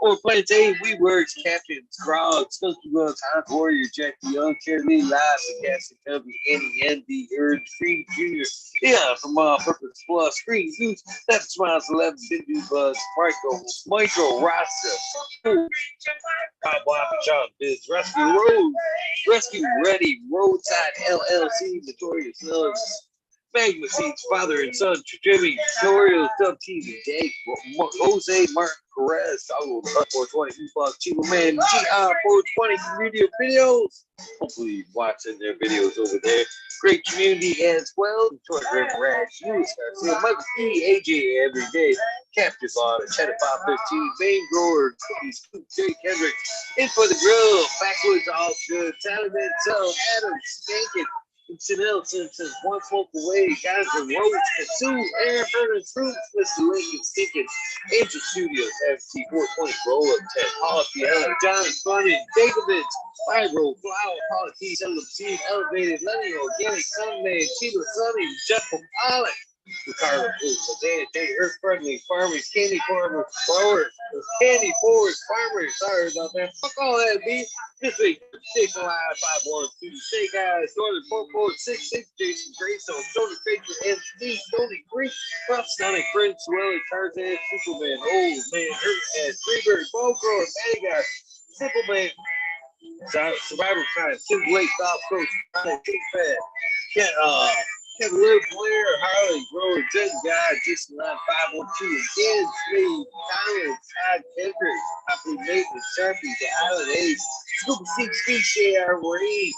or Plants A, We Works, Captains, Grog, Smoky Wells, Hans Warrior, Jackie Young, Charlie Lives, and Cassie Cubby, Annie Andy, Erd, Green Jr., yeah, from Purpose Plus, Green Goose, That Smiles 11, Bindu Buzz, Micro Rasta, Bob Wop, John Biz, Rescue Ready, Roadside LLC, Notorious Nugs, Magma Seeds, Father and Son, Jimmy, Notorious Dub TV, Dave, Jose Martin Perez, Doggo, 420, Fuck, Chico Man, GR420 videos. Hopefully, watching their videos over there. Great community as well. Detroit Red Rags, Lewis Garcia, Michael P, AJ every day. Captain Slaughter, Cheddar 513, Main Grower, Cookies, Jay Kendrick, In for the Grill, Backwoods, All Good, Taliban, Adam, Skankin, Chanel Simpson, One Smoke Away, Guys and Roads, Pursue, Aaron Burner, Troops, Mr. Lincoln, Stinking, Angel Studios, FC 420, Roll Up 10, Policy, Ellen, John Funny, David, Spyro, Flower, Policy, Seed, Elevated, Lenny, Organic, Sunman, Sheila Sunny, Jeff Pollock, Ricardo Foods, Jay, Earth Friendly, Farmers, Candy Farmers, Growers, Candy Forest, Farmers, sorry about that. Fuck all that, B. This week, Station Live 512, Say Guys, Northern 4466, Jason Greystone, Tony Faker, and Steve, Tony Green, Rough Sonic, Prince, Willie, Tarzan, Superman, Old Man, Earth, and Freebird, Bone Grower, Bad Guy, Simple Man, Survivor Time, Sim Blake, South Coast, Big Fat, Kevin Lou, Blair, Harley, Grower, Jen Guy, Jason Line 512, again, Steve, Tyler, Todd Kendrick, Happy Maintenance, Sharpie, The Island Ace, Scoop Steve, Share, Ray,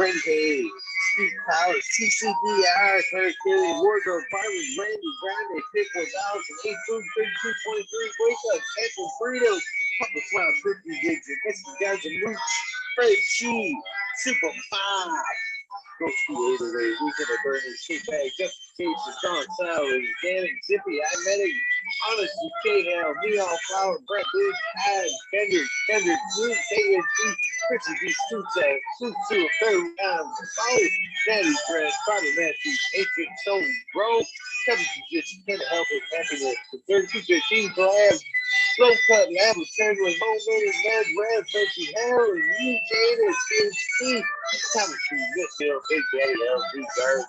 Brent Hay, Steve Powers, CCDI, Kurt Kelly, Wardrobe, Farmers, Randy, Grande, Pick 1000, 8 Food, 3223, Wake Up, Captain Burritos, Papa Smile, 50 Gigs, and Mr. Guys and Mooch, Fred G, Super 5. Go to 808, Weekend of Burning, Shit Bag, Justification, Strong Salary, Danny, Zippy, I Medic, Honesty, K-Hell, Neon Flower, Brett Big, Ad, Kendrick, Blue, KSG, Richie B, Suit, Third Time, Solid, Daddy Bread, Bobby Matthews, Ancient Soul, Bro, Kevin Position, Can't Help It, Happiness, the 3215 Collab, Slow Cut, Lab, Turtle, Momentum, Ned, Red, Virtue, Hell, and you, Jada, Steve, Thomas, Whitfield, Big Daddy, LG, Bird,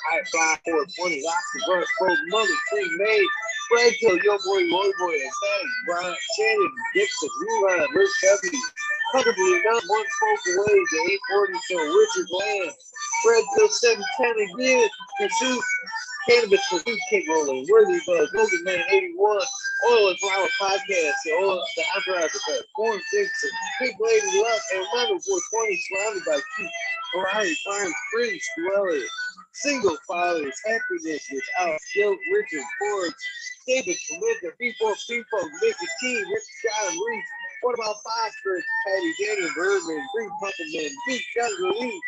High Fly, 420, Locks the Brush, Cold Mother, Free Made, Fred Kill, Yo Boy, Roy Boy, and Thanks, Brian, Shannon, Dixon, Rewind, Rick W, comfortably not one spoke away, the 840 show, Richard Land, Fred Kill, 710 again, Pursuit, Cannabis for food kick rolling, worthy buzz, Logan Man 81, Oil and Flower Podcast, the Entourage Effect, Corn Dixon, Big Lady Luck, and Mama 420, surrounded by Keith, Ferrari, Farm, Fringe, Dweller, Single Fathers, Happiness Without Guilt, Richard Forbes, David Smith, People, Mickey T, Rich John Reese, what about Phosphorus, Patty, Daniel Bergman, Green Pumpkin, Beat Gun Relief,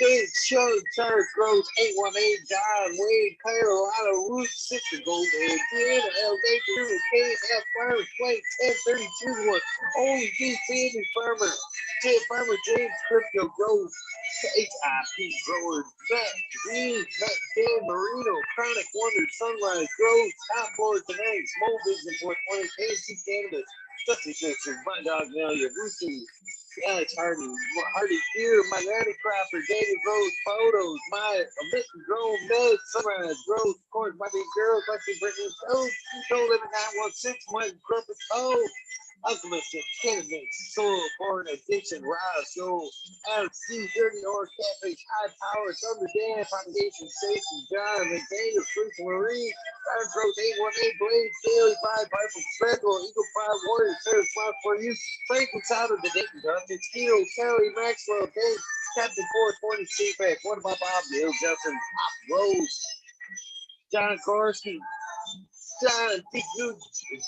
Dave Show, Charles Gross, 818, John Wade, Carolina Roots, Sister Gold, and Deanna L. Baker, KF Farmers, Plate, 1032, 1, Only D. Family Farmer, Farmer James, Crypto Grows, HIP Growers, Matt Green, Matt Dan Marino, Chronic Wonder, Sunrise Grows, Top Board Tonight, Small Business 420, KC Cannabis, Dusty Sisters, My Dog Nelia, Ruthie, Alex Hardy Beer, my Randy Cropper, David Rose Photos, my Mitten Grove Nuts, Sunrise Grove, of course, my big girl, Lexi Brittany Toad, Soul Living 916, Mike Crumpet Toad, Alchemist and Cannabis, Soul, Born Addiction, Rise, Soul, Alex C, Dirty Or Catfish, High Power, Thunder Dan, Propagation, Station, John, McDaniel, Fruits Marie, Iron Throat, 818, Blade, Daily 5, Piper, Speckle, Eagle 5, Warrior, Sarah, Smart for You, Franklin Sound of the Dayton, Dustin, Skeeto, Kelly, Maxwell, Dave, Captain 420, CPAC, what about Bob, Bill, Justin, Pop Rose, John Korski, John T. Good,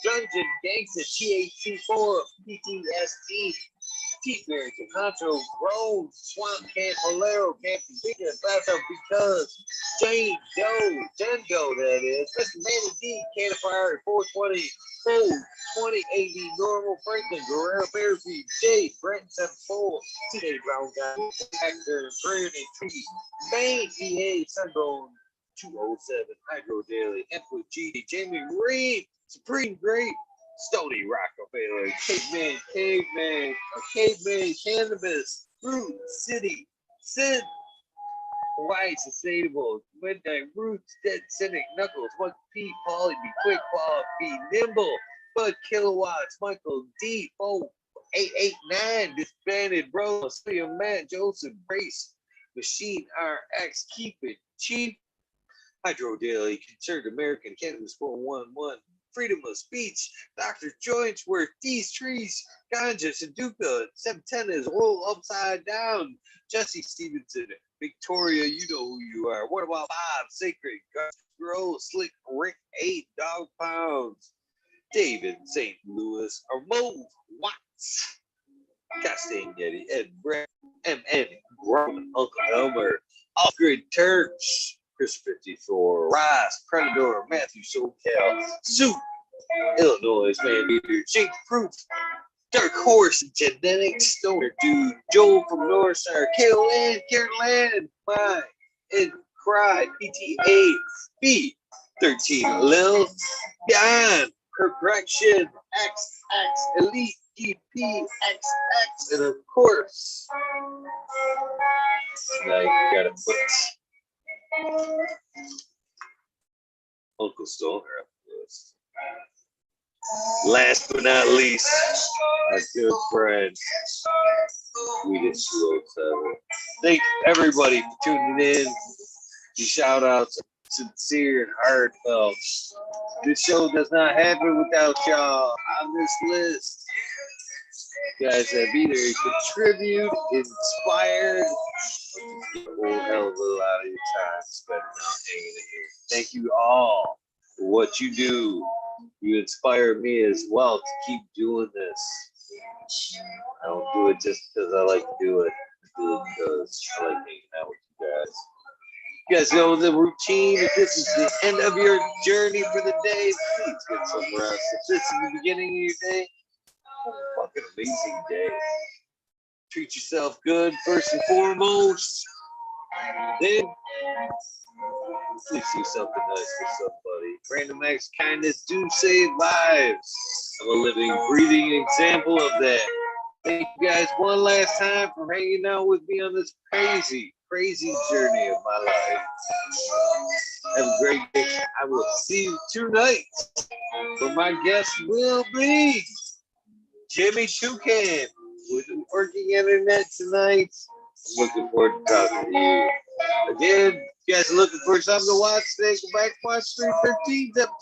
Dungeon, Gangsta, THC4, PTSD, T-Berry, Concho, Road, Swamp Camp, Valero, Camp, Bigger, Battle, Because, Jane Doe, Dendo, that is, Mr. Manny D, Canifire, 420, Code, 2080, Normal, Franklin, Guerrero, Bearfeed, Jade, Brent, 74, T.A. Brown Guy, Actor, Brandon, Tree, Maine, EA, Sunbone, 207, Hydro Daily, Ep402, Jamie Reed, Supreme Great, Stony Rockefeller, Caveman, Cannabis, Fruit City, Sid, Hawaii Sustainable, Midnight Roots, Dead Cynic, Knuckles, Mike P, Polly, Be Quick, Paul, Be Nimble, Bud Kilowatts, Michael D, 4889, Disbanded Bro, William Matt, Joseph Brace, Machine RX, Keep It Cheap, Hydro Daily, Concerned American, Cannabis 411, Freedom of Speech, Dr. Jointsworth, These Trees, Ganja, Saduka, 710 is Roll Upside Down, Jesse Stevenson, Victoria, you know who you are. What about Bob, Sacred, Grow, Slick, Rick, 8, Dog Pounds, David, St. Louis, or Mo Watts, Castagnetti, Ed Brett, MN, Grumman, Uncle Elmer, Off-Grid Turks, Chris 54, Rise, Predator, Matthew SoCal, Soup, Illinois, Man Eater, Jake Proof, Dark Horse, Genetics, Stoner Dude, Joel from Northside, Kale Land, Karen Land, Mine, and Cry, PTA, B, 13, Lil, Beyond, Correction, XX, Elite, EP, XX, and of course, now you gotta put Uncle Stoner up the list. Last but not least, our good friend, Swedish 207. Thank everybody for tuning in. These shout outs are sincere and heartfelt. This show does not happen without y'all on this list. You guys have either contributed, inspired, a whole hell of a lot of your time spent out hanging in here. Thank you all for what you do. You inspire me as well to keep doing this. I don't do it just because I like to do it. I do it because I like hanging out with you guys. You guys know the routine. If this is the end of your journey for the day, please get some rest. If this is the beginning of your day, have a fucking amazing day. Treat yourself good first and foremost. Then please do something nice for somebody. Random acts of kindness do save lives. I'm a living, breathing example of that. Thank you guys one last time for hanging out with me on this crazy, crazy journey of my life. Have a great day. I will see you tonight, where my guest will be Jimmy Toucan with an working internet tonight. I'm looking forward to talking to you. Again, you guys are looking for something to watch, they go back and watch 313's episode.